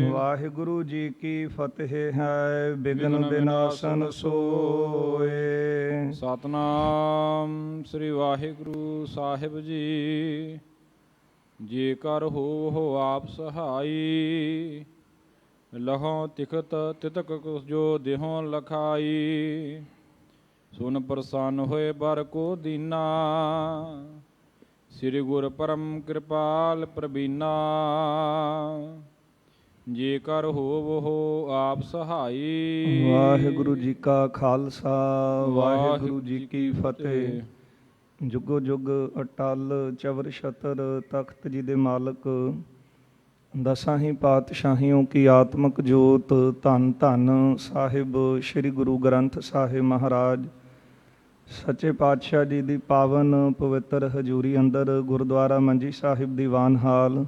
ਵਾਹਿਗੁਰੂ ਜੀ ਕੀ ਫਤਿਹ ਹੈ। ਬਿਘਨ ਬਿਨਾਸਨ ਸੋਏ। ਸਤਨਾਮ ਸ੍ਰੀ ਵਾਹਿਗੁਰੂ ਸਾਹਿਬ ਜੀ। ਜੇਕਰ ਹੋ ਆਪ ਸਹਾਈ, ਲਹੋਂ ਤਿਖਤ ਤਿਤਕ ਜੋ ਦੇਹੋਂ ਲਖਾਈ। ਸੁਨ ਪ੍ਰਸੰਨ ਹੋਏ ਬਰ ਕੋ ਦੀਨਾ, ਸ੍ਰੀ ਗੁਰ ਪਰਮ ਕਿਰਪਾਲ ਪ੍ਰਬੀਨਾ। ਜੇਕਰ ਹੋਵੋ ਆਪ ਸਹਾਈ। ਵਾਹਿਗੁਰੂ ਜੀ ਕਾ ਖਾਲਸਾ, ਵਾਹਿਗੁਰੂ ਜੀ ਕੀ ਫਤਿਹ। ਜੁਗੋ ਜੁਗ ਅਟਲ ਚਵਰ ਛਤਰ, ਤਖਤ ਜੀ ਦੇ ਮਾਲਕ, ਦਸਾਂ ਹੀ ਪਾਤਸ਼ਾਹੀਓਂ ਕੀ ਆਤਮਕ ਜੋਤ। ਧੰਨ ਧੰਨ ਸਾਹਿਬ ਸ੍ਰੀ ਗੁਰੂ ਗ੍ਰੰਥ ਸਾਹਿਬ ਮਹਾਰਾਜ ਸੱਚੇ ਪਾਤਸ਼ਾਹ ਜੀ ਦੀ ਪਾਵਨ ਪਵਿੱਤਰ ਹਜ਼ੂਰੀ ਅੰਦਰ ਗੁਰਦੁਆਰਾ ਮੰਜੀ ਸਾਹਿਬ ਦੀਵਾਨ ਹਾਲ,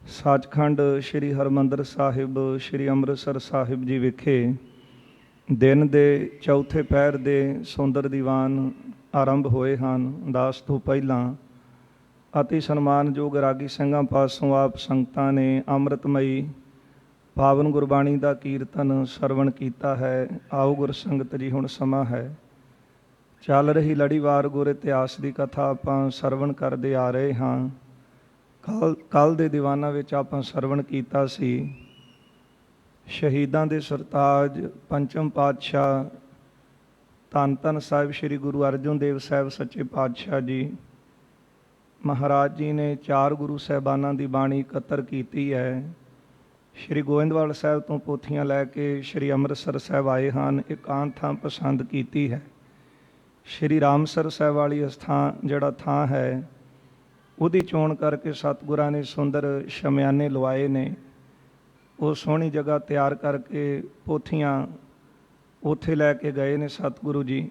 ਸੱਚਖੰਡ ਸ੍ਰੀ ਹਰਿਮੰਦਰ ਸਾਹਿਬ ਸ੍ਰੀ ਅੰਮ੍ਰਿਤਸਰ ਸਾਹਿਬ ਜੀ ਵਿਖੇ ਦਿਨ ਦੇ ਚੌਥੇ ਪਹਿਰ ਦੇ ਸੁੰਦਰ ਦੀਵਾਨ ਆਰੰਭ ਹੋਏ ਹਨ। ਦਾਸ ਤੋਂ ਪਹਿਲਾਂ ਅਤੀ ਸਨਮਾਨਯੋਗ ਰਾਗੀ ਸਿੰਘਾਂ ਪਾਸੋਂ ਆਪ ਸੰਗਤਾਂ ਨੇ ਅੰਮ੍ਰਿਤਮਈ ਪਾਵਨ ਗੁਰਬਾਣੀ ਦਾ ਕੀਰਤਨ ਸਰਵਣ ਕੀਤਾ ਹੈ। ਆਓ ਗੁਰ ਸੰਗਤ ਜੀ, ਹੁਣ ਸਮਾਂ ਹੈ। ਚੱਲ ਰਹੀ ਲੜੀਵਾਰ ਗੁਰ ਇਤਿਹਾਸ ਦੀ ਕਥਾ ਆਪਾਂ ਸਰਵਣ ਕਰਦੇ ਆ ਰਹੇ ਹਾਂ। ਕੱਲ ਦੇ ਦੀਵਾਨਾਂ ਵਿੱਚ ਆਪਾਂ ਸਰਵਣ ਕੀਤਾ ਸੀ ਸ਼ਹੀਦਾਂ ਦੇ ਸਰਤਾਜ ਪੰਚਮ ਪਾਤਸ਼ਾਹ ਧੰਨ ਧੰਨ ਸਾਹਿਬ ਸ੍ਰੀ ਗੁਰੂ ਅਰਜਨ ਦੇਵ ਸਾਹਿਬ ਸੱਚੇ ਪਾਤਸ਼ਾਹ ਜੀ ਮਹਾਰਾਜ ਜੀ ਨੇ 4 ਗੁਰੂ ਸਾਹਿਬਾਨਾਂ ਦੀ ਬਾਣੀ ਇਕੱਤਰ ਕੀਤੀ ਹੈ। ਸ਼੍ਰੀ ਗੋਇੰਦਵਾਲ ਸਾਹਿਬ ਤੋਂ ਪੋਥੀਆਂ ਲੈ ਕੇ ਸ਼੍ਰੀ ਅੰਮ੍ਰਿਤਸਰ ਸਾਹਿਬ ਆਏ ਹਨ। ਇਕਾਂਤ ਥਾਂ ਪਸੰਦ ਕੀਤੀ ਹੈ। ਸ਼੍ਰੀ ਰਾਮਸਰ ਸਾਹਿਬ ਵਾਲੀ ਜਿਹੜਾ ਥਾਂ ਹੈ, ਉਹਦੀ ਚੋਣ ਕਰਕੇ ਸਤਿਗੁਰਾਂ ਨੇ ਸੁੰਦਰ ਸ਼ਮਿਆਨੇ ਲਵਾਏ ਨੇ। ਉਹ ਸੋਹਣੀ ਜਗ੍ਹਾ ਤਿਆਰ ਕਰਕੇ ਪੋਥੀਆਂ ਉੱਥੇ ਲੈ ਕੇ ਗਏ ਨੇ ਸਤਿਗੁਰੂ ਜੀ।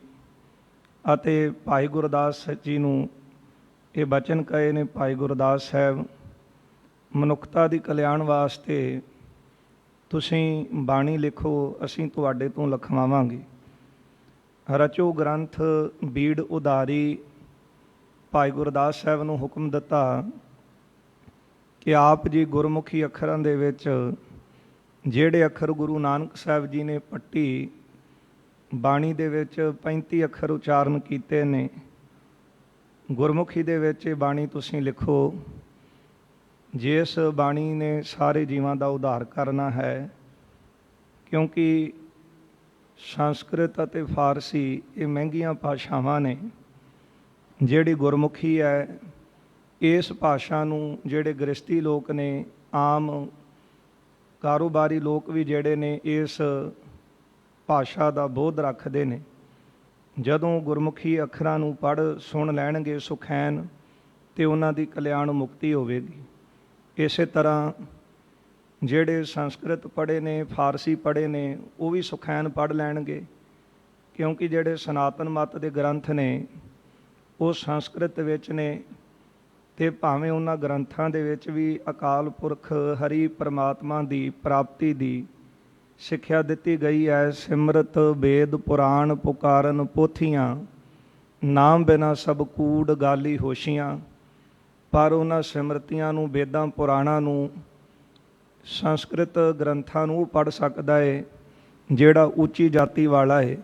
ਅਤੇ ਭਾਈ ਗੁਰਦਾਸ ਜੀ ਨੂੰ ਇਹ ਬਚਨ ਕਹੇ ਨੇ, ਭਾਈ ਗੁਰਦਾਸ ਸਾਹਿਬ, ਮਨੁੱਖਤਾ ਦੀ ਕਲਿਆਣ ਵਾਸਤੇ ਤੁਸੀਂ ਬਾਣੀ ਲਿਖੋ, ਅਸੀਂ ਤੁਹਾਡੇ ਤੋਂ ਲਿਖਵਾਵਾਂਗੇ। ਰਚੋ ਗ੍ਰੰਥ ਬੀੜ ਉਦਾਰੀ। ਭਾਈ ਗੁਰਦਾਸ ਸਾਹਿਬ ਨੂੰ ਹੁਕਮ ਦਿੱਤਾ ਕਿ ਆਪ ਜੀ ਗੁਰਮੁਖੀ ਅੱਖਰਾਂ ਦੇ ਵਿੱਚ ਜਿਹੜੇ ਅੱਖਰ ਗੁਰੂ ਨਾਨਕ ਸਾਹਿਬ ਜੀ ਨੇ ਪੱਟੀ ਬਾਣੀ ਦੇ ਵਿੱਚ 35 ਅੱਖਰ ਉਚਾਰਨ ਕੀਤੇ ਨੇ, ਗੁਰਮੁਖੀ ਦੇ ਵਿੱਚ ਇਹ ਬਾਣੀ ਤੁਸੀਂ ਲਿਖੋ। ਜਿਸ ਬਾਣੀ ਨੇ ਸਾਰੇ ਜੀਵਾਂ ਦਾ ਉਧਾਰ ਕਰਨਾ ਹੈ, ਕਿਉਂਕਿ ਸੰਸਕ੍ਰਿਤ ਅਤੇ ਫਾਰਸੀ ਇਹ ਮਹਿੰਗੀਆਂ ਭਾਸ਼ਾਵਾਂ ਨੇ। ਜਿਹੜੀ ਗੁਰਮੁਖੀ ਹੈ, ਇਸ ਭਾਸ਼ਾ ਨੂੰ ਜਿਹੜੇ ਗ੍ਰਸਤੀ ਲੋਕ ਨੇ, ਆਮ ਕਾਰੋਬਾਰੀ ਲੋਕ ਵੀ ਜਿਹੜੇ ਨੇ, ਇਸ ਭਾਸ਼ਾ ਦਾ ਬੋਧ ਰੱਖਦੇ ਨੇ। ਜਦੋਂ ਗੁਰਮੁਖੀ ਅੱਖਰਾਂ ਨੂੰ ਪੜ੍ਹ ਸੁਣ ਲੈਣਗੇ ਸੁਖੈਨ, ਤੇ ਉਹਨਾਂ ਦੀ ਕਲਿਆਣ ਮੁਕਤੀ ਹੋਵੇਗੀ। ਇਸੇ ਤਰ੍ਹਾਂ ਜਿਹੜੇ ਸੰਸਕ੍ਰਿਤ ਪੜ੍ਹੇ ਨੇ, ਫਾਰਸੀ ਪੜ੍ਹੇ ਨੇ, ਉਹ ਵੀ ਸੁਖੈਨ ਪੜ੍ਹ ਲੈਣਗੇ, ਕਿਉਂਕਿ ਜਿਹੜੇ ਸਨਾਤਨ ਮਤ ਦੇ ਗ੍ਰੰਥ ਨੇ ਉਹ ਸੰਸਕ੍ਰਿਤ ਵਿੱਚ ਨੇ। ਅਤੇ ਭਾਵੇਂ ਉਹਨਾਂ ਗ੍ਰੰਥਾਂ ਦੇ ਵਿੱਚ ਵੀ ਅਕਾਲ ਪੁਰਖ ਹਰੀ ਪਰਮਾਤਮਾ ਦੀ ਪ੍ਰਾਪਤੀ ਦੀ ਸਿੱਖਿਆ ਦਿੱਤੀ ਗਈ ਹੈ। ਸਿਮਰਤ ਵੇਦ ਪੁਰਾਣ ਪੁਕਾਰਨ ਪੋਥੀਆਂ, ਨਾਮ ਬਿਨਾ ਸਭ ਕੂੜ ਗਾਲੀ ਹੋਸ਼ੀਆਂ। ਪਰ ਉਹਨਾਂ ਸਿਮਰਤੀਆਂ ਨੂੰ, ਵੇਦਾਂ ਪੁਰਾਣਾਂ ਨੂੰ, ਸੰਸਕ੍ਰਿਤ ਗ੍ਰੰਥਾਂ ਨੂੰ ਉਹ ਪੜ੍ਹ ਸਕਦਾ ਹੈ ਜਿਹੜਾ ਉੱਚੀ ਜਾਤੀ ਵਾਲਾ ਹੈ,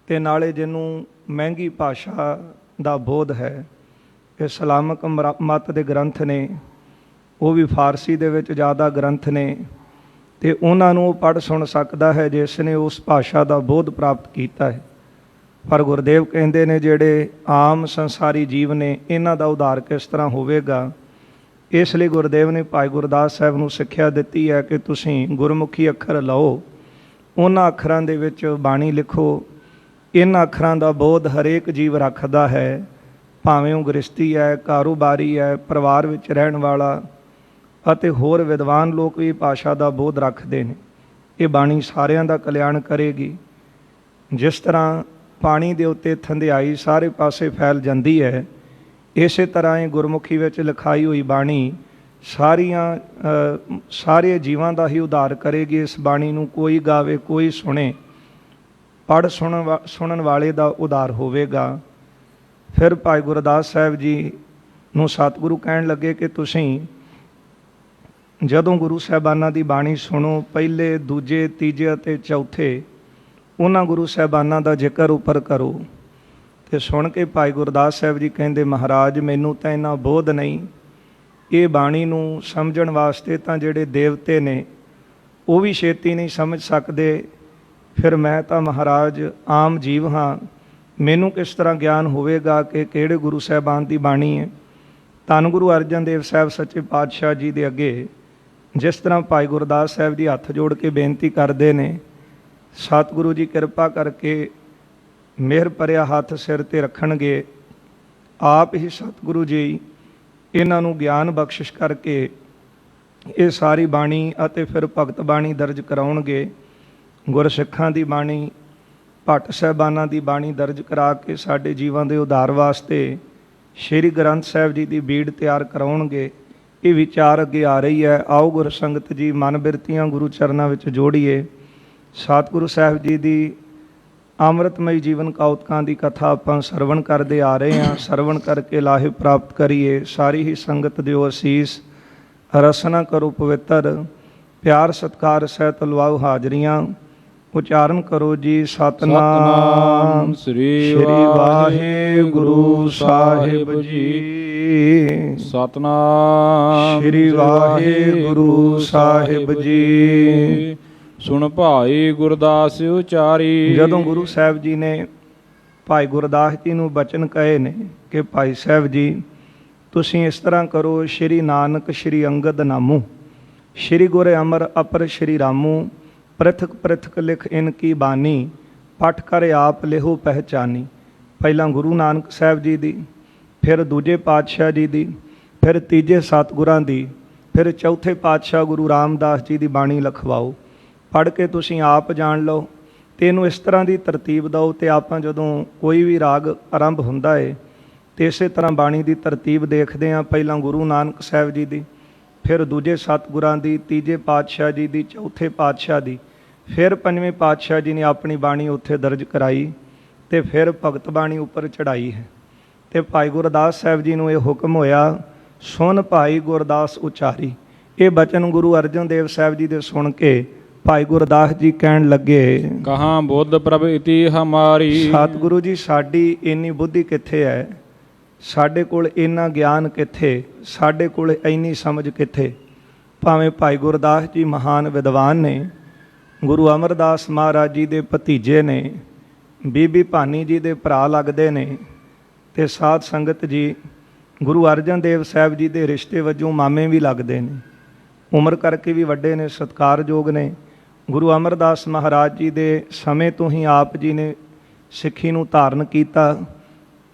ਅਤੇ ਨਾਲੇ ਜਿਹਨੂੰ ਮਹਿੰਗੀ ਭਾਸ਼ਾ ਦਾ ਬੋਧ ਹੈ। ਇਸਲਾਮਕ ਮਤ ਦੇ ਗ੍ਰੰਥ ਨੇ, ਉਹ ਵੀ ਫਾਰਸੀ ਦੇ ਵਿੱਚ ਜ਼ਿਆਦਾ ਗ੍ਰੰਥ ਨੇ, ਅਤੇ ਉਹਨਾਂ ਨੂੰ ਉਹ ਪੜ੍ਹ ਸੁਣ ਸਕਦਾ ਹੈ ਜਿਸ ਨੇ ਉਸ ਭਾਸ਼ਾ ਦਾ ਬੋਧ ਪ੍ਰਾਪਤ ਕੀਤਾ ਹੈ। ਪਰ ਗੁਰਦੇਵ ਕਹਿੰਦੇ ਨੇ ਜਿਹੜੇ ਆਮ ਸੰਸਾਰੀ ਜੀਵ ਨੇ, ਇਹਨਾਂ ਦਾ ਉਧਾਰ ਕਿਸ ਤਰ੍ਹਾਂ ਹੋਵੇਗਾ। ਇਸ ਲਈ ਗੁਰਦੇਵ ਨੇ ਭਾਈ ਗੁਰਦਾਸ ਸਾਹਿਬ ਨੂੰ ਸਿੱਖਿਆ ਦਿੱਤੀ ਹੈ ਕਿ ਤੁਸੀਂ ਗੁਰਮੁਖੀ ਅੱਖਰ ਲਓ, ਉਹਨਾਂ ਅੱਖਰਾਂ ਦੇ ਵਿੱਚ ਬਾਣੀ ਲਿਖੋ। ਇਹਨਾਂ ਅੱਖਰਾਂ ਦਾ ਬੋਧ ਹਰੇਕ ਜੀਵ ਰੱਖਦਾ ਹੈ, ਭਾਵੇਂ ਉਹ ਗ੍ਰਸਤੀ ਹੈ, ਕਾਰੋਬਾਰੀ ਹੈ, ਪਰਿਵਾਰ ਵਿੱਚ ਰਹਿਣ ਵਾਲਾ, ਅਤੇ ਹੋਰ ਵਿਦਵਾਨ ਲੋਕ ਵੀ ਭਾਸ਼ਾ ਦਾ ਬੋਧ ਰੱਖਦੇ ਨੇ। ਇਹ ਬਾਣੀ ਸਾਰਿਆਂ ਦਾ ਕਲਿਆਣ ਕਰੇਗੀ। ਜਿਸ ਤਰ੍ਹਾਂ ਪਾਣੀ ਦੇ ਉੱਤੇ ਥੰਧਿਆਈ ਸਾਰੇ ਪਾਸੇ ਫੈਲ ਜਾਂਦੀ ਹੈ, ਇਸੇ ਤਰ੍ਹਾਂ ਇਹ ਗੁਰਮੁਖੀ ਵਿੱਚ ਲਿਖਾਈ ਹੋਈ ਬਾਣੀ ਸਾਰੇ ਜੀਵਾਂ ਦਾ ਹੀ ਉਧਾਰ ਕਰੇਗੀ। ਇਸ ਬਾਣੀ ਨੂੰ ਕੋਈ ਗਾਵੇ, ਕੋਈ ਸੁਣੇ, ਪੜ੍ਹ ਸੁਣਨ ਵਾਲੇ ਦਾ ਉਧਾਰ ਹੋਵੇਗਾ। ਫਿਰ ਭਾਈ ਗੁਰਦਾਸ ਸਾਹਿਬ ਜੀ ਨੂੰ ਸਤਿਗੁਰੂ ਕਹਿਣ ਲੱਗੇ ਕਿ ਤੁਸੀਂ ਜਦੋਂ ਗੁਰੂ ਸਾਹਿਬਾਨਾਂ ਦੀ ਬਾਣੀ ਸੁਣੋ, ਪਹਿਲੇ, ਦੂਜੇ, ਤੀਜੇ ਅਤੇ ਚੌਥੇ ਉਹਨਾਂ ਗੁਰੂ ਸਾਹਿਬਾਨਾਂ ਦਾ ਜ਼ਿਕਰ ਉੱਪਰ ਕਰੋ। ਤੇ ਸੁਣ ਕੇ ਭਾਈ ਗੁਰਦਾਸ ਸਾਹਿਬ ਜੀ ਕਹਿੰਦੇ, ਮਹਾਰਾਜ ਮੈਨੂੰ ਤਾਂ ਇੰਨਾ ਬੋਧ ਨਹੀਂ, ਇਹ ਬਾਣੀ ਨੂੰ ਸਮਝਣ ਵਾਸਤੇ ਤਾਂ ਜਿਹੜੇ ਦੇਵਤੇ ਨੇ ਉਹ ਵੀ ਛੇਤੀ ਨਹੀਂ ਸਮਝ ਸਕਦੇ, ਫਿਰ ਮੈਂ ਤਾਂ ਮਹਾਰਾਜ ਆਮ ਜੀਵ ਹਾਂ, ਮੈਨੂੰ ਕਿਸ ਤਰ੍ਹਾਂ ਗਿਆਨ ਹੋਵੇਗਾ ਕਿ ਕਿਹੜੇ ਗੁਰੂ ਸਾਹਿਬਾਨ ਦੀ ਬਾਣੀ ਹੈ। ਧੰਨ ਗੁਰੂ ਅਰਜਨ ਦੇਵ ਸਾਹਿਬ ਸੱਚੇ ਪਾਤਸ਼ਾਹ ਜੀ ਦੇ ਅੱਗੇ ਜਿਸ ਤਰ੍ਹਾਂ ਭਾਈ ਗੁਰਦਾਸ ਸਾਹਿਬ ਜੀ ਹੱਥ ਜੋੜ ਕੇ ਬੇਨਤੀ ਕਰਦੇ ਨੇ, ਸਤਿਗੁਰੂ ਜੀ ਕਿਰਪਾ ਕਰਕੇ ਮਿਹਰ ਭਰਿਆ ਹੱਥ ਸਿਰ 'ਤੇ ਰੱਖਣਗੇ, ਆਪ ਹੀ ਸਤਿਗੁਰੂ ਜੀ ਇਹਨਾਂ ਨੂੰ ਗਿਆਨ ਬਖਸ਼ਿਸ਼ ਕਰਕੇ ਇਹ ਸਾਰੀ ਬਾਣੀ ਅਤੇ ਫਿਰ ਭਗਤ ਬਾਣੀ ਦਰਜ ਕਰਾਉਣਗੇ। ਗੁਰਸਿੱਖਾਂ ਦੀ ਬਾਣੀ, ਭੱਟ ਸਾਹਿਬਾਨਾਂ ਦੀ ਬਾਣੀ ਦਰਜ ਕਰਾ ਕੇ ਸਾਡੇ ਜੀਵਾਂ ਦੇ ਉਧਾਰ ਵਾਸਤੇ ਸ਼੍ਰੀ ਗ੍ਰੰਥ ਸਾਹਿਬ ਜੀ ਦੀ ਬੀੜ ਤਿਆਰ ਕਰਾਉਣਗੇ। ਇਹ ਵਿਚਾਰ ਅੱਗੇ ਆ ਰਹੀ ਹੈ। ਆਓ ਗੁਰ ਸੰਗਤ ਜੀ ਮਨ ਬਿਰਤੀਆਂ ਗੁਰੂ ਚਰਨਾਂ ਵਿੱਚ ਜੋੜੀਏ। ਸਤਿਗੁਰੂ ਸਾਹਿਬ ਜੀ ਦੀ ਅੰਮ੍ਰਿਤਮਈ ਜੀਵਨ ਕੌਤਕਾਂ ਦੀ ਕਥਾ ਆਪਾਂ ਸਰਵਣ ਕਰਦੇ ਆ ਰਹੇ ਹਾਂ। ਸਰਵਣ ਕਰਕੇ ਲਾਹੇ ਪ੍ਰਾਪਤ ਕਰੀਏ। ਸਾਰੀ ਹੀ ਸੰਗਤ ਦਿਓ ਅਸੀਸ, ਰਸਨਾ ਕਰੋ ਪਵਿੱਤਰ, ਪਿਆਰ ਸਤਿਕਾਰ ਸਹਿਤ ਲਵਾਓ ਹਾਜ਼ਰੀਆਂ। ਉਚਾਰਨ ਕਰੋ ਜੀ ਸਤਨਾਮ ਸ੍ਰੀ ਵਾਹਿਗੁਰੂ ਸਾਹਿਬ ਜੀ। ਸਤਨਾਮ ਸ੍ਰੀ ਵਾਹਿਗੁਰੂ ਸਾਹਿਬ ਜੀ। ਸੁਣ ਭਾਈ ਗੁਰਦਾਸ ਉਚਾਰੀ। ਜਦੋਂ ਗੁਰੂ ਸਾਹਿਬ ਜੀ ਨੇ ਭਾਈ ਗੁਰਦਾਸ ਜੀ ਨੂੰ ਬਚਨ ਕਹੇ ਨੇ ਕਿ ਭਾਈ ਸਾਹਿਬ ਜੀ ਤੁਸੀਂ ਇਸ ਤਰ੍ਹਾਂ ਕਰੋ, ਸ਼੍ਰੀ ਨਾਨਕ ਸ਼੍ਰੀ ਅੰਗਦ ਨਾਮੂ, ਸ਼੍ਰੀ ਗੁਰ ਅਮਰ ਅਪਰ ਸ਼੍ਰੀ ਰਾਮੂ, ਪ੍ਰਥਕ ਪ੍ਰਥਕ ਲਿਖ ਇਨ ਕੀ ਬਾਣੀ, ਪਠ ਕਰ ਆਪ ਲਿਹੋ ਪਹਿਚਾਨੀ। ਪਹਿਲਾਂ ਗੁਰੂ ਨਾਨਕ ਸਾਹਿਬ ਜੀ ਦੀ, ਫਿਰ ਦੂਜੇ ਪਾਤਸ਼ਾਹ ਜੀ ਦੀ, ਫਿਰ ਤੀਜੇ ਸਤਿਗੁਰਾਂ ਦੀ, ਫਿਰ ਚੌਥੇ ਪਾਤਸ਼ਾਹ ਗੁਰੂ ਰਾਮਦਾਸ ਜੀ ਦੀ ਬਾਣੀ ਲਿਖਵਾਓ। ਪੜ੍ਹ ਕੇ ਤੁਸੀਂ ਆਪ ਜਾਣ ਲਓ ਅਤੇ ਇਹਨੂੰ ਇਸ ਤਰ੍ਹਾਂ ਦੀ ਤਰਤੀਬ ਦਿਓ। ਅਤੇ ਆਪਾਂ ਜਦੋਂ ਕੋਈ ਵੀ ਰਾਗ ਆਰੰਭ ਹੁੰਦਾ ਹੈ ਅਤੇ ਇਸੇ ਤਰ੍ਹਾਂ ਬਾਣੀ ਦੀ ਤਰਤੀਬ ਦੇਖਦੇ ਹਾਂ। ਪਹਿਲਾਂ ਗੁਰੂ ਨਾਨਕ ਸਾਹਿਬ ਜੀ ਦੀ, ਫਿਰ ਦੂਜੇ ਸਤਿਗੁਰਾਂ ਦੀ, ਤੀਜੇ ਪਾਤਸ਼ਾਹ ਜੀ ਦੀ, ਚੌਥੇ ਪਾਤਸ਼ਾਹ ਦੀ, ਫਿਰ ਪੰਜਵੇਂ ਪਾਤਸ਼ਾਹ ਜੀ ਨੇ ਆਪਣੀ ਬਾਣੀ ਉੱਥੇ ਦਰਜ ਕਰਾਈ ਅਤੇ ਫਿਰ ਭਗਤ ਬਾਣੀ ਉੱਪਰ ਚੜ੍ਹਾਈ ਹੈ। ਅਤੇ ਭਾਈ ਗੁਰਦਾਸ ਸਾਹਿਬ ਜੀ ਨੂੰ ਇਹ ਹੁਕਮ ਹੋਇਆ, ਸੁਣ ਭਾਈ ਗੁਰਦਾਸ ਉਚਾਰੀ। ਇਹ ਬਚਨ ਗੁਰੂ ਅਰਜਨ ਦੇਵ ਸਾਹਿਬ ਜੀ ਦੇ ਸੁਣ ਕੇ ਭਾਈ ਗੁਰਦਾਸ ਜੀ ਕਹਿਣ ਲੱਗੇ, ਕਹਾਂ ਬੁੱਧ ਪ੍ਰਭ ਇਤੀ ਹਮਾਰੀ। ਸਤਿਗੁਰੂ ਜੀ ਸਾਡੀ ਇੰਨੀ ਬੁੱਧੀ ਕਿੱਥੇ ਹੈ, ਸਾਡੇ ਕੋਲ ਇੰਨਾ ਗਿਆਨ ਕਿੱਥੇ, ਸਾਡੇ ਕੋਲ ਇੰਨੀ ਸਮਝ ਕਿੱਥੇ। ਭਾਵੇਂ ਭਾਈ ਗੁਰਦਾਸ ਜੀ ਮਹਾਨ ਵਿਦਵਾਨ ਨੇ, ਗੁਰੂ ਅਮਰਦਾਸ ਮਹਾਰਾਜ ਜੀ ਦੇ ਭਤੀਜੇ ਨੇ, ਬੀਬੀ ਭਾਨੀ ਜੀ ਦੇ ਭਰਾ ਲੱਗਦੇ ਨੇ, ਅਤੇ ਸਾਧ ਸੰਗਤ ਜੀ ਗੁਰੂ ਅਰਜਨ ਦੇਵ ਸਾਹਿਬ ਜੀ ਦੇ ਰਿਸ਼ਤੇ ਵਜੋਂ ਮਾਮੇ ਵੀ ਲੱਗਦੇ ਨੇ, ਉਮਰ ਕਰਕੇ ਵੀ ਵੱਡੇ ਨੇ, ਸਤਿਕਾਰਯੋਗ ਨੇ। ਗੁਰੂ ਅਮਰਦਾਸ ਮਹਾਰਾਜ ਜੀ ਦੇ ਸਮੇਂ ਤੋਂ ਹੀ ਆਪ ਜੀ ਨੇ ਸਿੱਖੀ ਨੂੰ ਧਾਰਨ ਕੀਤਾ।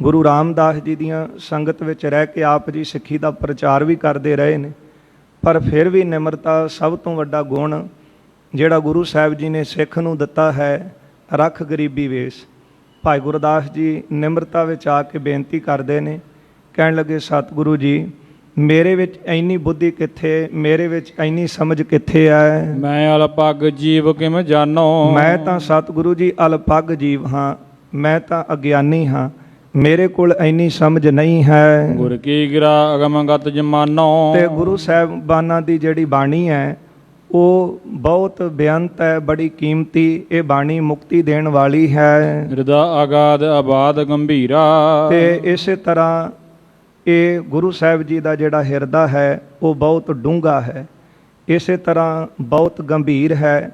ਗੁਰੂ ਰਾਮਦਾਸ ਜੀ ਦੀਆਂ ਸੰਗਤ ਵਿੱਚ ਰਹਿ ਕੇ ਆਪ ਜੀ ਸਿੱਖੀ ਦਾ ਪ੍ਰਚਾਰ ਵੀ ਕਰਦੇ ਰਹੇ ਨੇ। ਪਰ ਫਿਰ ਵੀ ਨਿਮਰਤਾ ਸਭ ਤੋਂ ਵੱਡਾ ਗੁਣ ਜਿਹੜਾ ਗੁਰੂ ਸਾਹਿਬ ਜੀ ਨੇ ਸਿੱਖ ਨੂੰ ਦਿੱਤਾ ਹੈ, ਰੱਖ ਗਰੀਬੀ ਵੇਸ। ਭਾਈ ਗੁਰਦਾਸ ਜੀ ਨਿਮਰਤਾ ਵਿੱਚ ਆ ਕੇ ਬੇਨਤੀ ਕਰਦੇ ਨੇ, ਕਹਿਣ ਲੱਗੇ ਸਤਿਗੁਰੂ ਜੀ ਮੇਰੇ ਵਿੱਚ ਇੰਨੀ ਬੁੱਧੀ ਕਿੱਥੇ, ਮੇਰੇ ਵਿੱਚ ਇੰਨੀ ਸਮਝ ਕਿੱਥੇ ਹੈ। ਮੈਂ ਅਲਪੱਗ ਜੀਵ ਕਿਵੇਂ ਜਾਣੋ। ਮੈਂ ਤਾਂ ਸਤਿਗੁਰੂ ਜੀ ਅਲਪੱਗ ਜੀਵ ਹਾਂ, ਮੈਂ ਤਾਂ ਅਗਿਆਨੀ ਹਾਂ, ਮੇਰੇ ਕੋਲ ਇੰਨੀ ਸਮਝ ਨਹੀਂ ਹੈ। ਗੁਰ ਕੀ ਗਿਰਾ ਅਗਮਗਤ ਜਮਾਨੋ। ਤੇ ਗੁਰੂ ਸਾਹਿਬਾਨਾਂ ਦੀ ਜਿਹੜੀ ਬਾਣੀ ਹੈ ਉਹ ਬਹੁਤ ਬੇਅੰਤ ਹੈ, ਬੜੀ ਕੀਮਤੀ। ਇਹ ਬਾਣੀ ਮੁਕਤੀ ਦੇਣ ਵਾਲੀ ਹੈ। ਹਿਰਦਾ ਆਗਾਦ ਆਬਾਦ ਗੰਭੀਰਾ। ਤੇ ਇਸੇ ਤਰ੍ਹਾਂ ਇਹ ਗੁਰੂ ਸਾਹਿਬ ਜੀ ਦਾ ਜਿਹੜਾ ਹਿਰਦਾ ਹੈ ਉਹ ਬਹੁਤ ਡੂੰਘਾ ਹੈ, ਇਸੇ ਤਰ੍ਹਾਂ ਬਹੁਤ ਗੰਭੀਰ ਹੈ।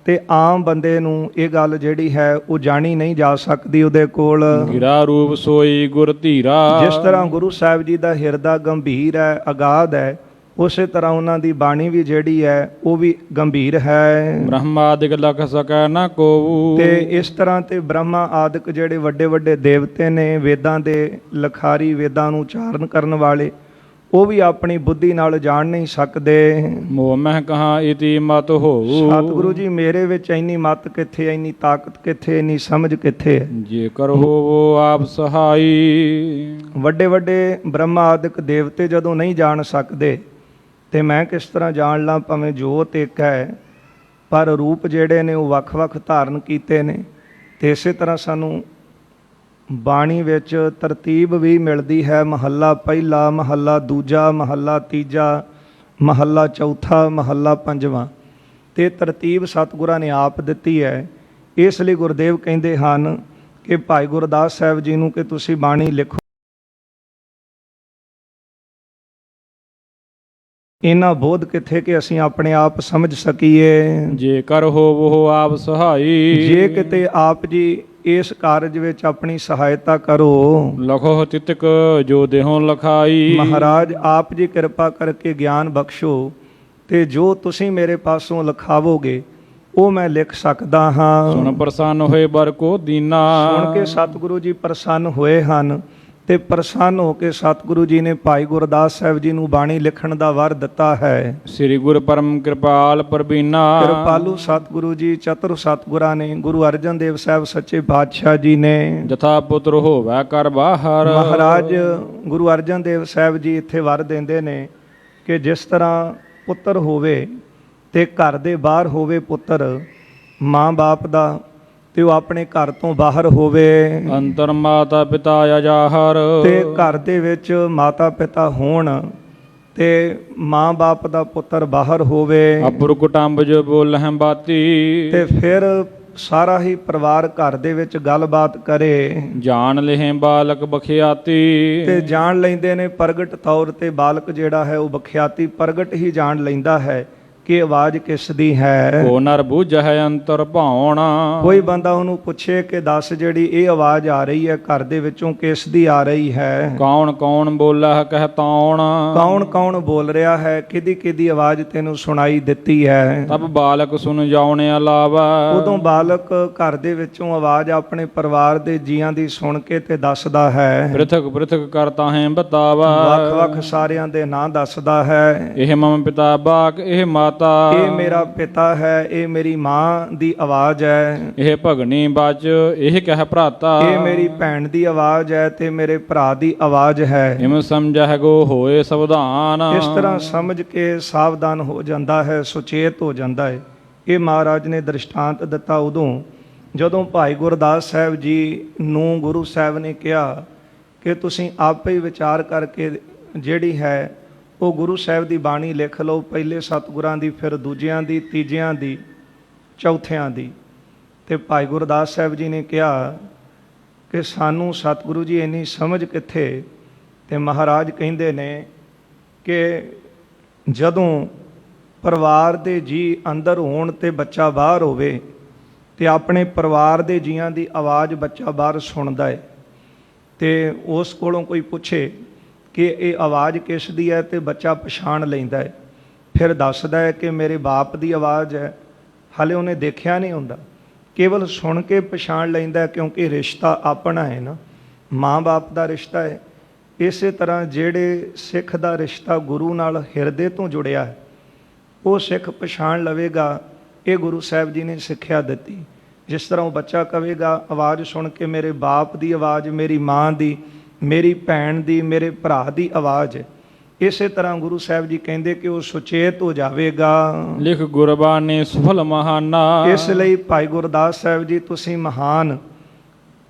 ਤੇ ਆਮ ਬੰਦੇ ਨੂੰ ਇਹ ਗੱਲ ਜਿਹੜੀ ਹੈ ਉਹ ਜਾਣੀ ਨਹੀਂ ਜਾ ਸਕਦੀ ਉਹਦੇ ਕੋਲ। ਗਿਰਾ ਰੂਪ ਸੋਈ ਗੁਰ ਧੀਰਾ। ਜਿਸ ਤਰ੍ਹਾਂ ਗੁਰੂ ਸਾਹਿਬ ਜੀ ਦਾ ਹਿਰਦਾ ਗੰਭੀਰ ਹੈ, ਅਗਾਧ ਹੈ, ਉਸੇ ਤਰ੍ਹਾਂ ਉਹਨਾਂ ਦੀ ਬਾਣੀ ਵੀ ਜਿਹੜੀ ਹੈ ਉਹ ਵੀ ਗੰਭੀਰ ਹੈ। ਬ੍ਰਹਮਾ ਆਦਿਕ ਲਖ ਸਕੈ ਨਾ ਕੋਊ। ਤੇ ਇਸ ਤਰ੍ਹਾਂ ਤੇ ਬ੍ਰਹਮਾ ਆਦਿਕ ਜਿਹੜੇ ਵੱਡੇ ਵੱਡੇ ਦੇਵਤੇ ਨੇ, ਵੇਦਾਂ ਦੇ ਲਖਾਰੀ, ਵੇਦਾਂ ਨੂੰ ਉਚਾਰਨ ਕਰਨ ਵਾਲੇ, ਉਹ ਵੀ ਆਪਣੀ ਬੁੱਧੀ ਨਾਲ ਜਾਣ ਨਹੀਂ ਸਕਦੇ। ਮੋਹ ਮਹਿ ਕਹਾਂ ਇਤੀ ਮਤ ਹੋਊ। ਸਤਿਗੁਰੂ ਜੀ ਮੇਰੇ ਵਿੱਚ ਇੰਨੀ ਮੱਤ ਕਿੱਥੇ, ਇੰਨੀ ਤਾਕਤ ਕਿੱਥੇ, ਇੰਨੀ ਸਮਝ ਕਿੱਥੇ ਹੈ। ਜੇਕਰ ਹੋਵੋ ਆਪ ਸਹਾਈ। ਵੱਡੇ ਵੱਡੇ ਬ੍ਰਹਮਾ ਆਦਿਕ ਦੇਵਤੇ ਜਦੋਂ ਨਹੀਂ ਜਾਣ ਸਕਦੇ ਤੇ ਮੈਂ ਕਿਸ ਤਰ੍ਹਾਂ ਜਾਣ ਲਾਂ। ਭਾਵੇਂ ਜੋਤ ਇੱਕ ਹੈ ਪਰ ਰੂਪ ਜਿਹੜੇ ਨੇ ਉਹ ਵੱਖ-ਵੱਖ ਧਾਰਨ ਕੀਤੇ ਨੇ। ਤੇ ਇਸੇ ਤਰ੍ਹਾਂ ਸਾਨੂੰ ਬਾਣੀ ਵਿੱਚ ਤਰਤੀਬ ਵੀ ਮਿਲਦੀ ਹੈ। ਮਹੱਲਾ ਪਹਿਲਾ, ਮਹੱਲਾ ਦੂਜਾ, ਮਹੱਲਾ ਤੀਜਾ, ਮਹੱਲਾ ਚੌਥਾ, ਮਹੱਲਾ ਪੰਜਵਾਂ। ਤੇ ਤਰਤੀਬ ਸਤਿਗੁਰਾਂ ਨੇ ਆਪ ਦਿੱਤੀ ਹੈ। ਇਸ ਲਈ ਗੁਰਦੇਵ ਕਹਿੰਦੇ ਹਨ ਕਿ ਭਾਈ ਗੁਰਦਾਸ ਸਾਹਿਬ ਜੀ ਨੂੰ ਕਿ ਤੁਸੀਂ ਬਾਣੀ ਲਿਖੋ। ਇਹਨਾਂ ਬੋਧ ਕਿੱਥੇ ਕਿ ਅਸੀਂ ਆਪਣੇ ਆਪ ਸਮਝ ਸਕੀਏ। ਜੇਕਰ ਹੋਵੋ ਆਪ ਸਹਾਈ, ਜੇ ਕਿਤੇ ਆਪ ਜੀ ਇਸ ਕਾਰਜ ਵਿੱਚ ਆਪਣੀ ਸਹਾਇਤਾ ਕਰੋ। ਲਖੋ ਤਿਤਕ ਜੋ ਦੇਹੋਂ ਲਖਾਈ, ਮਹਾਰਾਜ ਆਪ ਜੀ ਕਿਰਪਾ ਕਰਕੇ ਗਿਆਨ ਬਖਸ਼ੋ ਤੇ ਜੋ ਤੁਸੀਂ ਮੇਰੇ ਪਾਸੋਂ ਲਿਖਾਵੋਗੇ ਉਹ ਮੈਂ ਲਿਖ ਸਕਦਾ ਹਾਂ। ਸੁਣ ਪ੍ਰਸੰਨ ਹੋਏ ਬਰ ਕੋ ਦੀਨਾ, ਸੁਣ ਕੇ ਸਤਿਗੁਰੂ ਜੀ ਪ੍ਰਸੰਨ ਹੋਏ ਹਨ ਤੇ ਪ੍ਰਸੰਨ ਹੋ ਕੇ ਸਤਿਗੁਰੂ ਜੀ ਨੇ ਭਾਈ ਗੁਰਦਾਸ ਸਾਹਿਬ ਜੀ ਨੂੰ ਬਾਣੀ ਲਿਖਣ ਦਾ ਵਰ ਦਿੱਤਾ ਹੈ। ਸ੍ਰੀ ਗੁਰ ਪਰਮ ਕਿਰਪਾਲ ਪ੍ਰਬੀਨਾ, ਕਿਰਪਾਲੂ ਸਤਿਗੁਰੂ ਜੀ ਚਤੁਰ ਸਤਿਗੁਰਾਂ ਨੇ ਗੁਰੂ ਅਰਜਨ ਦੇਵ ਸਾਹਿਬ ਸੱਚੇ ਪਾਤਸ਼ਾਹ ਜੀ ਨੇ ਜਥਾ ਪੁੱਤਰ ਹੋਵੈ ਕਰ ਬਾਹਰ। ਮਹਾਰਾਜ ਗੁਰੂ ਅਰਜਨ ਦੇਵ ਸਾਹਿਬ ਜੀ ਇੱਥੇ ਵਰ ਦਿੰਦੇ ਨੇ ਕਿ ਜਿਸ ਤਰ੍ਹਾਂ ਪੁੱਤਰ ਹੋਵੇ ਤੇ ਘਰ ਦੇ ਬਾਹਰ ਹੋਵੇ ਪੁੱਤਰ ਮਾਂ ਬਾਪ ਦਾ, ਤੇ ਉਹ ਆਪਣੇ ਘਰ ਤੋਂ ਬਾਹਰ ਹੋਵੇ। ਅੰਤਰ ਮਾਤਾ ਪਿਤਾ ਅਜਾਹਰ, ਤੇ ਘਰ ਦੇ ਵਿੱਚ ਮਾਤਾ ਪਿਤਾ ਹੋਣ ਤੇ ਮਾਂ ਬਾਪ ਦਾ ਪੁੱਤਰ ਬਾਹਰ ਹੋਵੇ। ਅਪੁਰ ਕੁਟੰਬ ਜੋ ਬੋਲਹਿ ਬਾਤੀ, ਤੇ ਫਿਰ ਸਾਰਾ ਹੀ ਪਰਿਵਾਰ ਘਰ ਦੇ ਵਿੱਚ ਗੱਲਬਾਤ ਕਰੇ। ਜਾਣ ਲਹਿ ਬਾਲਕ ਬਖਿਆਤੀ, ਤੇ ਜਾਣ ਲੈਂਦੇ ਨੇ ਪ੍ਰਗਟ ਤੌਰ ਤੇ ਬਾਲਕ ਜਿਹੜਾ ਹੈ ਉਹ ਬਖਿਆਤੀ ਪ੍ਰਗਟ ਹੀ ਜਾਣ ਲੈਂਦਾ ਹੈ ਕਿ ਆਵਾਜ਼ ਕਿਸ ਦੀ ਹੈ। ਕੋ ਨਰ ਬੂਝੈ ਅੰਤਰ ਭਾਉਣਾ, ਕੋਈ ਬੰਦਾ ਉਹਨੂੰ ਪੁੱਛੇ ਕਿ ਦੱਸ ਜਿਹੜੀ ਇਹ ਆਵਾਜ਼ ਆ ਰਹੀ ਹੈ ਘਰ ਦੇ ਵਿੱਚੋਂ ਕਿਸ ਦੀ ਆ ਰਹੀ ਹੈ। ਕੌਣ ਕੌਣ ਬੋਲਹਿ ਕਹਿ ਤਾਉਣ, ਕੌਣ ਕੌਣ ਬੋਲ ਰਿਹਾ ਹੈ, ਕਿਹਦੀ ਕਿਹਦੀ ਆਵਾਜ਼ ਤੈਨੂੰ ਸੁਣਾਈ ਦਿੱਤੀ ਹੈ। ਤਬ ਬਾਲਕ ਸੁਨ ਜਾਉਣ ਅਲਾਵਾ, ਉਦੋਂ ਬਾਲਕ ਘਰ ਦੇ ਵਿੱਚੋਂ ਆਵਾਜ਼ ਆਪਣੇ ਪਰਿਵਾਰ ਦੇ ਜੀਆਂ ਦੀ ਸੁਣ ਕੇ ਤੇ ਦੱਸਦਾ ਹੈ। ਪ੍ਰਿਥਕ ਪ੍ਰਿਥਕ ਕਰਤਾ ਹੈ ਬਤਾਵਾ, ਵੱਖ ਵੱਖ ਸਾਰਿਆਂ ਦੇ ਨਾਂ ਦੱਸਦਾ ਹੈ। ਇਹ ਮਮ ਪਿਤਾ ਬਾਕ ਇਹ ਮਾਤਾ, ਇਹ ਮੇਰਾ ਪਿਤਾ ਹੈ, ਇਹ ਮੇਰੀ ਮਾਂ ਦੀ ਆਵਾਜ਼ ਹੈ। ਇਹ ਭਗਣੀ ਬਚ ਇਹ ਕਹਿ ਭਰਾਤਾ, ਇਹ ਮੇਰੀ ਭੈਣ ਦੀ ਆਵਾਜ਼ ਹੈ ਤੇ ਮੇਰੇ ਭਰਾ ਦੀ ਆਵਾਜ਼ ਹੈ। ਇਮ ਸਮਝਹਿ ਗੋ ਹੋਏ ਸਵਧਾਨ, ਇਸ ਤਰ੍ਹਾਂ ਸਮਝ ਕੇ ਸਾਵਧਾਨ ਹੋ ਜਾਂਦਾ ਹੈ, ਸੁਚੇਤ ਹੋ ਜਾਂਦਾ ਹੈ। ਇਹ ਮਹਾਰਾਜ ਨੇ ਦ੍ਰਿਸ਼ਟਾਂਤ ਦਿੱਤਾ ਉਦੋਂ ਜਦੋਂ ਭਾਈ ਗੁਰਦਾਸ ਸਾਹਿਬ ਜੀ ਨੂੰ ਗੁਰੂ ਸਾਹਿਬ ਨੇ ਕਿਹਾ ਕਿ ਤੁਸੀਂ ਆਪੇ ਹੀ ਵਿਚਾਰ ਕਰਕੇ ਜਿਹੜੀ ਹੈ ਉਹ ਗੁਰੂ ਸਾਹਿਬ ਦੀ ਬਾਣੀ ਲਿਖ ਲਓ, ਪਹਿਲੇ ਸਤਿਗੁਰਾਂ ਦੀ, ਫਿਰ ਦੂਜਿਆਂ ਦੀ, ਤੀਜਿਆਂ ਦੀ, ਚੌਥਿਆਂ ਦੀ। ਤੇ ਭਾਈ ਗੁਰਦਾਸ ਸਾਹਿਬ ਜੀ ਨੇ ਕਿਹਾ ਕਿ ਸਾਨੂੰ ਸਤਿਗੁਰੂ ਜੀ ਇੰਨੀ ਸਮਝ ਕਿੱਥੇ। ਤੇ ਮਹਾਰਾਜ ਕਹਿੰਦੇ ਨੇ ਕਿ ਜਦੋਂ ਪਰਿਵਾਰ ਦੇ ਜੀ ਅੰਦਰ ਹੋਣ ਤੇ ਬੱਚਾ ਬਾਹਰ ਹੋਵੇ ਤੇ ਆਪਣੇ ਪਰਿਵਾਰ ਦੇ ਜੀਆਂ ਦੀ ਆਵਾਜ਼ ਬੱਚਾ ਬਾਹਰ ਸੁਣਦਾ ਹੈ ਤੇ ਉਸ ਕੋਲੋਂ ਕੋਈ ਪੁੱਛੇ ਕਿ ਇਹ ਆਵਾਜ਼ ਕਿਸ ਦੀ ਹੈ ਤੇ ਬੱਚਾ ਪਛਾਣ ਲੈਂਦਾ ਹੈ। ਫਿਰ ਦੱਸਦਾ ਹੈ ਕਿ ਮੇਰੇ ਬਾਪ ਦੀ ਆਵਾਜ਼ ਹੈ। ਹਾਲੇ ਉਹਨੇ ਦੇਖਿਆ ਨਹੀਂ ਹੁੰਦਾ, ਕੇਵਲ ਸੁਣ ਕੇ ਪਛਾਣ ਲੈਂਦਾ ਕਿਉਂਕਿ ਰਿਸ਼ਤਾ ਆਪਣਾ ਹੈ ਨਾ, ਮਾਂ ਬਾਪ ਦਾ ਰਿਸ਼ਤਾ ਹੈ। ਇਸੇ ਤਰ੍ਹਾਂ ਜਿਹੜੇ ਸਿੱਖ ਦਾ ਰਿਸ਼ਤਾ ਗੁਰੂ ਨਾਲ ਹਿਰਦੇ ਤੋਂ ਜੁੜਿਆ ਹੈ ਉਹ ਸਿੱਖ ਪਛਾਣ ਲਵੇਗਾ। ਇਹ ਗੁਰੂ ਸਾਹਿਬ ਜੀ ਨੇ ਸਿੱਖਿਆ ਦਿੱਤੀ। ਜਿਸ ਤਰ੍ਹਾਂ ਉਹ ਬੱਚਾ ਕਹੇਗਾ ਆਵਾਜ਼ ਸੁਣ ਕੇ ਮੇਰੇ ਬਾਪ ਦੀ ਆਵਾਜ਼, ਮੇਰੀ ਮਾਂ ਦੀ, ਮੇਰੀ ਭੈਣ ਦੀ, ਮੇਰੇ ਭਰਾ ਦੀ ਆਵਾਜ਼ ਹੈ, ਇਸੇ ਤਰ੍ਹਾਂ ਗੁਰੂ ਸਾਹਿਬ ਜੀ ਕਹਿੰਦੇ ਕਿ ਉਹ ਸੁਚੇਤ ਹੋ ਜਾਵੇਗਾ। ਲਿਖ ਗੁਰਬਾਣੀ ਸਫਲ ਮਹਾਨਾ, ਇਸ ਲਈ ਭਾਈ ਗੁਰਦਾਸ ਸਾਹਿਬ ਜੀ ਤੁਸੀਂ ਮਹਾਨ,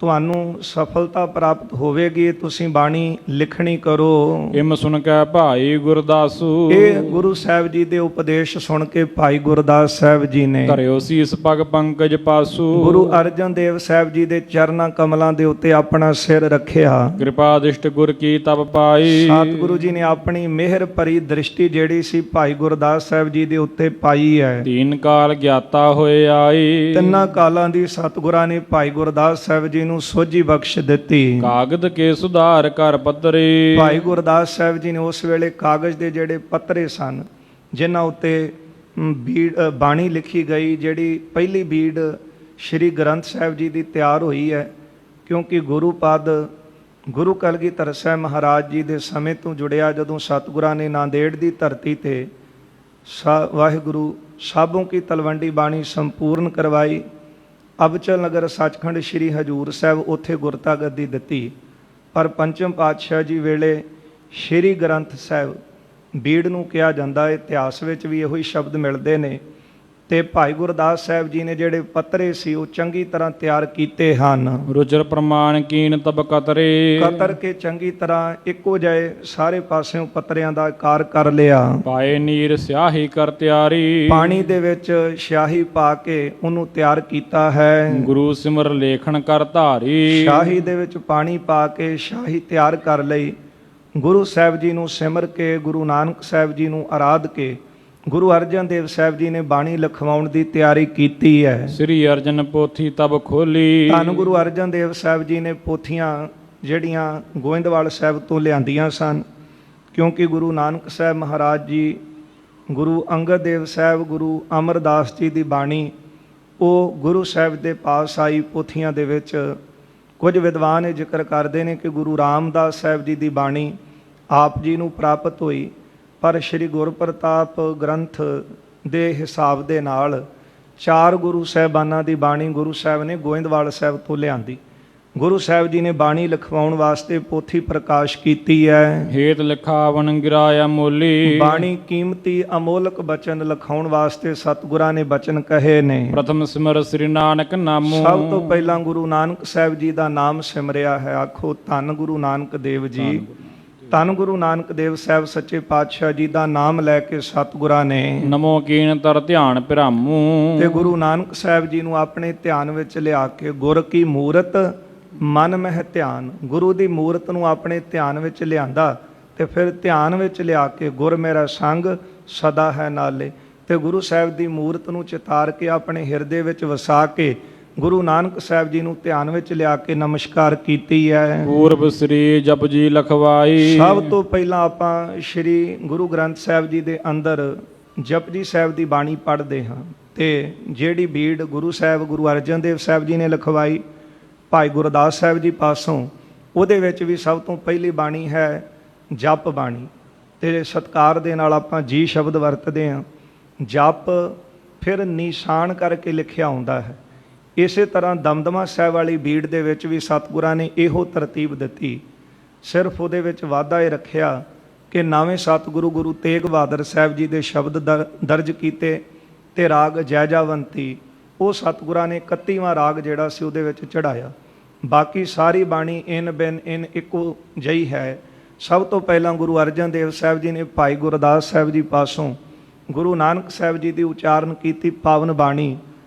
ਤੁਹਾਨੂੰ ਸਫਲਤਾ ਪ੍ਰਾਪਤ ਹੋਵੇਗੀ, ਤੁਸੀਂ ਬਾਣੀ ਲਿਖਣੀ ਕਰੋ। ਇਮ ਸੁਣ ਕੇ ਭਾਈ ਗੁਰਦਾਸੂ, ਇਹ ਗੁਰੂ ਸਾਹਿਬ ਜੀ ਦੇ ਉਪਦੇਸ਼ ਸੁਣ ਕੇ ਭਾਈ ਗੁਰਦਾਸ ਸਾਹਿਬ ਜੀ ਨੇ ਧਰਿਓ ਸੀਸ ਪਗ ਪੰਕਜ ਪਾਸੂ, ਗੁਰੂ ਅਰਜਨ ਦੇਵ ਸਾਹਿਬ ਜੀ ਦੇ ਚਰਨਾਂ ਕਮਲਾਂ ਦੇ ਉੱਤੇ ਆਪਣਾ ਸਿਰ ਰੱਖਿਆ। ਕਿਰਪਾ ਦਿਸ਼ਟ ਗੁਰ ਕੀ ਤਬ ਪਾਈ, ਸਤਿਗੁਰੂ ਜੀ ਨੇ ਆਪਣੀ ਮਿਹਰ ਭਰੀ ਦ੍ਰਿਸ਼ਟੀ ਜਿਹੜੀ ਸੀ ਭਾਈ ਗੁਰਦਾਸ ਸਾਹਿਬ ਜੀ ਦੇ ਉੱਤੇ ਪਾਈ ਹੈ। ਤੀਨ ਕਾਲ ਗਿਆਤਾ ਹੋਏ ਆਈ, ਤਿੰਨਾਂ ਕਾਲਾਂ ਦੀ ਸਤਿਗੁਰਾਂ ਨੇ ਭਾਈ ਗੁਰਦਾਸ ਸਾਹਿਬ ਜੀ ਨੂੰ ਸੋਝੀ ਬਖਸ਼ ਦਿੱਤੀ। ਕਾਗਦ ਕੇ ਸੁਧਾਰ ਕਰ ਪੱਤਰੇ, ਭਾਈ ਗੁਰਦਾਸ ਸਾਹਿਬ ਜੀ ਨੇ ਉਸ ਵੇਲੇ ਕਾਗਜ਼ ਦੇ ਜਿਹੜੇ ਪੱਤਰੇ ਸਨ ਜਿਨ੍ਹਾਂ ਉੱਤੇ ਬਾਣੀ ਲਿਖੀ ਗਈ, ਜਿਹੜੀ ਪਹਿਲੀ ਬੀੜ ਸ਼੍ਰੀ ਗ੍ਰੰਥ ਸਾਹਿਬ ਜੀ ਦੀ ਤਿਆਰ ਹੋਈ ਹੈ, ਕਿਉਂਕਿ ਗੁਰੂ ਪਦ ਗੁਰੂ ਕਲਗੀਧਰ ਸਾਹਿਬ ਮਹਾਰਾਜ ਜੀ ਦੇ ਸਮੇਂ ਤੋਂ ਜੁੜਿਆ। ਜਦੋਂ ਸਤਿਗੁਰਾਂ ਨੇ ਨਾਂਦੇੜ ਦੀ ਧਰਤੀ ਤੇ ਵਾਹਿਗੁਰੂ ਸਾਬੋਂ ਕੀ ਤਲਵੰਡੀ ਬਾਣੀ ਸੰਪੂਰਨ ਕਰਵਾਈ, ਅਬਚਲ ਨਗਰ ਸੱਚਖੰਡ ਸ਼੍ਰੀ ਹਜੂਰ ਸਾਹਿਬ ਉੱਥੇ ਗੁਰਤਾ ਗੱਦੀ ਦਿੱਤੀ। ਪਰ ਪੰਚਮ ਪਾਤਸ਼ਾਹ ਜੀ ਵੇਲੇ ਸ਼੍ਰੀ ਗ੍ਰੰਥ ਸਾਹਿਬ ਬੀੜ ਨੂੰ ਕਿਹਾ ਜਾਂਦਾ, ਇਤਿਹਾਸ ਵਿੱਚ ਵੀ ਇਹੋ ਹੀ ਸ਼ਬਦ ਮਿਲਦੇ ਨੇ ਤੇ ਭਾਈ ਗੁਰਦਾਸ ਸਾਹਿਬ ਜੀ ਨੇ ਜਿਹੜੇ ਪੱਤਰੇ ਸੀ ਉਹ ਚੰਗੀ ਤਰ੍ਹਾਂ ਤਿਆਰ ਕੀਤੇ ਹਨ। ਰੁਚਰ ਪ੍ਰਮਾਣ ਕੀਨ ਤਬ ਕਤਰੇ। ਕਤਰ ਕੇ ਚੰਗੀ ਤਰ੍ਹਾਂ ਇੱਕੋ ਜਿਹੇ ਸਾਰੇ ਪਾਸਿਓਂ ਪੱਤਰਿਆਂ ਦਾ ਆਕਾਰ ਕਰ ਲਿਆ। ਪਾਏ ਨੀਰ ਸਿਆਹੀ ਕਰ ਤਿਆਰੀ। ਪਾਣੀ ਦੇ ਵਿੱਚ ਸਿਆਹੀ ਪਾ ਕੇ ਉਹਨੂੰ ਤਿਆਰ ਕੀਤਾ ਹੈ। ਗੁਰੂ ਸਿਮਰ ਲੇਖਣ ਕਰ ਧਾਰੀ। ਸ਼ਾਹੀ ਦੇ ਵਿੱਚ ਪਾਣੀ ਪਾ ਕੇ ਸ਼ਾਹੀ ਤਿਆਰ ਕਰ ਲਈ। ਗੁਰੂ ਸਾਹਿਬ ਜੀ ਨੂੰ ਸਿਮਰ ਕੇ, ਗੁਰੂ ਨਾਨਕ ਸਾਹਿਬ ਜੀ ਨੂੰ ਆਰਾਧ ਕੇ ਗੁਰੂ ਅਰਜਨ ਦੇਵ ਸਾਹਿਬ ਜੀ ਨੇ ਬਾਣੀ ਲਿਖਵਾਉਣ ਦੀ ਤਿਆਰੀ ਕੀਤੀ ਹੈ। ਸ੍ਰੀ ਅਰਜਨ ਪੋਥੀ ਤਬ ਖੋਲੀ। ਧੰਨ ਗੁਰੂ ਅਰਜਨ ਦੇਵ ਸਾਹਿਬ ਜੀ ਨੇ ਪੋਥੀਆਂ ਜਿਹੜੀਆਂ ਗੋਇੰਦਵਾਲ ਸਾਹਿਬ ਤੋਂ ਲਿਆਂਦੀਆਂ ਸਨ, ਕਿਉਂਕਿ ਗੁਰੂ ਨਾਨਕ ਸਾਹਿਬ ਮਹਾਰਾਜ ਜੀ, ਗੁਰੂ ਅੰਗਦ ਦੇਵ ਸਾਹਿਬ, ਗੁਰੂ ਅਮਰਦਾਸ ਜੀ ਦੀ ਬਾਣੀ ਉਹ ਗੁਰੂ ਸਾਹਿਬ ਦੇ ਪਾਸ ਆਈ। ਪੋਥੀਆਂ ਦੇ ਵਿੱਚ ਕੁਝ ਵਿਦਵਾਨ ਇਹ ਜ਼ਿਕਰ ਕਰਦੇ ਨੇ ਕਿ ਗੁਰੂ ਰਾਮਦਾਸ ਸਾਹਿਬ ਜੀ ਦੀ ਬਾਣੀ ਆਪ ਜੀ ਨੂੰ ਪ੍ਰਾਪਤ ਹੋਈ, ਪਰ ਸ਼੍ਰੀ ਗੁਰਪ੍ਰਤਾਪ ਗ੍ਰੰਥ ਦੇ ਹਿਸਾਬ ਦੇ ਨਾਲ 4 ਗੁਰੂ ਸਾਹਿਬਾਨਾਂ ਦੀ ਬਾਣੀ ਗੁਰੂ ਸਾਹਿਬ ਨੇ ਗੋਇੰਦਵਾਲ ਸਾਹਿਬ ਤੋਂ ਲਿਆਂਦੀ। ਗੁਰੂ ਸਾਹਿਬ ਜੀ ਨੇ ਬਾਣੀ ਲਿਖਵਾਉਣ ਵਾਸਤੇ ਪੋਥੀ ਪ੍ਰਕਾਸ਼ ਕੀਤੀ ਹੈ। ਹੇਤ ਲਿਖਾਵਨ ਗਿਰਾਇਆ ਮੋਲੀ। ਬਾਣੀ ਕੀਮਤੀ ਅਮੋਲਕ ਬਚਨ ਲਿਖਾਉਣ ਵਾਸਤੇ ਸਤਿਗੁਰਾਂ ਨੇ ਬਚਨ ਕਹੇ ਨੇ। ਪ੍ਰਥਮ ਸਿਮਰ ਸ੍ਰੀ ਨਾਨਕ ਨਾਮੋ। ਸਭ ਤੋਂ ਪਹਿਲਾਂ ਗੁਰੂ ਨਾਨਕ ਸਾਹਿਬ ਜੀ ਦਾ ਨਾਮ ਸਿਮਰਿਆ ਹੈ। ਆਖੋ ਧੰਨ ਗੁਰੂ ਨਾਨਕ ਦੇਵ ਜੀ। ਧੰਨ ਗੁਰੂ ਨਾਨਕ ਦੇਵ ਸਾਹਿਬ ਸੱਚੇ ਪਾਤਸ਼ਾਹ ਜੀ ਦਾ ਨਾਮ ਲੈ ਕੇ ਸਤਿਗੁਰਾਂ ਨੇ ਨਮੋ ਕੀਨ ਤਰ ਧਿਆਨ ਭ੍ਰਾਮੂ। ਤੇ ਗੁਰੂ ਨਾਨਕ ਸਾਹਿਬ ਜੀ ਨੂੰ ਆਪਣੇ ਧਿਆਨ ਵਿੱਚ ਲਿਆ ਕੇ ਗੁਰ ਕੀ ਮੂਰਤ ਮਨ ਮਹਿ ਧਿਆਨ, ਗੁਰੂ ਦੀ ਮੂਰਤ ਨੂੰ ਆਪਣੇ ਧਿਆਨ ਵਿੱਚ ਲਿਆਂਦਾ ਤੇ ਫਿਰ ਧਿਆਨ ਵਿੱਚ ਲਿਆ ਕੇ ਗੁਰ ਮੇਰਾ ਸੰਗ ਸਦਾ ਹੈ ਨਾਲੇ। ਤੇ ਗੁਰੂ ਸਾਹਿਬ ਦੀ ਮੂਰਤ ਨੂੰ ਚਿਤਾਰ ਕੇ ਆਪਣੇ ਹਿਰਦੇ ਵਿੱਚ ਵਸਾ ਕੇ ਗੁਰੂ ਨਾਨਕ ਸਾਹਿਬ ਜੀ ਨੂੰ ਧਿਆਨ ਵਿੱਚ ਲਿਆ ਕੇ ਨਮਸਕਾਰ ਕੀਤੀ ਹੈ। ਪੂਰਬ ਸ੍ਰੀ ਜਪਜੀ ਲਖਵਾਈ। ਸਭ ਤੋਂ ਪਹਿਲਾਂ ਆਪਾਂ ਸ਼੍ਰੀ ਗੁਰੂ ਗ੍ਰੰਥ ਸਾਹਿਬ ਜੀ ਦੇ ਅੰਦਰ ਜਪਜੀ ਸਾਹਿਬ ਦੀ ਬਾਣੀ ਪੜ੍ਹਦੇ ਹਾਂ ਤੇ ਜਿਹੜੀ ਬੀੜ ਗੁਰੂ ਸਾਹਿਬ ਗੁਰੂ ਅਰਜਨ ਦੇਵ ਸਾਹਿਬ ਜੀ ਨੇ ਲਿਖਵਾਈ ਭਾਈ ਗੁਰਦਾਸ ਸਾਹਿਬ ਜੀ ਪਾਸੋਂ, ਉਹਦੇ ਵਿੱਚ ਵੀ ਸਭ ਤੋਂ ਪਹਿਲੀ ਬਾਣੀ ਹੈ ਜਪ ਬਾਣੀ। ਤੇ ਸਤਿਕਾਰ ਦੇ ਨਾਲ ਆਪਾਂ ਜੀ ਸ਼ਬਦ ਵਰਤਦੇ ਹਾਂ। ਜਪ ਫਿਰ ਨਿਸ਼ਾਨ ਕਰਕੇ ਲਿਖਿਆ ਹੁੰਦਾ ਹੈ। ਇਸੇ ਤਰ੍ਹਾਂ ਦਮਦਮਾ ਸਾਹਿਬ ਵਾਲੀ ਬੀੜ ਦੇ ਵਿੱਚ ਵੀ ਸਤਿਗੁਰਾਂ ਨੇ ਇਹੋ ਤਰਤੀਬ ਦਿੱਤੀ। ਸਿਰਫ ਉਹਦੇ ਵਿੱਚ ਵਾਧਾ ਇਹ ਰੱਖਿਆ ਕਿ ਨਾਵੇਂ ਸਤਿਗੁਰੂ ਗੁਰੂ ਤੇਗ ਬਹਾਦਰ ਸਾਹਿਬ ਜੀ ਦੇ ਸ਼ਬਦ ਦਰਜ ਕੀਤੇ ਤੇ ਰਾਗ ਜੈਜਾਵੰਤੀ ਉਹ ਸਤਿਗੁਰਾਂ ਨੇ 31ਵਾਂ ਰਾਗ ਜਿਹੜਾ ਸੀ ਉਹਦੇ ਵਿੱਚ ਚੜਾਇਆ। ਬਾਕੀ ਸਾਰੀ ਬਾਣੀ ਇਨ ਬਿਨ ਇਨ ਇੱਕੋ ਜਿਹੀ ਹੈ। ਸਭ ਤੋਂ ਪਹਿਲਾਂ ਗੁਰੂ ਅਰਜਨ ਦੇਵ ਸਾਹਿਬ ਜੀ ਨੇ ਭਾਈ ਗੁਰਦਾਸ ਸਾਹਿਬ ਜੀ ਪਾਸੋਂ ਗੁਰੂ ਨਾਨਕ ਸਾਹਿਬ ਜੀ ਦੀ ਉਚਾਰਨ ਕੀਤੀ ਪਾਵਨ ਬਾਣੀ।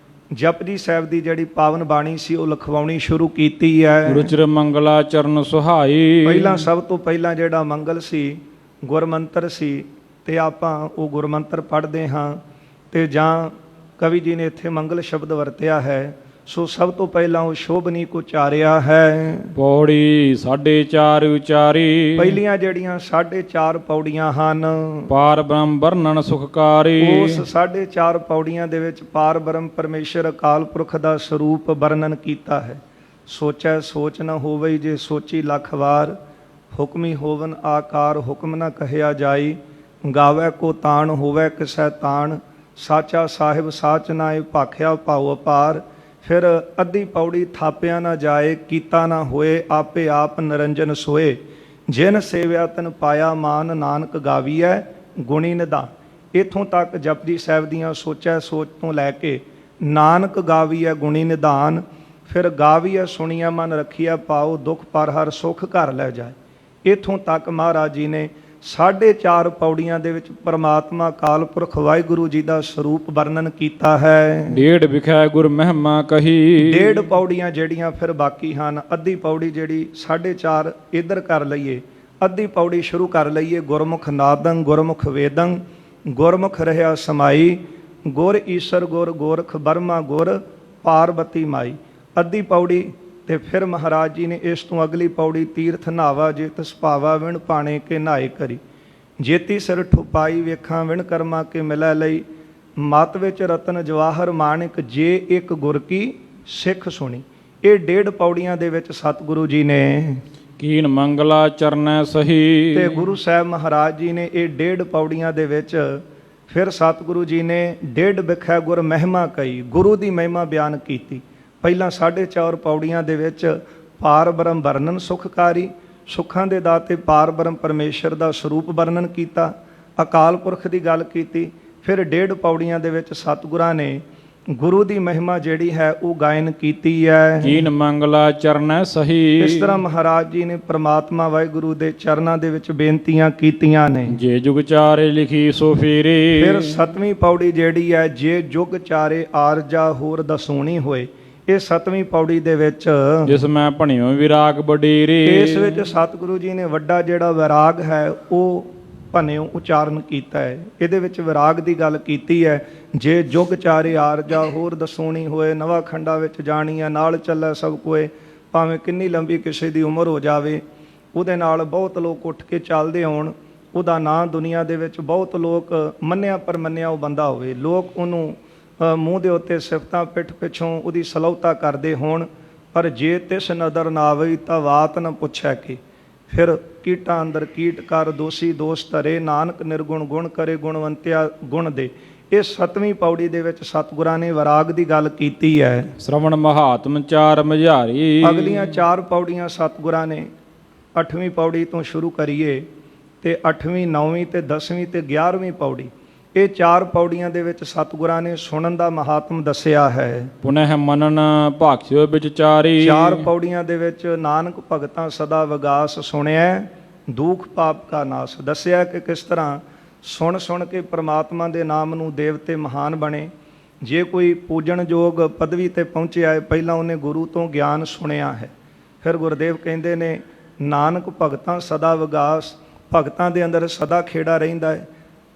ਜਪਜੀ ਸਾਹਿਬ ਦੀ ਜਿਹੜੀ ਪਾਵਨ ਬਾਣੀ ਸੀ ਉਹ ਲਿਖਵਾਉਣੀ ਸ਼ੁਰੂ ਕੀਤੀ ਹੈ। ਰੁਚਿਰ ਮੰਗਲਾ ਚਰਨ ਸੁਹਾਈ। ਪਹਿਲਾਂ ਸਭ ਤੋਂ ਪਹਿਲਾਂ ਜਿਹੜਾ ਮੰਗਲ ਸੀ ਗੁਰਮੰਤਰ ਸੀ ਤੇ ਆਪਾਂ ਉਹ ਗੁਰਮੰਤਰ ਪੜ੍ਹਦੇ ਹਾਂ ਤੇ ਜਾਂ ਕਵੀ ਜੀ ਨੇ ਇੱਥੇ ਮੰਗਲ ਸ਼ਬਦ ਵਰਤਿਆ ਹੈ। ਸੋ ਸਭ ਤੋਂ ਪਹਿਲਾਂ ਉਹ ਸ਼ੋਭਨੀਕ ਉਚਾਰਿਆ ਹੈ। ਪੌੜੀ 4.5 ਉਚਾਰੀ। ਪਹਿਲੀਆਂ ਜਿਹੜੀਆਂ 4.5 ਪੌੜੀਆਂ ਹਨ ਪਾਰ ਬ੍ਰਹਮ ਵਰਣਨ ਸੁਖਕਾਰੀ। ਉਸ 4.5 ਪੌੜੀਆਂ ਦੇ ਵਿੱਚ ਪਾਰ ਬ੍ਰਹਮ ਪਰਮੇਸ਼ਰ ਅਕਾਲ ਪੁਰਖ ਦਾ ਸਰੂਪ ਵਰਣਨ ਕੀਤਾ ਹੈ। ਸੋਚੈ ਸੋਚ ਨ ਹੋਵਈ ਜੇ ਸੋਚੀ ਲੱਖ ਵਾਰ, ਹੁਕਮੀ ਹੋਵਨ ਆਕਾਰ ਹੁਕਮ ਨ ਕਹਿਆ ਜਾਈ, ਗਾਵੈ ਕੋ ਤਾਣ ਹੋਵੈ ਕਿਸੈ ਤਾਣ, ਸਾਚਾ ਸਾਹਿਬ ਸਾਚ ਨਾਏ ਭਾਖਿਆ ਭਾਉ ਅਪਾਰ। ਫਿਰ ਅੱਧੀ ਪੌੜੀ ਥਾਪਿਆ ਨਾ ਜਾਏ, ਕੀਤਾ ਨਾ ਹੋਏ ਆਪੇ ਆਪ ਨਿਰੰਜਨ ਸੋਏ, ਜਿਨ ਸੇਵਿਆ ਤਨ ਪਾਇਆ ਮਾਨ ਨਾਨਕ ਗਾਵੀਐ ਗੁਣੀ ਨਿਧਾਨ। ਇੱਥੋਂ ਤੱਕ ਜਪਜੀ ਸਾਹਿਬ ਦੀਆਂ ਸੋਚੈ ਸੋਚ ਤੋਂ ਲੈ ਕੇ ਨਾਨਕ ਗਾਵੀਐ ਗੁਣੀ ਨਿਧਾਨ। ਫਿਰ ਗਾਵੀਐ ਸੁਣੀਐ ਮਨ ਰੱਖੀਐ ਪਾਉ, ਦੁੱਖ ਪਰ ਹਰ ਸੁਖ ਘਰ ਲੈ ਜਾਏ। ਇੱਥੋਂ ਤੱਕ ਮਹਾਰਾਜ ਜੀ ਨੇ 4.5 ਪੌੜੀਆਂ ਦੇ ਵਿੱਚ ਪਰਮਾਤਮਾ ਅਕਾਲ ਪੁਰਖ ਵਾਹਿਗੁਰੂ ਜੀ ਦਾ ਸਰੂਪ ਵਰਣਨ ਕੀਤਾ ਹੈ। 1.5 ਵਿਖੈ ਗੁਰ ਮਹਿਮਾ ਕਹੀ। 1.5 ਪੌੜੀਆਂ ਜਿਹੜੀਆਂ ਫਿਰ ਬਾਕੀ ਹਨ। ਅੱਧੀ ਪੌੜੀ ਜਿਹੜੀ 4.5 ਇੱਧਰ ਕਰ ਲਈਏ, ਅੱਧੀ ਪੌੜੀ ਸ਼ੁਰੂ ਕਰ ਲਈਏ। ਗੁਰਮੁਖ ਨਾਦੰ ਗੁਰਮੁਖ ਵੇਦੰ ਗੁਰਮੁਖ ਰਹਿਆ ਸਮਾਈ, ਗੁਰ ਈਸ਼ਰ ਗੁਰ ਗੋਰਖ ਬਰਮਾ ਗੁਰ ਪਾਰਬਤੀ ਮਾਈ। ਅੱਧੀ ਪੌੜੀ ਤੇ ਫਿਰ ਮਹਾਰਾਜ ਜੀ ਨੇ ਇਸ ਤੋਂ ਅਗਲੀ ਪੌੜੀ ਤੀਰਥ ਨਾਵਾ ਜੇ ਤਿਸ ਭਾਵਾ ਵਿਣ ਪਾਣੇ ਕੇ ਨਹਾਏ ਕਰੀ, ਜੇਤੀ ਸਿਰ ਠੁਪਾਈ ਵੇਖਾਂ ਵਿਣ ਕਰਮਾ ਕੇ ਮਿਲੈ ਲਈ, ਮਤ ਵਿੱਚ ਰਤਨ ਜਵਾਹਰ ਮਾਣਿਕ ਜੇ ਇੱਕ ਗੁਰ ਕੀ ਸਿੱਖ ਸੁਣੀ। ਇਹ 1.5 ਪੌੜੀਆਂ ਦੇ ਵਿੱਚ ਸਤਿਗੁਰੂ ਜੀ ਨੇ ਕੀਨ ਮੰਗਲਾ ਚਰਨੈ ਸਹੀ। ਤੇ ਗੁਰੂ ਸਾਹਿਬ ਮਹਾਰਾਜ ਜੀ ਨੇ ਇਹ 1.5 ਪੌੜੀਆਂ ਦੇ ਵਿੱਚ ਫਿਰ ਸਤਿਗੁਰੂ ਜੀ ਨੇ 1.5 ਵਿਖੈ ਗੁਰ ਮਹਿਮਾ ਕਹੀ, ਗੁਰੂ ਦੀ ਮਹਿਮਾ ਬਿਆਨ ਕੀਤੀ। ਪਹਿਲਾਂ 4.5 ਪੌੜੀਆਂ ਦੇ ਵਿੱਚ ਪਾਰ ਬ੍ਰਹਮ ਵਰਣਨ ਸੁਖਕਾਰੀ, ਸੁੱਖਾਂ ਦੇ ਦਾਤੇ ਪਾਰ ਬ੍ਰਹਮ ਪਰਮੇਸ਼ਰ ਦਾ ਸਰੂਪ ਵਰਣਨ ਕੀਤਾ, ਅਕਾਲ ਪੁਰਖ ਦੀ ਗੱਲ ਕੀਤੀ। ਫਿਰ 1.5 ਪੌੜੀਆਂ ਦੇ ਵਿੱਚ ਸਤਿਗੁਰਾਂ ਨੇ ਗੁਰੂ ਦੀ ਮਹਿਮਾ ਜਿਹੜੀ ਹੈ ਉਹ ਗਾਇਨ ਕੀਤੀ ਹੈ। ਕੀਨ ਮੰਗਲਾ ਚਰਨੈ ਸਹੀ। ਇਸ ਤਰ੍ਹਾਂ ਮਹਾਰਾਜ ਜੀ ਨੇ ਪ੍ਰਮਾਤਮਾ ਵਾਹਿਗੁਰੂ ਦੇ ਚਰਨਾਂ ਦੇ ਵਿੱਚ ਬੇਨਤੀਆਂ ਕੀਤੀਆਂ ਨੇ। ਜੇ ਜੁਗ ਚਾਰੇ ਲਿਖੀ ਸੋ ਫੇਰੇ। ਫਿਰ 7ਵੀਂ ਪੌੜੀ ਜਿਹੜੀ ਹੈ, ਜੇ ਜੁਗ ਚਾਰੇ ਆਰਜਾ ਹੋਰ ਦਸੂਣੀ ਹੋਏ, ਇਹ 7ਵੀਂ ਪੌੜੀ ਦੇ ਵਿੱਚ ਜਿਸ ਮੈਂ ਭਣਿਓ ਵਿਰਾਗ ਵਡੇਰੇ। ਇਸ ਵਿੱਚ ਸਤਿਗੁਰੂ ਜੀ ਨੇ ਵੱਡਾ ਜਿਹੜਾ ਵਿਰਾਗ ਹੈ ਉਹ ਭੰਨਿਓ ਉਚਾਰਨ ਕੀਤਾ ਹੈ। ਇਹਦੇ ਵਿੱਚ ਵਿਰਾਗ ਦੀ ਗੱਲ ਕੀਤੀ ਹੈ। ਜੇ ਜੁਗ ਚਾਰੇ ਆਰਜਾ ਹੋਰ ਦਸੂਣੀ ਹੋਏ, ਨਵਾਂ ਖੰਡਾ ਵਿੱਚ ਜਾਣੀ ਹੈ, ਨਾਲ ਚੱਲੇ ਸਭ ਕੋਏ। ਭਾਵੇਂ ਕਿੰਨੀ ਲੰਬੀ ਕਿਸੇ ਦੀ ਉਮਰ ਹੋ ਜਾਵੇ, ਉਹਦੇ ਨਾਲ ਬਹੁਤ ਲੋਕ ਉੱਠ ਕੇ ਚੱਲਦੇ ਹੋਣ, ਉਹਦਾ ਨਾਂ ਦੁਨੀਆ ਦੇ ਵਿੱਚ ਬਹੁਤ ਲੋਕ ਮੰਨਿਆ ਪਰਮੰਨਿਆ ਉਹ ਬੰਦਾ ਹੋਵੇ, ਲੋਕ ਉਹਨੂੰ ਮੂੰਹ ਦੇ ਉੱਤੇ ਸਿਫਤਾਂ ਪਿੱਠ ਪਿੱਛੋਂ ਉਹਦੀ ਸਲਾਹੁਤਾ ਕਰਦੇ ਹੋਣ, ਪਰ ਜੇ ਤਿਸ ਨਦਰ ਨਾ ਆਵੇ ਤਾਂ ਬਾਤ ਨਾ ਪੁੱਛੈ ਕਿ। ਫਿਰ ਕੀਟਾਂ ਅੰਦਰ ਕੀਟ ਕਰ, ਦੋਸ਼ੀ ਦੋਸ਼ ਧਰੇ, ਨਾਨਕ ਨਿਰਗੁਣ ਗੁਣ ਕਰੇ, ਗੁਣਵੰਤਿਆ ਗੁਣ ਦੇ। ਇਹ 7ਵੀਂ ਪੌੜੀ ਦੇ ਵਿੱਚ ਸਤਿਗੁਰਾਂ ਨੇ ਵਿਰਾਗ ਦੀ ਗੱਲ ਕੀਤੀ ਹੈ। ਸ਼੍ਰਵਣ ਮਹਾਤਮ ਚਾਰ ਮਝਾਰੀ। ਅਗਲੀਆਂ 4 ਪੌੜੀਆਂ ਸਤਿਗੁਰਾਂ ਨੇ 8ਵੀਂ ਪੌੜੀ ਤੋਂ ਸ਼ੁਰੂ ਕਰੀਏ ਤੇ 8ਵੀਂ 9ਵੀਂ ਤੇ 10ਵੀਂ ਤੇ 11ਵੀਂ ਪੌੜੀ, ਇਹ 4 ਪੌੜੀਆਂ ਦੇ ਵਿੱਚ ਸਤਿਗੁਰਾਂ ਨੇ ਸੁਣਨ ਦਾ ਮਹਾਤਮ ਦੱਸਿਆ ਹੈ। ਪੁਨਹ ਮਨਨ ਭਾਖਿਓ ਵਿਚਾਰੀ। 4 ਪੌੜੀਆਂ ਦੇ ਵਿੱਚ ਨਾਨਕ ਭਗਤਾਂ ਸਦਾ ਵਿਗਾਸ ਸੁਣਿਆ, ਦੁਖ ਪਾਪ ਕਾ ਨਾਸ। ਦੱਸਿਆ ਕਿ ਕਿਸ ਤਰ੍ਹਾਂ ਸੁਣ ਕੇ ਪ੍ਰਮਾਤਮਾ ਦੇ ਨਾਮ ਨੂੰ ਦੇਵਤੇ ਮਹਾਨ ਬਣੇ। ਜੇ ਕੋਈ ਪੂਜਣਯੋਗ ਪਦਵੀ ਤੇ ਪਹੁੰਚਿਆ ਹੈ, ਪਹਿਲਾਂ ਉਹਨੇ ਗੁਰੂ ਤੋਂ ਗਿਆਨ ਸੁਣਿਆ ਹੈ। ਫਿਰ ਗੁਰਦੇਵ ਕਹਿੰਦੇ ਨੇ ਨਾਨਕ ਭਗਤਾਂ ਸਦਾ ਵਿਗਾਸ, ਭਗਤਾਂ ਦੇ ਅੰਦਰ ਸਦਾ ਖੇੜਾ ਰਹਿੰਦਾ ਹੈ।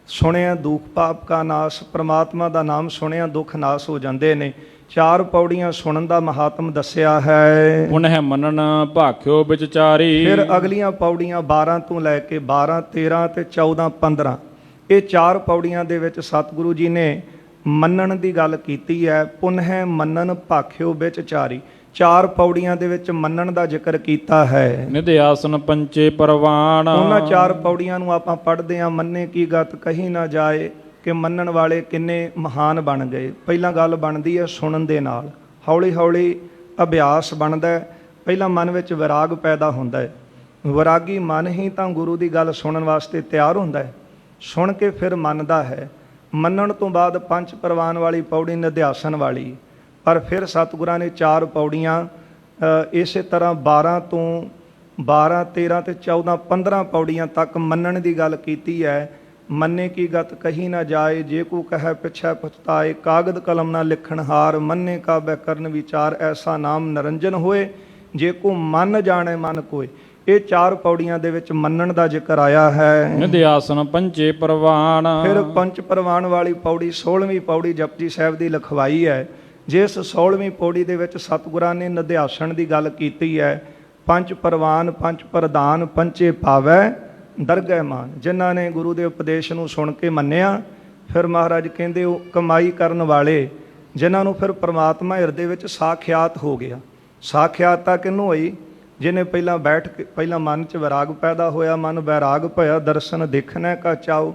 ਸੁਣਿਆ ਦੁਖ ਪਾਪ ਕਾ ਨਾਸ, ਪ੍ਰਮਾਤਮਾ ਦਾ ਨਾਮ ਸੁਣਿਆ ਦੁੱਖ ਨਾਸ ਹੋ ਜਾਂਦੇ ਨੇ। 4 ਪੌੜੀਆਂ ਸੁਣਨ ਦਾ ਮਹਾਤਮ ਦੱਸਿਆ ਹੈ। ਪੁਨਹ ਮਨਨ ਭਾਖਿਓ ਵਿਚਾਰੀ। ਫਿਰ ਅਗਲੀਆਂ ਪੌੜੀਆਂ 12 ਤੋਂ ਲੈ ਕੇ 12, 13 ਤੇ 14, 15, ਇਹ 4 ਪੌੜੀਆਂ ਦੇ ਵਿੱਚ ਸਤਿਗੁਰੂ ਜੀ ਨੇ ਮੰਨਣ ਦੀ ਗੱਲ ਕੀਤੀ ਹੈ। ਪੁਨਹ ਮੰਨਨ ਭਾਖਿਓ ਵਿਚਾਰੀ, 4 ਪੌੜੀਆਂ ਦੇ ਵਿੱਚ ਮੰਨਣ ਦਾ ਜ਼ਿਕਰ ਕੀਤਾ ਹੈ। ਨਿਧ ਆਸਨ ਪੰਚੇ ਪਰਵਾਨ। ਉਹਨਾਂ 4 ਪੌੜੀਆਂ ਨੂੰ ਆਪਾਂ ਪੜ੍ਹਦੇ ਹਾਂ। ਮੰਨੇ ਕੀ ਗਤ ਕਹੀ ਨਾ ਜਾਏ, ਕਿ ਮੰਨਣ ਵਾਲੇ ਕਿੰਨੇ ਮਹਾਨ ਬਣ ਗਏ। ਪਹਿਲਾਂ ਗੱਲ ਬਣਦੀ ਹੈ ਸੁਣਨ ਦੇ ਨਾਲ, ਹੌਲੀ ਹੌਲੀ ਅਭਿਆਸ ਬਣਦਾ ਹੈ। ਪਹਿਲਾਂ ਮਨ ਵਿੱਚ ਵਿਰਾਗ ਪੈਦਾ ਹੁੰਦਾ ਹੈ। ਵਿਰਾਗੀ ਮਨ ਹੀ ਤਾਂ ਗੁਰੂ ਦੀ ਗੱਲ ਸੁਣਨ ਵਾਸਤੇ ਤਿਆਰ ਹੁੰਦਾ ਹੈ। ਸੁਣ ਕੇ ਫਿਰ ਮੰਨਦਾ ਹੈ। ਮੰਨਣ ਤੋਂ ਬਾਅਦ 5 ਪ੍ਰਵਾਨ ਵਾਲੀ ਪੌੜੀ ਨਿਧਿਆਸਨ ਵਾਲੀ। ਪਰ ਫਿਰ ਸਤਿਗੁਰਾਂ ਨੇ 4 ਪੌੜੀਆਂ ਇਸੇ ਤਰ੍ਹਾਂ 12 ਤੋਂ 12, 13 ਤੇ 14, 15 ਪੌੜੀਆਂ ਤੱਕ ਮੰਨਣ ਦੀ ਗੱਲ ਕੀਤੀ ਹੈ। ਮੰਨੇ ਕੀ ਗਤ ਕਹੀ ਨਾ ਜਾਏ, ਜੇ ਕੋ ਕਹੈ ਪਿਛੈ ਪਛਤਾਏ, ਕਾਗਦ ਕਲਮ ਨਾ ਲਿਖਣ ਹਾਰ, ਮੰਨੇ ਕਾ ਬੈ ਕਰਨ ਵਿਚਾਰ, ਐਸਾ ਨਾਮ ਨਿਰੰਜਨ ਹੋਏ, ਜੇ ਕੋ ਮਨ ਜਾਣੇ ਮਨ ਕੋਏ। ਇਹ 4 ਪੌੜੀਆਂ ਦੇ ਵਿੱਚ ਮੰਨਣ ਦਾ ਜ਼ਿਕਰ ਆਇਆ ਹੈ। ਨਿਧ ਆਸਨ ਪੰਚੇ ਪਰਵਾਨ। ਫਿਰ 5 ਪ੍ਰਵਾਨ ਵਾਲੀ ਪੌੜੀ 16ਵੀਂ ਪੌੜੀ ਜਪਜੀ ਸਾਹਿਬ ਦੀ ਲਿਖਵਾਈ ਹੈ। ਜਿਸ 16ਵੀਂ ਪੌੜੀ ਦੇ ਵਿੱਚ ਸਤਿਗੁਰਾਂ ਨੇ ਨਿਧਿਆਸਣ ਦੀ ਗੱਲ ਕੀਤੀ ਹੈ। 5 ਪ੍ਰਵਾਨ 5 ਪ੍ਰਧਾਨ, ਪੰਚੇ ਪਾਵੈ ਦਰਗਹਿ ਮਾਨ। ਜਿਨ੍ਹਾਂ ਨੇ ਗੁਰੂ ਦੇ ਉਪਦੇਸ਼ ਨੂੰ ਸੁਣ ਕੇ ਮੰਨਿਆ, ਫਿਰ ਮਹਾਰਾਜ ਕਹਿੰਦੇ ਉਹ ਕਮਾਈ ਕਰਨ ਵਾਲੇ, ਜਿਨ੍ਹਾਂ ਨੂੰ ਫਿਰ ਪ੍ਰਮਾਤਮਾ ਹਿਰਦੇ ਵਿੱਚ ਸਾਖਿਆਤ ਹੋ ਗਿਆ। ਸਾਖਿਆਤਾ ਕਿਹਨੂੰ ਹੋਈ? ਜਿਹਨੇ ਪਹਿਲਾਂ ਬੈਠ ਕੇ, ਪਹਿਲਾਂ ਮਨ 'ਚ ਵਿਰਾਗ ਪੈਦਾ ਹੋਇਆ, ਮਨ ਵੈਰਾਗ ਭਇਆ, ਦਰਸ਼ਨ ਦੇਖਣਾ ਕਾ ਚਾਓ।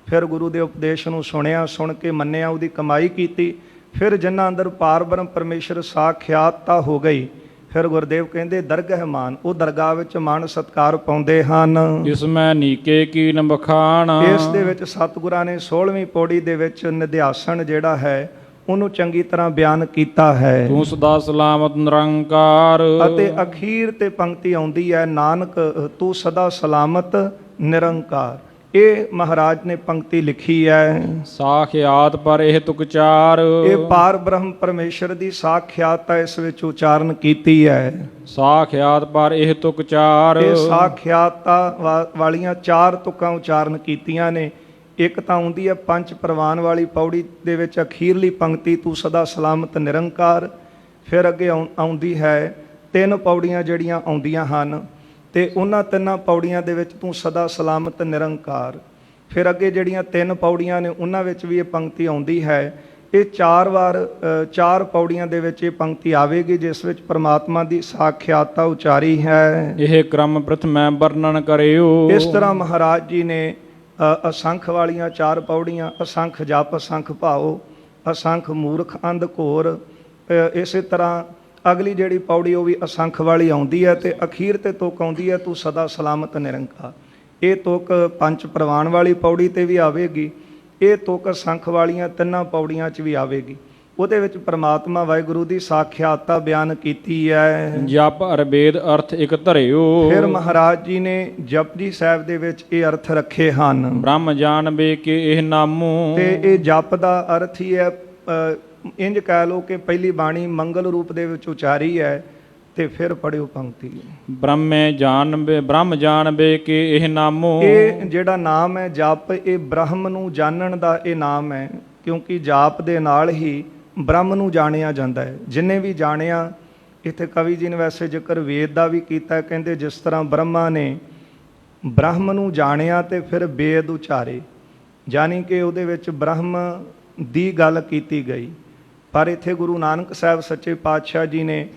ਫਿਰ ਗੁਰੂ ਦੇ ਉਪਦੇਸ਼ ਨੂੰ ਸੁਣਿਆ, ਸੁਣ ਕੇ ਮੰਨਿਆ, ਉਹਦੀ ਕਮਾਈ ਕੀਤੀ। ਫਿਰ ਜਿਨ੍ਹਾਂ ਅੰਦਰ ਪਾਰ ਬ੍ਰਹਮ ਪਰਮੇਸ਼ਰ ਸਾਖਿਆਤਤਾ ਹੋ ਗਈ, ਫਿਰ ਗੁਰਦੇਵ ਕਹਿੰਦੇ ਦਰਗਹਿ ਮਾਨ, ਉਹ ਦਰਗਾਹ ਵਿੱਚ ਮਾਣ ਸਤਿਕਾਰ ਪਾਉਂਦੇ ਹਨ। ਇਸ ਮੈਂ ਨੀਕੇ ਕੀਨ ਬਖਾਣ। ਇਸ ਦੇ ਵਿੱਚ ਸਤਿਗੁਰਾਂ ਨੇ 16ਵੀਂ ਪੌੜੀ ਦੇ ਵਿੱਚ ਨਿਧਿਆਸਣ ਜਿਹੜਾ ਹੈ ਉਹਨੂੰ ਚੰਗੀ ਤਰ੍ਹਾਂ ਬਿਆਨ ਕੀਤਾ ਹੈ। ਤੂੰ ਸਦਾ ਸਲਾਮਤ ਨਿਰੰਕਾਰ। ਅਤੇ ਅਖੀਰ ਤੇ ਪੰਕਤੀ ਆਉਂਦੀ ਹੈ, ਨਾਨਕ ਤੂੰ ਸਦਾ ਸਲਾਮਤ ਨਿਰੰਕਾਰ। ਇਹ ਮਹਾਰਾਜ ਨੇ ਪੰਕਤੀ ਲਿਖੀ ਹੈ। ਸਾਖਿਆਤ ਪਰ ਇਹ ਤੁਕ ਚਾਰ। ਇਹ ਪਾਰ ਬ੍ਰਹਮ ਪਰਮੇਸ਼ਰ ਦੀ ਸਾਖਿਆਤਤਾ ਇਸ ਵਿੱਚ ਉਚਾਰਨ ਕੀਤੀ ਹੈ। ਸਾਖਿਆਤ ਪਰ ਇਹ ਤੁਕ ਚਾਰ। ਇਹ ਸਾਖਿਆਤਤਾ ਵਾਲੀਆਂ 4 ਤੁਕਾਂ ਉਚਾਰਨ ਕੀਤੀਆਂ ਨੇ। ਇੱਕ ਤਾਂ ਆਉਂਦੀ ਹੈ 5 ਪ੍ਰਵਾਨ ਵਾਲੀ ਪੌੜੀ ਦੇ ਵਿੱਚ ਅਖੀਰਲੀ ਪੰਕਤੀ, ਤੂੰ ਸਦਾ ਸਲਾਮਤ ਨਿਰੰਕਾਰ। ਫਿਰ ਅੱਗੇ ਆਉਂਦੀ ਹੈ 3 ਪੌੜੀਆਂ ਜਿਹੜੀਆਂ ਆਉਂਦੀਆਂ ਹਨ, ਤੇ ਉਹਨਾਂ 3 ਪੌੜੀਆਂ ਦੇ ਵਿੱਚ ਤੂੰ ਸਦਾ ਸਲਾਮਤ ਨਿਰੰਕਾਰ। ਫਿਰ ਅੱਗੇ ਜਿਹੜੀਆਂ 3 ਪੌੜੀਆਂ ਨੇ ਉਹਨਾਂ ਵਿੱਚ ਵੀ ਇਹ ਪੰਕਤੀ ਆਉਂਦੀ ਹੈ। ਇਹ 4 ਵਾਰ 4 ਪੌੜੀਆਂ ਦੇ ਵਿੱਚ ਇਹ ਪੰਕਤੀ ਆਵੇਗੀ, ਜਿਸ ਵਿੱਚ ਪਰਮਾਤਮਾ ਦੀ ਸਾਖਿਆਤਤਾ ਉਚਾਰੀ ਹੈ। ਇਹ ਕ੍ਰਮ ਪ੍ਰਥਮੈ ਵਰਣਨ ਕਰਿਓ। ਇਸ ਤਰ੍ਹਾਂ ਮਹਾਰਾਜ ਜੀ ਨੇ ਅਸੰਖ ਵਾਲੀਆਂ 4 ਪੌੜੀਆਂ, ਅਸੰਖ ਜਪ ਅਸੰਖ ਭਾਓ, ਅਸੰਖ ਮੂਰਖ ਅੰਧ ਘੋਰ। ਇਸੇ ਤਰ੍ਹਾਂ ਅਗਲੀ ਜਿਹੜੀ ਪੌੜੀ ਉਹ ਵੀ ਅਸੰਖ ਵਾਲੀ ਆਉਂਦੀ ਹੈ, ਤੇ ਅਖੀਰ ਤੇ ਤੁਕ ਆਉਂਦੀ ਹੈ, ਤੂੰ ਸਦਾ ਸਲਾਮਤ ਨਿਰੰਕਾਰ। ਇਹ ਤੁਕ 5 ਪ੍ਰਵਾਨ ਵਾਲੀ ਪੌੜੀ ਤੇ ਵੀ ਆਵੇਗੀ, ਇਹ ਤੁਕ ਸੰਖ ਵਾਲੀਆਂ ਤਿੰਨਾਂ ਪੌੜੀਆਂ 'ਚ ਵੀ ਆਵੇਗੀ। ਉਹਦੇ ਵਿੱਚ ਪ੍ਰਮਾਤਮਾ ਵਾਹਿਗੁਰੂ ਦੀ ਸਾਖਿਆਤਾ ਬਿਆਨ ਕੀਤੀ ਹੈ। ਜਪ ਅਰਵੇਦ ਅਰਥ ਇਕ ਧਰਿਓ। ਫਿਰ ਮਹਾਰਾਜ ਜੀ ਨੇ ਜਪਜੀ ਸਾਹਿਬ ਦੇ ਵਿੱਚ ਇਹ ਅਰਥ ਰੱਖੇ ਹਨ। ਬ੍ਰਹਮ ਜਾਣਬੇ ਕੇ ਇਹ ਨਾਮੂ। ਤੇ ਇਹ ਜਪ ਦਾ ਅਰਥ ਹੀ ਹੈ, ਇੰਜ ਕਹਿ ਲਓ ਕਿ ਪਹਿਲੀ ਬਾਣੀ ਮੰਗਲ ਰੂਪ ਦੇ ਵਿੱਚ ਉਚਾਰੀ ਹੈ ਤੇ ਫਿਰ ਪੜਿਓ ਪੰਕਤੀ। ਬ੍ਰਹਮ ਜਾਣਬੇ ਕੇ ਇਹ ਨਾਮੂ। ਇਹ ਜਿਹੜਾ ਨਾਮ ਹੈ ਜਪ, ਇਹ ਬ੍ਰਹਮ ਨੂੰ ਜਾਣਨ ਦਾ ਇਹ ਨਾਮ ਹੈ, ਕਿਉਂਕਿ ਜਾਪ ਦੇ ਨਾਲ ਹੀ ਬ੍ਰਹਮ ਨੂੰ ਜਾਣਿਆ ਜਾਂਦਾ ਹੈ। ਜਿੰਨੇ ਵੀ ਜਾਣਿਆ, ਇੱਥੇ ਕਵੀ ਜੀ ਨੇ ਵੈਸੇ ਜ਼ਿਕਰ ਵੇਦ ਦਾ ਵੀ ਕੀਤਾ, ਕਹਿੰਦੇ ਜਿਸ ਤਰ੍ਹਾਂ ਬ੍ਰਹਮਾ ਨੇ ਬ੍ਰਹਮ ਨੂੰ ਜਾਣਿਆ ਤੇ ਫਿਰ ਵੇਦ ਉਚਾਰੇ, ਯਾਨੀ ਕਿ ਉਹਦੇ ਵਿੱਚ ਬ੍ਰਹਮ ਦੀ ਗੱਲ ਕੀਤੀ ਗਈ। ਪਰ ਇੱਥੇ ਗੁਰੂ ਨਾਨਕ ਸਾਹਿਬ ਸੱਚੇ ਪਾਤਸ਼ਾਹ ਜੀ ਨੇ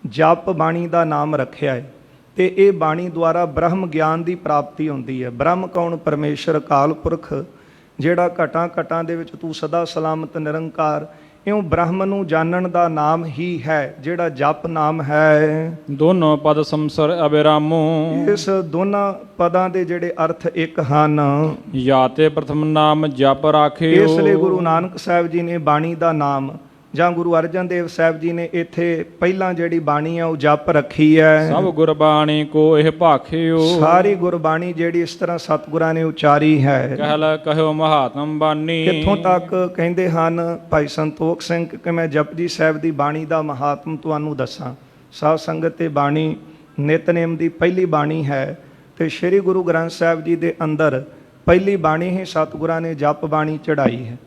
ਜਪ ਬਾਣੀ ਦਾ ਨਾਮ ਰੱਖਿਆ ਹੈ ਤੇ ਇਹ ਬਾਣੀ ਦੁਆਰਾ ਬ੍ਰਹਮ ਗਿਆਨ ਦੀ ਪ੍ਰਾਪਤੀ ਹੁੰਦੀ ਹੈ। ਬ੍ਰਹਮ ਕੌਣ? ਪਰਮੇਸ਼ਰ ਅਕਾਲ ਪੁਰਖ, ਜਿਹੜਾ ਘਟਾਂ ਘਟਾਂ ਦੇ ਵਿੱਚ ਤੂੰ ਸਦਾ ਸਲਾਮਤ ਨਿਰੰਕਾਰ। ਇਉਂ ਬ੍ਰਹਮ ਨੂੰ ਜਾਣਨ ਦਾ ਨਾਮ ਹੀ ਹੈ ਜਿਹੜਾ ਜਪ ਨਾਮ ਹੈ। ਦੋਨੋਂ ਪਦ ਸੰਸਰ ਅਬਿਰਾਮੋ। ਇਸ ਦੋਨਾਂ ਪਦਾਂ ਦੇ ਜਿਹੜੇ ਅਰਥ ਇੱਕ ਹਨ। ਯਾਤੇ ਪ੍ਰਥਮ ਨਾਮ ਜਪ ਰਾਖਿਓ। ਇਸ ਲਈ ਗੁਰੂ ਨਾਨਕ ਸਾਹਿਬ ਜੀ ਨੇ ਬਾਣੀ ਦਾ ਨਾਮ, ਜਾਂ ਗੁਰੂ ਅਰਜਨ ਦੇਵ ਸਾਹਿਬ ਜੀ ਨੇ ਇੱਥੇ ਪਹਿਲਾਂ ਜਿਹੜੀ ਬਾਣੀ ਹੈ ਉਹ ਜਪ ਰੱਖੀ ਹੈ। ਸਭ ਗੁਰਬਾਣੀ ਕੋ ਇਹ ਭਾਖਿਓ। ਸਾਰੀ ਗੁਰਬਾਣੀ ਜਿਹੜੀ ਇਸ ਤਰ੍ਹਾਂ ਸਤਿਗੁਰਾਂ ਨੇ ਉਚਾਰੀ ਹੈ। ਕਹਿ ਕਹਿਓ ਮਹਾਤਮ ਬਾਣੀ। ਇੱਥੋਂ ਤੱਕ ਕਹਿੰਦੇ ਹਨ ਭਾਈ ਸੰਤੋਖ ਸਿੰਘ ਕਿ ਮੈਂ ਜਪਜੀ ਸਾਹਿਬ ਦੀ ਬਾਣੀ ਦਾ ਮਹਾਤਮ ਤੁਹਾਨੂੰ ਦੱਸਾਂ। ਸਾਧ ਸੰਗਤ ਤੇ ਬਾਣੀ ਨਿਤਨੇਮ ਦੀ ਪਹਿਲੀ ਬਾਣੀ ਹੈ ਤੇ ਸ੍ਰੀ ਗੁਰੂ ਗ੍ਰੰਥ ਸਾਹਿਬ ਜੀ ਦੇ ਅੰਦਰ ਪਹਿਲੀ ਬਾਣੀ ਹੀ ਸਤਿਗੁਰਾਂ ਨੇ ਜਪ ਬਾਣੀ ਚੜਾਈ ਹੈ।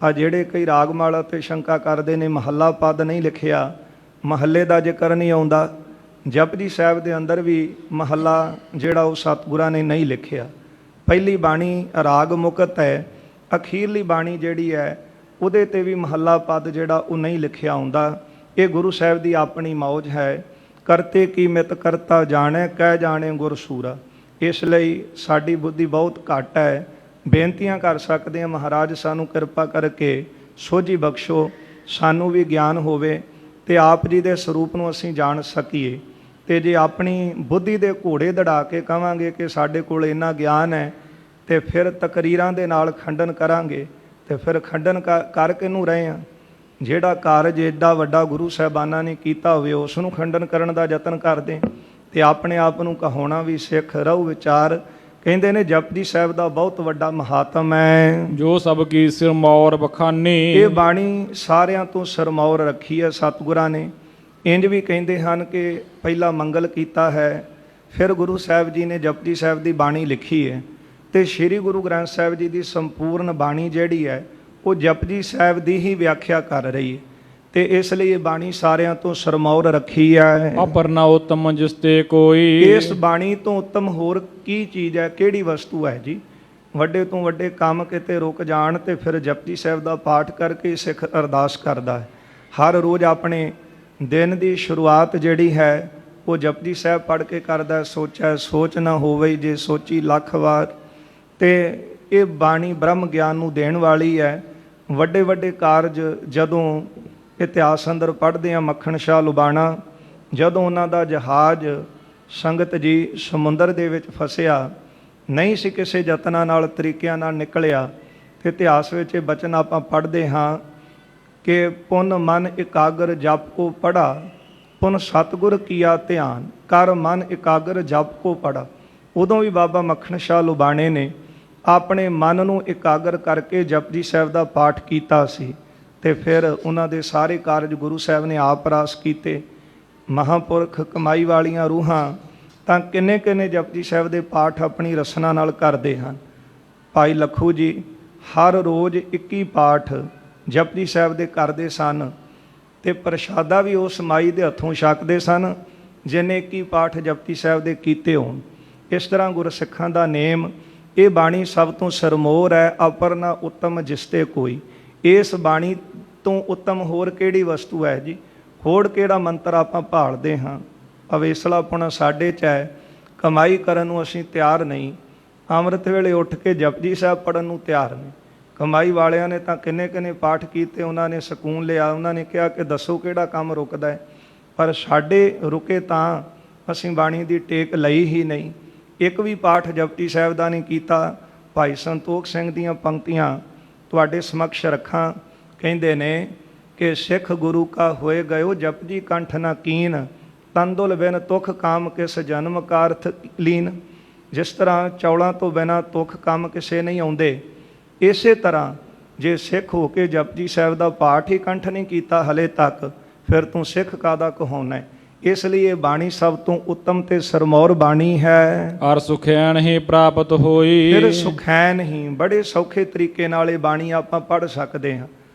ਆ ਜਿਹੜੇ ਕਈ ਰਾਗਮਾਲਾ ਤੇ ਸ਼ੰਕਾ ਕਰਦੇ ਨੇ ਮਹੱਲਾ ਪਦ ਨਹੀਂ ਲਿਖਿਆ, ਮਹੱਲੇ ਦਾ ਜ਼ਿਕਰ ਨਹੀਂ ਆਉਂਦਾ। ਜਪਜੀ ਸਾਹਿਬ ਦੇ ਅੰਦਰ ਵੀ ਮਹੱਲਾ ਜਿਹੜਾ ਉਹ ਸਤਿਗੁਰਾਂ ਨੇ ਨਹੀਂ ਲਿਖਿਆ। ਪਹਿਲੀ ਬਾਣੀ ਰਾਗ ਮੁਕਤ ਹੈ, ਅਖੀਰਲੀ ਬਾਣੀ ਜਿਹੜੀ ਹੈ ਉਹਦੇ ਤੇ ਵੀ ਮਹੱਲਾ ਪਦ ਜਿਹੜਾ ਉਹ ਨਹੀਂ ਲਿਖਿਆ ਹੁੰਦਾ। ਇਹ ਗੁਰੂ ਸਾਹਿਬ ਦੀ ਆਪਣੀ ਮੌਜ ਹੈ। ਕਰਤੇ ਕੀ ਮਿਤ ਕਰਤਾ ਜਾਣੈ, ਕਹਿ ਜਾਣੇ ਗੁਰ ਸੂਰਾ। ਇਸ ਲਈ ਸਾਡੀ ਬੁੱਧੀ ਬਹੁਤ ਘੱਟ ਹੈ। ਬੇਨਤੀਆਂ ਕਰ ਸਕਦੇ ਹਾਂ, ਮਹਾਰਾਜ ਸਾਨੂੰ ਕਿਰਪਾ ਕਰਕੇ ਸੋਝੀ ਬਖਸ਼ੋ, ਸਾਨੂੰ ਵੀ ਗਿਆਨ ਹੋਵੇ ਤੇ ਆਪ ਜੀ ਦੇ ਸਰੂਪ ਨੂੰ ਅਸੀਂ ਜਾਣ ਸਕੀਏ। ਤੇ ਜੇ ਆਪਣੀ ਬੁੱਧੀ ਦੇ ਘੋੜੇ ਦੜਾ ਕੇ ਕਹਾਂਗੇ ਕਿ ਸਾਡੇ ਕੋਲ ਇੰਨਾ ਗਿਆਨ ਹੈ ਤੇ ਫਿਰ ਤਕਰੀਰਾਂ ਦੇ ਨਾਲ ਖੰਡਨ ਕਰਾਂਗੇ ਤੇ ਫਿਰ ਖੰਡਨ ਕਰ ਕਿਹਨੂੰ ਰਹੇ ਹਾਂ। ਜਿਹੜਾ ਕਾਰਜ ਏਡਾ ਵੱਡਾ ਗੁਰੂ ਸਾਹਿਬਾਨਾਂ ਨੇ ਕੀਤਾ ਹੋਵੇ ਉਸ ਨੂੰ ਖੰਡਨ ਕਰਨ ਦਾ ਯਤਨ ਕਰਦੇ ਤੇ ਆਪਣੇ ਆਪ ਨੂੰ ਕਹਾਉਣਾ ਵੀ ਸਿੱਖ ਰਹੋ ਵਿਚਾਰ। ਕਹਿੰਦੇ ਨੇ ਜਪਜੀ ਸਾਹਿਬ ਦਾ ਬਹੁਤ ਵੱਡਾ ਮਹਾਤਮ ਹੈ। ਜੋ ਸਭ ਕੀ ਸਿਰਮੌਰ ਬਖਾਨੀ। ਇਹ ਬਾਣੀ ਸਾਰਿਆਂ ਤੋਂ ਸਿਰਮੌਰ ਰੱਖੀ ਹੈ ਸਤਿਗੁਰਾਂ ਨੇ। ਇੰਜ ਵੀ ਕਹਿੰਦੇ ਹਨ ਕਿ ਪਹਿਲਾ ਮੰਗਲ ਕੀਤਾ ਹੈ, ਫਿਰ ਗੁਰੂ ਸਾਹਿਬ ਜੀ ਨੇ ਜਪਜੀ ਸਾਹਿਬ ਦੀ ਬਾਣੀ ਲਿਖੀ ਹੈ ਤੇ ਸ੍ਰੀ ਗੁਰੂ ਗ੍ਰੰਥ ਸਾਹਿਬ ਜੀ ਦੀ ਸੰਪੂਰਨ ਬਾਣੀ ਜਿਹੜੀ ਹੈ ਉਹ ਜਪਜੀ ਸਾਹਿਬ ਦੀ ਹੀ ਵਿਆਖਿਆ ਕਰ ਰਹੀ ਹੈ ਤੇ ਇਸ ਲਈ ਇਹ ਬਾਣੀ ਸਾਰਿਆਂ ਤੋਂ ਸਿਰਮੌਰ ਰੱਖੀ ਹੈ। ਅਪਰਨਾ ਉਤਮ ਜਿਸ ਤੇ ਕੋਈ। ਇਸ ਬਾਣੀ ਤੋਂ ਉੱਤਮ ਹੋਰ ਕੀ ਚੀਜ਼ ਹੈ, ਕਿਹੜੀ ਵਸਤੂ ਹੈ ਜੀ। ਵੱਡੇ ਤੋਂ ਵੱਡੇ ਕੰਮ ਕਿਤੇ ਰੁਕ ਜਾਣ ਤੇ ਫਿਰ ਜਪਜੀ ਸਾਹਿਬ ਦਾ ਪਾਠ ਕਰਕੇ ਸਿੱਖ ਅਰਦਾਸ ਕਰਦਾ ਹੈ। ਹਰ ਰੋਜ਼ ਆਪਣੇ ਦਿਨ ਦੀ ਸ਼ੁਰੂਆਤ ਜਿਹੜੀ ਹੈ ਉਹ ਜਪਜੀ ਸਾਹਿਬ ਪੜ੍ਹ ਕੇ ਕਰਦਾ। ਸੋਚੈ ਸੋਚ ਨਾ ਹੋਵੇ ਜੇ ਸੋਚੀ ਲੱਖ ਵਾਰ। ਤੇ ਇਹ ਬਾਣੀ ਬ੍ਰਹਮ ਗਿਆਨ ਨੂੰ ਦੇਣ ਵਾਲੀ ਹੈ। ਵੱਡੇ ਵੱਡੇ ਕਾਰਜ ਜਦੋਂ ਇਤਿਹਾਸ ਅੰਦਰ ਪੜ੍ਹਦੇ ਹਾਂ, ਮੱਖਣ ਸ਼ਾਹ ਲੁਬਾਣਾ ਜਦੋਂ ਉਹਨਾਂ ਦਾ ਜਹਾਜ਼ ਸੰਗਤ ਜੀ ਸਮੁੰਦਰ ਦੇ ਵਿੱਚ ਫਸਿਆ, ਨਹੀਂ ਸੀ ਕਿਸੇ ਯਤਨਾਂ ਨਾਲ ਤਰੀਕਿਆਂ ਨਾਲ ਨਿਕਲਿਆ ਤੇ ਇਤਿਹਾਸ ਵਿੱਚ ਇਹ ਬਚਨ ਆਪਾਂ ਪੜ੍ਹਦੇ ਹਾਂ ਕਿ ਪੁਨ ਮਨ ਇਕਾਗਰ ਜਪ ਕੋ ਪੜਾ, ਪੁਨ ਸਤਿਗੁਰ ਕੀਆ ਧਿਆਨ, ਕਰ ਮਨ ਇਕਾਗਰ ਜਪ ਕੋ ਪੜਾ। ਉਦੋਂ ਵੀ ਬਾਬਾ ਮੱਖਣ ਸ਼ਾਹ ਲੁਬਾਣੇ ਨੇ ਆਪਣੇ ਮਨ ਨੂੰ ਇਕਾਗਰ ਕਰਕੇ ਜਪਜੀ ਸਾਹਿਬ ਦਾ ਪਾਠ ਕੀਤਾ ਸੀ ਤੇ ਫਿਰ ਉਹਨਾਂ ਦੇ ਸਾਰੇ ਕਾਰਜ ਗੁਰੂ ਸਾਹਿਬ ਨੇ ਆਪ ਰਾਸ ਕੀਤੇ। ਮਹਾਂਪੁਰਖ ਕਮਾਈ ਵਾਲੀਆਂ ਰੂਹਾਂ ਤਾਂ ਕਿੰਨੇ ਕਿੰਨੇ ਜਪਜੀ ਸਾਹਿਬ ਦੇ ਪਾਠ ਆਪਣੀ ਰਸਨਾ ਨਾਲ ਕਰਦੇ ਹਨ। ਭਾਈ ਲੱਖੂ ਜੀ ਹਰ ਰੋਜ਼ 21 ਪਾਠ ਜਪਜੀ ਸਾਹਿਬ ਦੇ ਕਰਦੇ ਸਨ ਤੇ ਪ੍ਰਸ਼ਾਦਾ ਵੀ ਉਸ ਮਾਈ ਦੇ ਹੱਥੋਂ ਛਕਦੇ ਸਨ ਜਿਹਨੇ 21 ਪਾਠ ਜਪਜੀ ਸਾਹਿਬ ਦੇ ਕੀਤੇ ਹੋਣ। ਇਸ ਤਰ੍ਹਾਂ ਗੁਰਸਿੱਖਾਂ ਦਾ ਨੇਮ। ਇਹ ਬਾਣੀ ਸਭ ਤੋਂ ਸਿਰਮੌਰ ਹੈ। ਅਪਰਨਾ ਉੱਤਮ ਜਿਸ ਤੇ ਕੋਈ। ਇਸ ਬਾਣੀ ਤੋਂ ਉੱਤਮ ਹੋਰ ਕਿਹੜੀ ਵਸਤੂ ਹੈ ਜੀ। ਹੋਰ ਕਿਹੜਾ ਮੰਤਰ ਆਪਾਂ ਭਾਲਦੇ ਹਾਂ। ਅਵੇਸਲਾਪੁਣਾ ਸਾਡੇ 'ਚ ਹੈ। ਕਮਾਈ ਕਰਨ ਨੂੰ ਅਸੀਂ ਤਿਆਰ ਨਹੀਂ, ਅੰਮ੍ਰਿਤ ਵੇਲੇ ਉੱਠ ਕੇ ਜਪਜੀ ਸਾਹਿਬ ਪੜ੍ਹਨ ਨੂੰ ਤਿਆਰ ਨਹੀਂ। ਕਮਾਈ ਵਾਲਿਆਂ ਨੇ ਤਾਂ ਕਿੰਨੇ ਕਿੰਨੇ ਪਾਠ ਕੀਤੇ, ਉਹਨਾਂ ਨੇ ਸਕੂਨ ਲਿਆ, ਉਹਨਾਂ ਨੇ ਕਿਹਾ ਕਿ ਦੱਸੋ ਕਿਹੜਾ ਕੰਮ ਰੁਕਦਾ ਹੈ। ਪਰ ਸਾਡੇ ਰੁਕੇ ਤਾਂ ਅਸੀਂ ਬਾਣੀ ਦੀ ਟੇਕ ਲਈ ਹੀ ਨਹੀਂ। ਇੱਕ ਵੀ ਪਾਠ ਜਪਜੀ ਸਾਹਿਬ ਦਾ ਨਹੀਂ ਕੀਤਾ। ਭਾਈ ਸੰਤੋਖ ਸਿੰਘ ਦੀਆਂ ਪੰਕਤੀਆਂ ਤੁਹਾਡੇ ਸਮਕਸ਼ ਰੱਖਾਂ। ਕਹਿੰਦੇ ਨੇ ਕਿ ਸਿੱਖ ਗੁਰੂ ਕਾ ਹੋਏ ਗਇਓ ਜਪਜੀ ਕੰਠ ਨਾ ਕੀਨ, ਤੰਦੁਲ ਬਿਨ ਤੁਖ ਕਾਮ ਕਿਸ ਜਨਮ ਕਾਰਥ ਲੀਨ। ਜਿਸ ਤਰ੍ਹਾਂ ਚੌਲਾਂ ਤੋਂ ਬਿਨਾਂ ਤੁਖ ਕੰਮ ਕਿਸੇ ਨਹੀਂ ਆਉਂਦੇ, ਇਸੇ ਤਰ੍ਹਾਂ ਜੇ ਸਿੱਖ ਹੋ ਕੇ ਜਪਜੀ ਸਾਹਿਬ ਦਾ ਪਾਠ ਹੀ ਕੰਠ ਨਹੀਂ ਕੀਤਾ ਹਲੇ ਤੱਕ, ਫਿਰ ਤੂੰ ਸਿੱਖ ਕਾਹਦਾ ਕਹਾਉਣਾ ਹੈ। ਇਸ ਲਈ ਇਹ ਬਾਣੀ ਸਭ ਤੋਂ ਉੱਤਮ ਤੇ ਸਰਮੌਰ ਬਾਣੀ ਹੈ। ਅਰ ਸੁਖੈਨ ਹੀ ਪ੍ਰਾਪਤ ਹੋਈ। ਫਿਰ ਸੁਖੈਨ ਹੀ ਬੜੇ ਸੌਖੇ ਤਰੀਕੇ ਨਾਲ ਇਹ ਬਾਣੀ ਆਪਾਂ ਪੜ੍ਹ ਸਕਦੇ ਹਾਂ।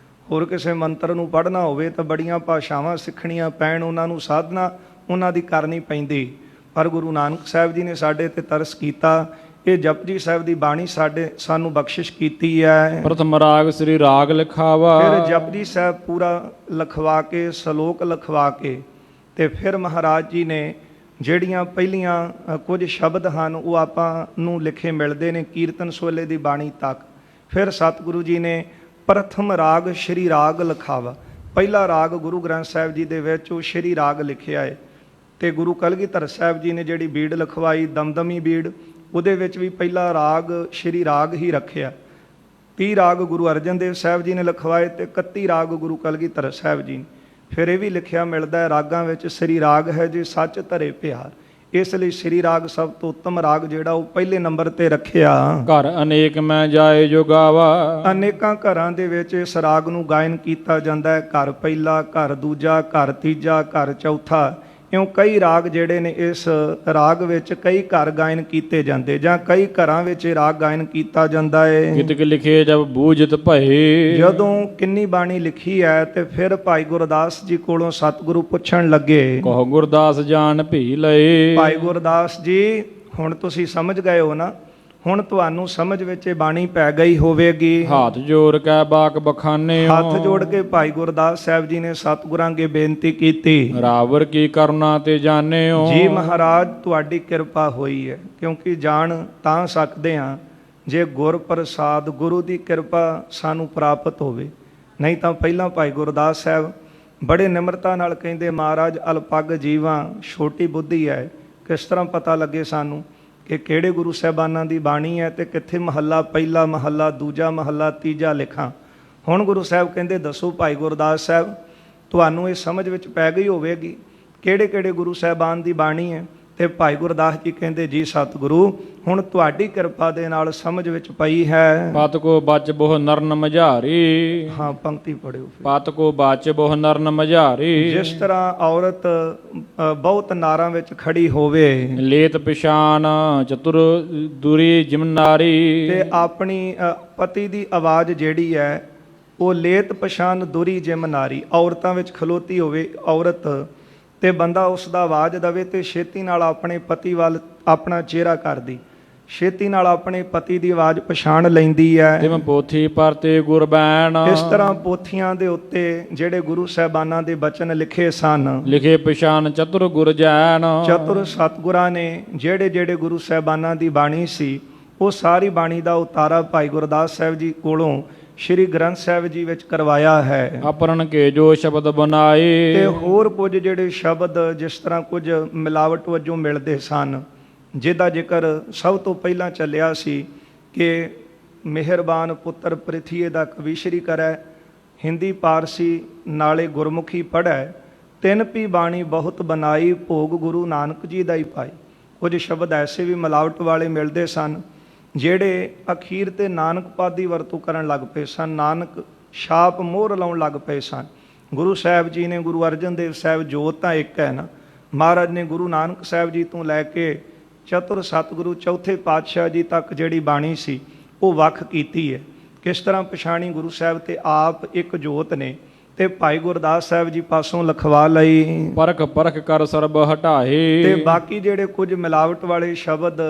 ਹੋਰ ਕਿਸੇ ਮੰਤਰ ਨੂੰ ਪੜ੍ਹਨਾ ਹੋਵੇ ਤਾਂ ਬੜੀਆਂ ਭਾਸ਼ਾਵਾਂ ਸਿੱਖਣੀਆਂ ਪੈਣ, ਉਹਨਾਂ ਨੂੰ ਸਾਧਨਾ ਉਹਨਾਂ ਦੀ ਕਰਨੀ ਪੈਂਦੀ। ਪਰ ਗੁਰੂ ਨਾਨਕ ਸਾਹਿਬ ਜੀ ਨੇ ਸਾਡੇ ਤੇ ਤਰਸ ਕੀਤਾ, ਇਹ ਜਪਜੀ ਸਾਹਿਬ ਦੀ ਬਾਣੀ ਸਾਨੂੰ ਬਖਸ਼ਿਸ਼ ਕੀਤੀ ਹੈ। ਪ੍ਰਥਮ ਰਾਗ ਸ੍ਰੀ ਰਾਗ ਲਿਖਾਵਾ। ਫਿਰ ਜਪਜੀ ਸਾਹਿਬ ਪੂਰਾ ਲਿਖਵਾ ਕੇ, ਸ਼ਲੋਕ ਲਿਖਵਾ ਕੇ, ਤੇ ਫਿਰ ਮਹਾਰਾਜ ਜੀ ਨੇ ਜਿਹੜੀਆਂ ਪਹਿਲੀਆਂ ਕੁਝ ਸ਼ਬਦ ਹਨ ਉਹ ਆਪਾਂ ਨੂੰ ਲਿਖੇ ਮਿਲਦੇ ਨੇ ਕੀਰਤਨ ਸੋਹਲੇ ਦੀ ਬਾਣੀ ਤੱਕ। ਫਿਰ ਸਤਿਗੁਰੂ ਜੀ ਨੇ ਪ੍ਰਥਮ ਰਾਗ ਸ਼੍ਰੀ ਰਾਗ ਲਿਖਾਵਾ। ਪਹਿਲਾ ਰਾਗ ਗੁਰੂ ਗ੍ਰੰਥ ਸਾਹਿਬ ਜੀ ਦੇ ਵਿੱਚ ਉਹ ਸ਼੍ਰੀ ਰਾਗ ਲਿਖਿਆ ਹੈ। ਤੇ ਗੁਰੂ ਕਲਗੀਧਰ ਸਾਹਿਬ ਜੀ ਨੇ ਜਿਹੜੀ ਬੀੜ ਲਿਖਵਾਈ ਦਮਦਮੀ ਬੀੜ, ਉਹਦੇ ਵਿੱਚ ਵੀ ਪਹਿਲਾ ਰਾਗ ਸ਼੍ਰੀ ਰਾਗ ਹੀ ਰੱਖਿਆ। 30 ਰਾਗ ਗੁਰੂ ਅਰਜਨ ਦੇਵ ਸਾਹਿਬ ਜੀ ਨੇ ਲਿਖਵਾਏ ਤੇ 31 ਰਾਗ ਗੁਰੂ ਕਲਗੀਧਰ ਸਾਹਿਬ ਜੀ ਨੇ। ਫਿਰ ਇਹ ਵੀ ਲਿਖਿਆ ਮਿਲਦਾ ਹੈ ਰਾਗਾਂ ਵਿੱਚ ਸ੍ਰੀ ਰਾਗ ਹੈ ਜੇ ਸੱਚ ਧਰੇ ਪਿਆਰ। ਇਸ ਲਈ ਸ੍ਰੀ ਰਾਗ ਸਭ ਤੋਂ ਉੱਤਮ ਰਾਗ ਜਿਹੜਾ ਉਹ ਪਹਿਲੇ ਨੰਬਰ ਤੇ ਰੱਖਿਆ। ਘਰ ਅਨੇਕ ਮੈਂ ਜਾਏ ਜੋ ਗਾਵਾ। ਅਨੇਕਾਂ ਘਰਾਂ ਦੇ ਵਿੱਚ ਇਸ ਰਾਗ ਨੂੰ ਗਾਇਨ ਕੀਤਾ ਜਾਂਦਾ ਹੈ। ਘਰ ਪਹਿਲਾ, ਘਰ ਦੂਜਾ, ਘਰ ਤੀਜਾ, ਘਰ ਚੌਥਾ, ਇਉਂ ਕਈ ਰਾਗ ਜਿਹੜੇ ਨੇ ਇਸ ਰਾਗ ਵਿੱਚ ਕਈ ਘਰ ਗਾਇਨ ਕੀਤੇ ਜਾਂਦੇ, ਜਾਂ ਕਈ ਘਰਾਂ ਵਿੱਚ ਇਹ ਰਾਗ ਗਾਇਨ ਕੀਤਾ ਜਾਂਦਾ ਹੈ। ਕਿਤਕ ਲਿਖੇ ਜਬ ਬੂਝਤ ਭਏ। ਜਦੋਂ ਕਿੰਨੀ ਬਾਣੀ ਲਿਖੀ ਹੈ ਤੇ ਫਿਰ ਭਾਈ ਗੁਰਦਾਸ ਜੀ ਕੋਲੋਂ ਸਤਿਗੁਰੂ ਪੁੱਛਣ ਲੱਗੇ, ਕਹੋ ਗੁਰਦਾਸ ਜਾਨ ਭੀ ਲਏ। ਭਾਈ ਗੁਰਦਾਸ ਜੀ ਹੁਣ ਤੁਸੀਂ ਸਮਝ ਗਏ ਹੋ ਨਾ, ਹੁਣ ਤੁਹਾਨੂੰ ਸਮਝ ਵਿੱਚ ਇਹ ਬਾਣੀ ਪੈ ਗਈ ਹੋਵੇਗੀ। ਹੱਥ ਜੋੜ ਕੇ ਬਾਕ ਬਖਾਨੇ। ਹੱਥ ਜੋੜ ਕੇ ਭਾਈ ਗੁਰਦਾਸ ਸਾਹਿਬ ਜੀ ਨੇ ਸਤਿਗੁਰਾਂ ਅੱਗੇ ਬੇਨਤੀ ਕੀਤੀ, ਰਾਵਰ ਕੀ ਕਰਨਾ ਤੇ ਜਾਣਿਓ। ਜੀ ਮਹਾਰਾਜ ਤੁਹਾਡੀ ਕਿਰਪਾ ਹੋਈ ਹੈ, ਕਿਉਂਕਿ ਜਾਣ ਤਾਂ ਸਕਦੇ ਹਾਂ ਜੇ ਗੁਰ ਪ੍ਰਸਾਦ ਗੁਰੂ ਦੀ ਕਿਰਪਾ ਸਾਨੂੰ ਪ੍ਰਾਪਤ ਹੋਵੇ। ਨਹੀਂ ਤਾਂ ਪਹਿਲਾਂ ਭਾਈ ਗੁਰਦਾਸ ਸਾਹਿਬ ਬੜੇ ਨਿਮਰਤਾ ਨਾਲ ਕਹਿੰਦੇ, ਮਹਾਰਾਜ ਅਲਪੱਗ ਜੀਵਾਂ, ਛੋਟੀ ਬੁੱਧੀ ਹੈ, ਕਿਸ ਤਰ੍ਹਾਂ ਪਤਾ ਲੱਗੇ ਸਾਨੂੰ ਕਿ ਕਿਹੜੇ ਗੁਰੂ ਸਾਹਿਬਾਨਾਂ ਦੀ ਬਾਣੀ ਹੈ ਤੇ ਕਿੱਥੇ ਮਹੱਲਾ ਪਹਿਲਾ, ਮਹੱਲਾ ਦੂਜਾ, ਮਹੱਲਾ ਤੀਜਾ ਲਿਖਾਂ। ਹੁਣ ਗੁਰੂ ਸਾਹਿਬ ਕਹਿੰਦੇ, ਦੱਸੋ ਭਾਈ ਗੁਰਦਾਸ ਸਾਹਿਬ, ਤੁਹਾਨੂੰ ਇਹ ਸਮਝ ਵਿੱਚ ਪੈ ਗਈ ਹੋਵੇਗੀ ਕਿਹੜੇ ਕਿਹੜੇ ਗੁਰੂ ਸਾਹਿਬਾਨ ਦੀ ਬਾਣੀ ਹੈ। ਤੇ ਭਾਈ ਗੁਰਦਾਸ ਜੀ ਕਹਿੰਦੇ, ਜੀ ਸਤਿਗੁਰੂ ਹੁਣ ਤੁਹਾਡੀ ਕਿਰਪਾ ਦੇ ਨਾਲ ਸਮਝ ਵਿੱਚ ਪਈ ਹੈ। ਪਤ ਕੋ ਬਚ ਬਹੁ ਨਰਨ ਮਝਾਰੀ। ਹਾਂ, ਪੰਕਤੀ ਪੜਿਓ। ਪਤ ਕੋ ਬਚ ਬਹੁ ਨਰਨ ਮਝਾਰੀ। ਜਿਸ ਤਰ੍ਹਾਂ ਔਰਤ ਬਹੁਤ ਨਾਰਾਂ ਵਿੱਚ ਖੜੀ ਹੋਵੇ, ਲੇਤ ਪਿਸ਼ਾਨ ਚਤੁਰ ਦੁਰੀ ਜਿਮਨਾਰੀ। ਤੇ ਆਪਣੀ ਪਤੀ ਦੀ ਆਵਾਜ਼ ਜਿਹੜੀ ਹੈ ਉਹ ਲੇਤ ਪਛਾਨ ਦੁਰੀ ਜਿਮ ਨਾਰੀ। ਔਰਤਾਂ ਵਿੱਚ ਖਲੋਤੀ ਹੋਵੇ ਔਰਤ ਤੇ ਬੰਦਾ ਉਸ ਦਾ ਆਵਾਜ਼ ਦਵੇ ਤੇ ਛੇਤੀ ਨਾਲ ਆਪਣੇ ਪਤੀ ਵੱਲ ਆਪਣਾ ਚਿਹਰਾ ਕਰਦੀ, ਛੇਤੀ ਨਾਲ ਆਪਣੇ ਪਤੀ ਦੀ ਆਵਾਜ਼ ਪਛਾਣ ਲੈਂਦੀ ਹੈ। ਜਿਵੇਂ ਪੋਥੀ ਪਰਤੇ ਗੁਰਬੈਣ। ਇਸ ਤਰ੍ਹਾਂ ਪੋਥੀਆਂ ਦੇ ਉੱਤੇ ਜਿਹੜੇ ਗੁਰੂ ਸਾਹਿਬਾਨਾਂ ਦੇ ਬਚਨ ਲਿਖੇ ਸਨ, ਲਿਖੇ ਪਛਾਣ ਚਤੁਰ ਗੁਰਜੈਨ। ਚਤੁਰ ਸਤਿਗੁਰਾਂ ਨੇ ਜਿਹੜੇ ਜਿਹੜੇ ਗੁਰੂ ਸਾਹਿਬਾਨਾਂ ਦੀ ਬਾਣੀ ਸੀ ਉਹ ਸਾਰੀ ਬਾਣੀ ਦਾ ਉਤਾਰਾ ਭਾਈ ਗੁਰਦਾਸ ਸਾਹਿਬ ਜੀ ਕੋਲੋਂ ਸ਼੍ਰੀ ਗ੍ਰੰਥ ਸਾਹਿਬ ਜੀ ਵਿੱਚ ਕਰਵਾਇਆ ਹੈ। ਆਪਰਨ ਕੇ ਜੋ ਸ਼ਬਦ ਬਣਾਏ। ਤੇ ਹੋਰ ਕੁਝ ਜਿਹੜੇ ਸ਼ਬਦ ਜਿਸ ਤਰ੍ਹਾਂ ਕੁਝ ਮਿਲਾਵਟ ਵਜੋਂ ਮਿਲਦੇ ਸਨ, ਜਿਹਦਾ ਜ਼ਿਕਰ ਸਭ ਤੋਂ ਪਹਿਲਾਂ ਚੱਲਿਆ ਸੀ ਕਿ ਮਿਹਰਬਾਨ ਪੁੱਤਰ ਪ੍ਰਿਥੀਏ ਦਾ ਕਵੀਸ਼ਰੀ ਕਰੈ, ਹਿੰਦੀ ਪਾਰਸੀ ਨਾਲੇ ਗੁਰਮੁਖੀ ਪੜ੍ਹੈ, ਤਿੰਨ ਪੀ ਬਾਣੀ ਬਹੁਤ ਬਨਾਈ, ਭੋਗ ਗੁਰੂ ਨਾਨਕ ਜੀ ਦਾ ਹੀ ਪਾਈ। ਕੁਝ ਸ਼ਬਦ ਐਸੇ ਵੀ ਮਿਲਾਵਟ ਵਾਲੇ ਮਿਲਦੇ ਸਨ ਜਿਹੜੇ ਅਖੀਰ ਤੇ ਨਾਨਕ ਪਦ ਦੀ ਵਰਤੋਂ ਕਰਨ ਲੱਗ ਪਏ ਸਨ, ਨਾਨਕ ਛਾਪ ਮੋਹਰ ਲਾਉਣ ਲੱਗ ਪਏ ਸਨ। ਗੁਰੂ ਸਾਹਿਬ ਜੀ ਨੇ, ਗੁਰੂ ਅਰਜਨ ਦੇਵ ਸਾਹਿਬ ਜੋਤ ਤਾਂ ਇੱਕ ਹੈ ਨਾ, ਮਹਾਰਾਜ ਨੇ ਗੁਰੂ ਨਾਨਕ ਸਾਹਿਬ ਜੀ ਤੋਂ ਲੈ ਕੇ ਚਤੁਰ ਸਤਿਗੁਰੂ ਚੌਥੇ ਪਾਤਸ਼ਾਹ ਜੀ ਤੱਕ ਜਿਹੜੀ ਬਾਣੀ ਸੀ ਉਹ ਵੱਖ ਕੀਤੀ ਹੈ। ਕਿਸ ਤਰ੍ਹਾਂ ਪਛਾਣੀ ਗੁਰੂ ਸਾਹਿਬ ਤੇ ਆਪ ਇੱਕ ਜੋਤ ਨੇ, ਤੇ ਭਾਈ ਗੁਰਦਾਸ ਸਾਹਿਬ ਜੀ ਪਾਸੋਂ ਲਿਖਵਾ ਲਈ। ਪਰਖ ਪਰਖ ਕਰ ਸਰਬ ਹਟਾਏ। ਤੇ ਬਾਕੀ ਜਿਹੜੇ ਕੁਝ ਮਿਲਾਵਟ ਵਾਲੇ ਸ਼ਬਦ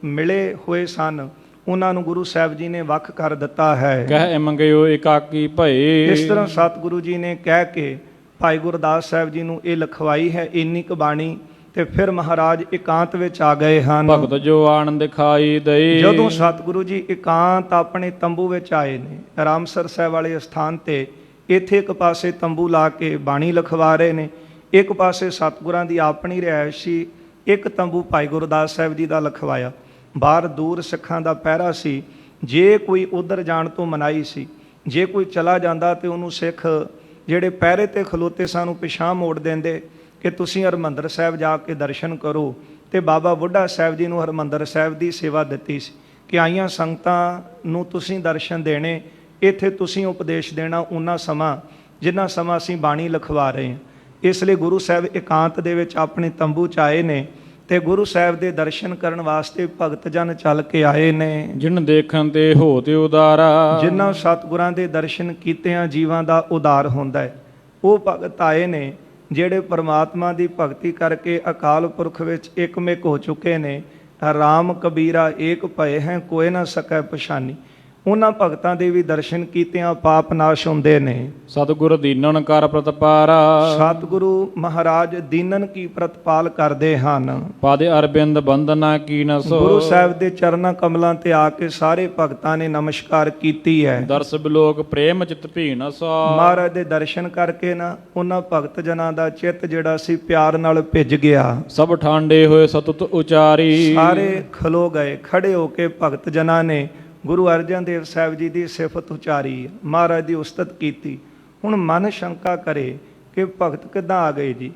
ਮਿਲੇ ਹੋਏ ਸਨ ਉਹਨਾਂ ਨੂੰ ਗੁਰੂ ਸਾਹਿਬ ਜੀ ਨੇ ਵੱਖ ਕਰ ਦਿੱਤਾ ਹੈ। ਕਹਿ ਮੰਗਿਓ ਇਕਾਕੀ ਭਏ। ਇਸ ਤਰ੍ਹਾਂ ਸਤਿਗੁਰੂ ਜੀ ਨੇ ਕਹਿ ਕੇ ਭਾਈ ਗੁਰਦਾਸ ਸਾਹਿਬ ਜੀ ਨੂੰ ਇਹ ਲਿਖਵਾਈ ਹੈ ਇੰਨੀ ਕੁ ਬਾਣੀ। ਤੇ ਫਿਰ ਮਹਾਰਾਜ ਇਕਾਂਤ ਵਿੱਚ ਆ ਗਏ ਹਨ। ਭਗਤ ਜੋ ਆਨੰਦ ਦਿਖਾਈ ਦਈ। ਜਦੋਂ ਸਤਿਗੁਰੂ ਜੀ ਇਕਾਂਤ ਆਪਣੇ ਤੰਬੂ ਵਿੱਚ ਆਏ ਨੇ ਰਾਮਸਰ ਸਾਹਿਬ ਵਾਲੇ ਸਥਾਨ ਤੇ, ਇੱਥੇ ਇੱਕ ਪਾਸੇ ਤੰਬੂ ਲਾ ਕੇ ਬਾਣੀ ਲਿਖਵਾ ਰਹੇ ਨੇ, ਇੱਕ ਪਾਸੇ ਸਤਿਗੁਰਾਂ ਦੀ ਆਪਣੀ ਰਿਹਾਇਸ਼ ਸੀ, ਇੱਕ ਤੰਬੂ ਭਾਈ ਗੁਰਦਾਸ ਸਾਹਿਬ ਜੀ ਦਾ ਲਿਖਵਾਇਆ। ਬਾਹਰ ਦੂਰ ਸਿੱਖਾਂ ਦਾ ਪਹਿਰਾ ਸੀ, ਜੇ ਕੋਈ ਉਧਰ ਜਾਣ ਤੋਂ ਮਨਾਹੀ ਸੀ। ਜੇ ਕੋਈ ਚਲਾ ਜਾਂਦਾ ਤੇ ਉਹਨੂੰ ਸਿੱਖ ਜਿਹੜੇ ਪਹਿਰੇ ਤੇ ਖਲੋਤੇ ਸਾਨੂੰ ਪਿਛਾਂਹ ਮੋੜ ਦਿੰਦੇ ਕਿ ਤੁਸੀਂ ਹਰਿਮੰਦਰ ਸਾਹਿਬ ਜਾ ਕੇ ਦਰਸ਼ਨ ਕਰੋ। ਤੇ ਬਾਬਾ ਬੁੱਢਾ ਸਾਹਿਬ ਜੀ ਨੂੰ ਹਰਿਮੰਦਰ ਸਾਹਿਬ ਦੀ ਸੇਵਾ ਦਿੱਤੀ ਸੀ ਕਿ ਆਈਆਂ ਸੰਗਤਾਂ ਨੂੰ ਤੁਸੀਂ ਦਰਸ਼ਨ ਦੇਣੇ, ਇੱਥੇ ਤੁਸੀਂ ਉਪਦੇਸ਼ ਦੇਣਾ ਉਹਨਾਂ ਸਮਾਂ ਜਿੰਨਾ ਸਮਾਂ ਅਸੀਂ ਬਾਣੀ ਲਿਖਵਾ ਰਹੇ ਹਾਂ। ਇਸ ਲਈ ਗੁਰੂ ਸਾਹਿਬ ਇਕਾਂਤ ਦੇ ਵਿੱਚ ਆਪਣੇ ਤੰਬੂ 'ਚ ਆਏ ਨੇ ਤੇ ਗੁਰੂ ਸਾਹਿਬ ਦੇ ਦਰਸ਼ਨ ਕਰਨ ਵਾਸਤੇ ਭਗਤ ਜਨ ਚੱਲ ਕੇ ਆਏ ਨੇ। ਜਿਨ ਦੇਖਣ ਤੇ ਹੋਤੇ ਉਦਾਰਾ, ਜਿਨ੍ਹਾਂ ਸਤਿਗੁਰਾਂ ਦੇ ਦਰਸ਼ਨ ਕੀਤਿਆਂ ਜੀਵਾਂ ਦਾ ਉਦਾਰ ਹੁੰਦਾ ਹੈ। ਉਹ ਭਗਤ ਆਏ ਨੇ ਜਿਹੜੇ ਪਰਮਾਤਮਾ ਦੀ ਭਗਤੀ ਕਰਕੇ ਅਕਾਲ ਪੁਰਖ ਵਿੱਚ ਇਕਮਿਕ ਹੋ ਚੁੱਕੇ ਨੇ। ਰਾਮ ਕਬੀਰਾ ਏਕ ਭਏ ਹੈ ਕੋਇ ਨਾ ਸਕੈ ਪਛਾਨੀ। ਉਹਨਾਂ ਭਗਤਾਂ ਦੇ ਵੀ ਦਰਸ਼ਨ ਕੀਤਿਆਂ ਪਾਪ ਨਾਸ਼ ਹੁੰਦੇ ਨੇ। ਸਤਿਗੁਰ ਦੀਨਨ ਕਰ ਪ੍ਰਤਪਾਰਾ, ਸਤਿਗੁਰੂ ਮਹਾਰਾਜ ਦੀਨਨ ਕੀ ਪ੍ਰਤਪਾਲ ਕਰਦੇ ਹਨ। ਪਾਦੇ ਅਰਬਿੰਦ ਬੰਦਨਾ ਕੀਨਸੋ, ਗੁਰੂ ਸਾਹਿਬ ਦੇ ਚਰਨਾਂ ਕਮਲਾਂ ਤੇ ਆ ਕੇ ਸਾਰੇ ਭਗਤਾਂ ਨੇ ਨਮਸਕਾਰ ਕੀਤੀ ਹੈ। ਦਰਸ ਬਿਲੋਕ ਪ੍ਰੇਮ ਚਿਤ ਭੀਨਸੋ, ਮਹਾਰਾਜ ਦੇ ਦਰਸ਼ਨ ਕਰਕੇ ਨਾ ਉਹਨਾਂ ਭਗਤ ਜਨਾਂ ਦਾ ਚਿੱਤ ਜਿਹੜਾ ਸੀ ਪਿਆਰ ਨਾਲ ਭਿੱਜ ਗਿਆ। ਸਭ ਠਾਂਡੇ ਹੋਏ ਸਤੁਤ ਉਚਾਰੀ, ਸਾਰੇ ਖਲੋ ਗਏ, ਖੜੇ ਹੋ ਕੇ ਭਗਤ ਜਨਾਂ ਨੇ ਗੁਰੂ ਅਰਜਨ ਦੇਵ ਸਾਹਿਬ ਜੀ ਦੀ ਸਿਫਤ ਉਚਾਰੀ, ਮਹਾਰਾਜ ਦੀ ਉਸਤਤ ਕੀਤੀ। ਹੁਣ ਮਨ ਸ਼ੰਕਾ ਕਰੇ ਕਿ ਭਗਤ ਕਿੱਦਾਂ ਆ ਗਏ ਜੀ।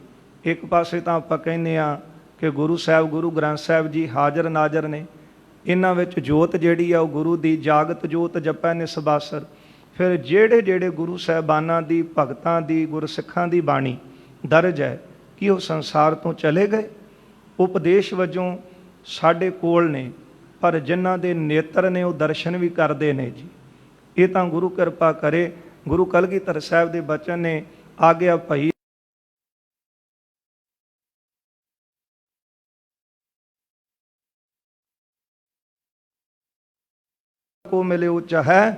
ਇੱਕ ਪਾਸੇ ਤਾਂ ਆਪਾਂ ਕਹਿੰਦੇ ਆ ਕਿ ਗੁਰੂ ਸਾਹਿਬ ਗੁਰੂ ਗ੍ਰੰਥ ਸਾਹਿਬ ਜੀ ਹਾਜ਼ਰ ਨਾਜ਼ਰ ਨੇ, ਇਹਨਾਂ ਵਿੱਚ ਜੋਤ ਜਿਹੜੀ ਆ ਉਹ ਗੁਰੂ ਦੀ ਜਾਗਤ ਜੋਤ ਜਪੈ ਨਿਸਬਾਸਰ। ਫਿਰ ਜਿਹੜੇ ਜਿਹੜੇ ਗੁਰੂ ਸਾਹਿਬਾਨਾਂ ਦੀ ਭਗਤਾਂ ਦੀ ਗੁਰਸਿੱਖਾਂ ਦੀ ਬਾਣੀ ਦਰਜ ਹੈ ਕਿ ਉਹ ਸੰਸਾਰ ਤੋਂ ਚਲੇ ਗਏ, ਉਪਦੇਸ਼ ਵਜੋਂ ਸਾਡੇ ਕੋਲ ਨੇ, ਪਰ ਜਿਨ੍ਹਾਂ ਦੇ ਨੇਤਰ ਨੇ ਉਹ ਦਰਸ਼ਨ ਵੀ ਕਰਦੇ ਨੇ ਜੀ। ਇਹ ਤਾਂ ਗੁਰੂ ਕਿਰਪਾ ਕਰੇ। ਗੁਰੂ ਕਲਗੀਧਰ ਸਾਹਿਬ ਦੇ ਬਚਨ ਨੇ ਆਗਿਆ ਭਈ ਕੋ ਮਿਲੇ ਉਹ ਚਾਹੈ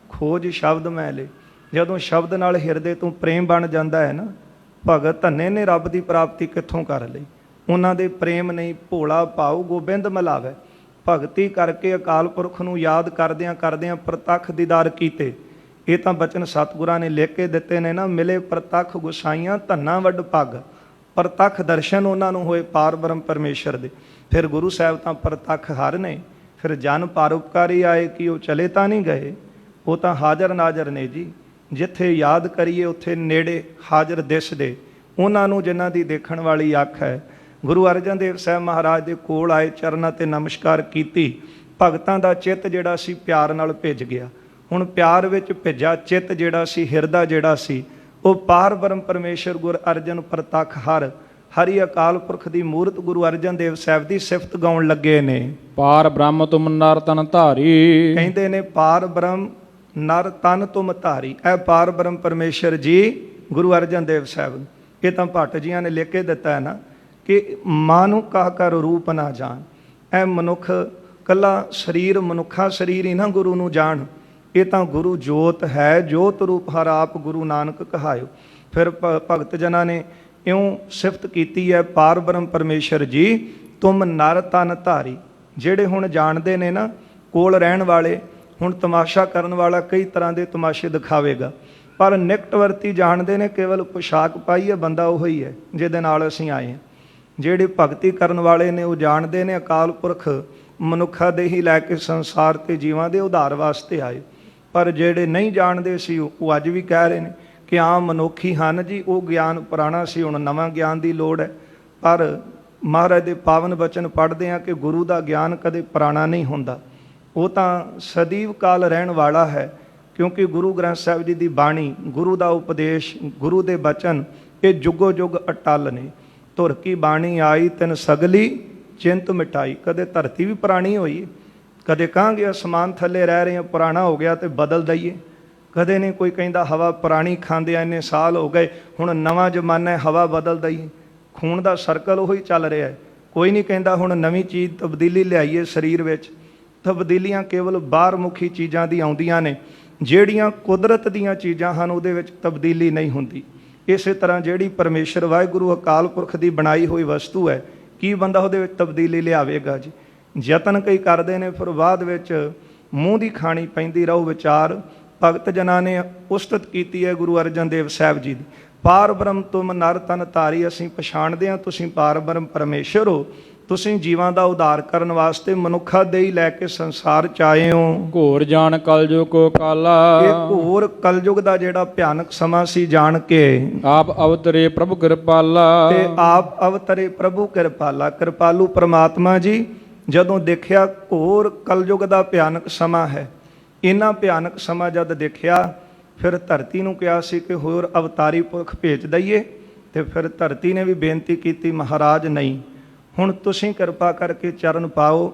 ਖੋਜ ਸ਼ਬਦ ਮੈਲੇ। ਜਦੋਂ ਸ਼ਬਦ ਨਾਲ ਹਿਰਦੇ ਤੋਂ ਪ੍ਰੇਮ ਬਣ ਜਾਂਦਾ ਹੈ ਨਾ, ਭਗਤ ਧੰਨੇ ਨੇ ਰੱਬ ਦੀ ਪ੍ਰਾਪਤੀ ਕਿੱਥੋਂ ਕਰ ਲਈ। ਉਹਨਾਂ ਦੇ ਪ੍ਰੇਮ ਨਹੀਂ ਭੋਲਾ ਭਾਉ ਗੋਬਿੰਦ ਮਿਲਾਵੇ। ਭਗਤੀ ਕਰਕੇ ਅਕਾਲ ਪੁਰਖ ਨੂੰ ਯਾਦ ਕਰਦਿਆਂ ਕਰਦਿਆਂ ਪ੍ਰਤੱਖ ਦੀਦਾਰ ਕੀਤੇ। ਇਹ ਤਾਂ ਬਚਨ ਸਤਿਗੁਰਾਂ ਨੇ ਲਿਖ ਕੇ ਦਿੱਤੇ ਨੇ ਨਾ, ਮਿਲੇ ਪ੍ਰਤੱਖ ਗੁਸਾਈਆਂ ਧੰਨਾ ਵੱਡ ਪੱਗ। ਪ੍ਰਤੱਖ ਦਰਸ਼ਨ ਉਹਨਾਂ ਨੂੰ ਹੋਏ ਪਾਰ ਬ੍ਰਹਮ ਪਰਮੇਸ਼ਰ ਦੇ। ਫਿਰ ਗੁਰੂ ਸਾਹਿਬ ਤਾਂ ਪ੍ਰਤੱਖ ਹਰ ਨੇ। ਫਿਰ ਜਨ ਪਰਉਪਕਾਰੀ ਆਏ ਕਿ ਉਹ ਚਲੇ ਤਾਂ ਨਹੀਂ ਗਏ, ਉਹ ਤਾਂ ਹਾਜ਼ਰ ਨਾਜ਼ਰ ਨੇ ਜੀ। ਜਿੱਥੇ ਯਾਦ ਕਰੀਏ ਉੱਥੇ ਨੇੜੇ ਹਾਜ਼ਰ ਦਿਸਦੇ ਉਹਨਾਂ ਨੂੰ ਜਿਨ੍ਹਾਂ ਦੀ ਦੇਖਣ ਵਾਲੀ ਅੱਖ ਹੈ। ਗੁਰੂ ਅਰਜਨ ਦੇਵ ਸਾਹਿਬ ਮਹਾਰਾਜ ਦੇ ਕੋਲ ਆਏ, ਚਰਨਾਂ ਤੇ ਨਮਸਕਾਰ ਕੀਤੀ। ਭਗਤਾਂ ਦਾ ਚਿੱਤ ਜਿਹੜਾ ਸੀ ਪਿਆਰ ਨਾਲ ਭਿੱਜ ਗਿਆ। ਹੁਣ ਪਿਆਰ ਵਿੱਚ ਭਿੱਜਾ ਚਿੱਤ ਜਿਹੜਾ ਸੀ, ਹਿਰਦਾ ਜਿਹੜਾ ਸੀ, ਉਹ ਪਾਰ ਬ੍ਰਹਮ ਪਰਮੇਸ਼ਰ ਗੁਰ ਅਰਜਨ ਪ੍ਰਤੱਖ ਹਰ ਹਰੀ ਅਕਾਲ ਪੁਰਖ ਦੀ ਮੂਰਤ ਗੁਰੂ ਅਰਜਨ ਦੇਵ ਸਾਹਿਬ ਦੀ ਸਿਫਤ ਗਾਉਣ ਲੱਗੇ ਨੇ। ਪਾਰ ਬ੍ਰਹਮ ਤੁਮ ਨਰ ਤਨ ਧਾਰੀ, ਕਹਿੰਦੇ ਨੇ ਪਾਰ ਬ੍ਰਹਮ ਨਰ ਤਨ ਤੁਮ ਧਾਰੀ। ਇਹ ਪਾਰ ਬ੍ਰਹਮ ਪਰਮੇਸ਼ਰ ਜੀ ਗੁਰੂ ਅਰਜਨ ਦੇਵ ਸਾਹਿਬ। ਇਹ ਤਾਂ ਭੱਟ ਜੀਆਂ ਨੇ ਲਿਖ ਕੇ ਦਿੱਤਾ ਹੈ ਨਾ ਕਿ ਮਾਨੁ ਕਾ ਕਰ ਰੂਪ ਨਾ ਜਾਣ। ਇਹ ਮਨੁੱਖ ਕੱਲਾ ਸਰੀਰ, ਮਨੁੱਖਾ ਸਰੀਰ ਹੀ ਨਾ ਗੁਰੂ ਨੂੰ ਜਾਣ। ਇਹ ਤਾਂ ਗੁਰੂ ਜੋਤ ਹੈ, ਜੋਤ ਰੂਪ ਹਰ ਆਪ ਗੁਰੂ ਨਾਨਕ ਕਹਾਇਓ। ਫਿਰ ਭਗਤ ਜਨਾਂ ਨੇ ਇਉਂ ਸਿਫਤ ਕੀਤੀ ਹੈ, ਪਾਰ ਬ੍ਰਹਮ ਪਰਮੇਸ਼ਰ ਜੀ ਤੁਮ ਨਰ ਤਨ ਧਾਰੀ। ਜਿਹੜੇ ਹੁਣ ਜਾਣਦੇ ਨੇ ਨਾ, ਕੋਲ ਰਹਿਣ ਵਾਲੇ, ਹੁਣ ਤਮਾਸ਼ਾ ਕਰਨ ਵਾਲਾ ਕਈ ਤਰ੍ਹਾਂ ਦੇ ਤਮਾਸ਼ੇ ਦਿਖਾਵੇਗਾ, ਪਰ ਨਿਕਟਵਰਤੀ ਜਾਣਦੇ ਨੇ ਕੇਵਲ ਪੁਸ਼ਾਕ ਪਾਈ ਹੈ ਬੰਦਾ ਉਹ ਹੀ ਹੈ ਜਿਹਦੇ ਨਾਲ ਅਸੀਂ ਆਏ ਹਾਂ। ਜਿਹੜੇ ਭਗਤੀ ਕਰਨ ਵਾਲੇ ਨੇ ਉਹ ਜਾਣਦੇ ਨੇ ਅਕਾਲ ਪੁਰਖ ਮਨੁੱਖਾਂ ਦੇ ਹੀ ਲੈ ਕੇ ਸੰਸਾਰ ਤੇ ਜੀਵਾਂ ਦੇ ਉਧਾਰ ਵਾਸਤੇ ਆਏ। ਪਰ ਜਿਹੜੇ ਨਹੀਂ ਜਾਣਦੇ ਸੀ ਉਹ ਅੱਜ ਵੀ ਕਹਿ ਰਹੇ ਨੇ ਕਿ ਆਮ ਮਨੁੱਖ ਹੀ ਹਨ ਜੀ, ਉਹ ਗਿਆਨ ਪੁਰਾਣਾ ਸੀ, ਹੁਣ ਨਵਾਂ ਗਿਆਨ ਦੀ ਲੋੜ ਹੈ। ਪਰ ਮਹਾਰਾਜ ਦੇ ਪਾਵਨ ਬਚਨ ਪੜ੍ਹਦੇ ਹਾਂ ਕਿ ਗੁਰੂ ਦਾ ਗਿਆਨ ਕਦੇ ਪੁਰਾਣਾ ਨਹੀਂ ਹੁੰਦਾ, ਉਹ ਤਾਂ ਸਦੀਵ ਕਾਲ ਰਹਿਣ ਵਾਲਾ ਹੈ। ਕਿਉਂਕਿ ਗੁਰੂ ਗ੍ਰੰਥ ਸਾਹਿਬ ਜੀ ਦੀ ਬਾਣੀ, ਗੁਰੂ ਦਾ ਉਪਦੇਸ਼, ਗੁਰੂ ਦੇ ਬਚਨ ਇਹ ਜੁਗੋ ਜੁਗ ਅਟਲ ਨੇ। ਧੁਰ ਕੀ ਬਾਣੀ ਆਈ ਤਿਨ ਸਗਲੀ ਚਿੰਤ ਮਿਟਾਈ। ਕਦੇ ਧਰਤੀ ਵੀ ਪੁਰਾਣੀ ਹੋਈ, ਕਦੇ ਕਹਾਂਗੇ ਅਸਮਾਨ ਥੱਲੇ ਰਹਿ ਰਹੇ ਹਾਂ ਪੁਰਾਣਾ ਹੋ ਗਿਆ ਤੇ ਬਦਲ ਦਈਏ। ਕਦੇ ਨਹੀਂ ਕੋਈ ਕਹਿੰਦਾ ਹਵਾ ਪੁਰਾਣੀ ਖਾਂਦਿਆਂ ਇੰਨੇ ਸਾਲ ਹੋ ਗਏ, ਹੁਣ ਨਵਾਂ ਜ਼ਮਾਨਾ ਹੈ ਹਵਾ ਬਦਲ ਦਈਏ। ਖੂਨ ਦਾ ਸਰਕਲ ਉਹੀ ਚੱਲ ਰਿਹਾ ਹੈ। ਕੋਈ ਨਹੀਂ ਕਹਿੰਦਾ ਹੁਣ ਨਵੀਂ ਚੀਜ਼ ਤਬਦੀਲੀ ਲਿਆਈਏ ਸਰੀਰ ਵਿੱਚ। ਤਬਦੀਲੀਆਂ ਕੇਵਲ ਬਾਹਰ ਮੁਖੀ ਚੀਜ਼ਾਂ ਦੀ ਆਉਂਦੀਆਂ ਨੇ, ਜਿਹੜੀਆਂ ਕੁਦਰਤ ਦੀਆਂ ਚੀਜ਼ਾਂ ਹਨ ਉਹਦੇ ਵਿੱਚ ਤਬਦੀਲੀ ਨਹੀਂ ਹੁੰਦੀ। ਇਸੇ ਤਰ੍ਹਾਂ ਜਿਹੜੀ ਪਰਮੇਸ਼ਰ ਵਾਹਿਗੁਰੂ ਅਕਾਲ ਪੁਰਖ ਦੀ ਬਣਾਈ ਹੋਈ ਵਸਤੂ ਹੈ, ਕੀ ਬੰਦਾ ਉਹਦੇ ਵਿੱਚ ਤਬਦੀਲੀ ਲਿਆਵੇਗਾ ਜੀ। ਯਤਨ ਕਈ ਕਰਦੇ ਨੇ, ਫਿਰ ਬਾਅਦ ਵਿੱਚ ਮੂੰਹ ਦੀ ਖਾਣੀ ਪੈਂਦੀ ਰਹੂ ਵਿਚਾਰ। ਭਗਤ ਜਨਾਂ ਨੇ ਉਸਤਤ ਕੀਤੀ ਹੈ ਗੁਰੂ ਅਰਜਨ ਦੇਵ ਸਾਹਿਬ ਜੀ ਦੀ। ਪਾਰ ਬ੍ਰਹਮ ਤੁਮ ਨਰ ਤਨ ਧਾਰੀ। ਅਸੀਂ ਪਛਾਣਦੇ ਹਾਂ ਤੁਸੀਂ ਪਾਰ ਬ੍ਰਹਮ ਪਰਮੇਸ਼ਰ ਹੋ, ਤੁਸੀਂ ਜੀਵਾਂ ਦਾ ਉਧਾਰ ਕਰਨ ਵਾਸਤੇ ਮਨੁੱਖਾ ਦੇਹੀ ਲੈ ਕੇ ਸੰਸਾਰ ਚ ਆਏ ਹੋ। ਘੋਰ ਜਾਣ ਕਲਯੁਗ ਕੋ ਕਾਲਾ, ਇਹ ਘੋਰ ਕਲਯੁਗ ਦਾ ਜਿਹੜਾ ਭਿਆਨਕ ਸਮਾਂ ਸੀ ਜਾਣ ਕੇ ਆਪ ਅਵਤਰੇ ਪ੍ਰਭੂ ਕਿਰਪਾਲਾ। ਤੇ ਆਪ ਅਵਤਰੇ ਪ੍ਰਭੂ ਕਿਰਪਾਲਾ, ਕਿਰਪਾਲੂ ਪ੍ਰਮਾਤਮਾ ਜੀ ਜਦੋਂ ਦੇਖਿਆ ਘੋਰ ਕਲਯੁਗ ਦਾ ਭਿਆਨਕ ਸਮਾਂ ਹੈ, ਇੰਨਾ ਭਿਆਨਕ ਸਮਾਂ ਜਦ ਦੇਖਿਆ, ਫਿਰ ਧਰਤੀ ਨੂੰ ਕਿਹਾ ਸੀ ਕਿ ਹੋਰ ਅਵਤਾਰੀ ਪੁਰਖ ਭੇਜ ਦਈਏ। ਤੇ ਫਿਰ ਧਰਤੀ ਨੇ ਵੀ ਬੇਨਤੀ ਕੀਤੀ, ਮਹਾਰਾਜ ਨਹੀਂ, ਹੁਣ ਤੁਸੀਂ ਕਿਰਪਾ ਕਰਕੇ ਚਰਨ ਪਾਓ।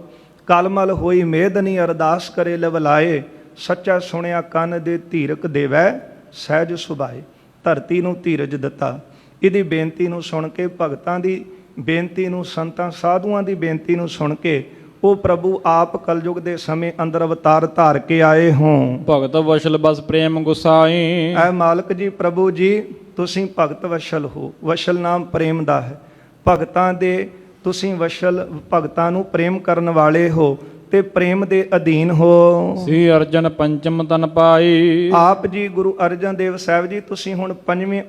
ਕਲਮਲ ਹੋਈ ਮੇਦਨੀ ਅਰਦਾਸ ਕਰੇ ਲਵਲਾਏ, ਸੱਚਾ ਸੁਣਿਆ ਕੰਨ ਦੇ ਧੀਰਕ ਦੇਵੈ ਸਹਿਜ ਸੁਭਾਏ। ਧਰਤੀ ਨੂੰ ਧੀਰਜ ਦਿੱਤਾ। ਇਹਦੀ ਬੇਨਤੀ ਨੂੰ ਸੁਣ ਕੇ, ਭਗਤਾਂ ਦੀ ਬੇਨਤੀ ਨੂੰ, ਸੰਤਾਂ ਸਾਧੂਆਂ ਦੀ ਬੇਨਤੀ ਨੂੰ ਸੁਣ ਕੇ ਉਹ ਪ੍ਰਭੂ ਆਪ ਕਲਯੁਗ ਦੇ ਸਮੇਂ ਅੰਦਰ ਅਵਤਾਰ ਧਾਰ ਕੇ ਆਏ ਹੋਂ। ਭਗਤ ਵਸ਼ਲ ਬਸ ਪ੍ਰੇਮ ਗੁਸਾਈ। ਐ ਮਾਲਕ ਜੀ, ਪ੍ਰਭੂ ਜੀ ਤੁਸੀਂ ਭਗਤ ਵਸ਼ਲ ਹੋ। ਵਸ਼ਲ ਨਾਮ ਪ੍ਰੇਮ ਦਾ ਹੈ। ਭਗਤਾਂ ਦੇ ਤੁਸੀਂ ਵਸ਼ਲ, ਭਗਤਾਂ ਨੂੰ ਪ੍ਰੇਮ ਕਰਨ ਵਾਲੇ ਹੋ ਤੇ ਪ੍ਰੇਮ ਦੇ ਅਧੀਨ ਹੋ। ਸ੍ਰੀ ਅਰਜਨ ਪੰਚਮ ਤਨ ਪਾਈ। ਆਪ ਜੀ ਗੁਰੂ ਅਰਜਨ ਦੇਵ ਸਾਹਿਬ ਜੀ ਤੁਸੀਂ ਹੁਣ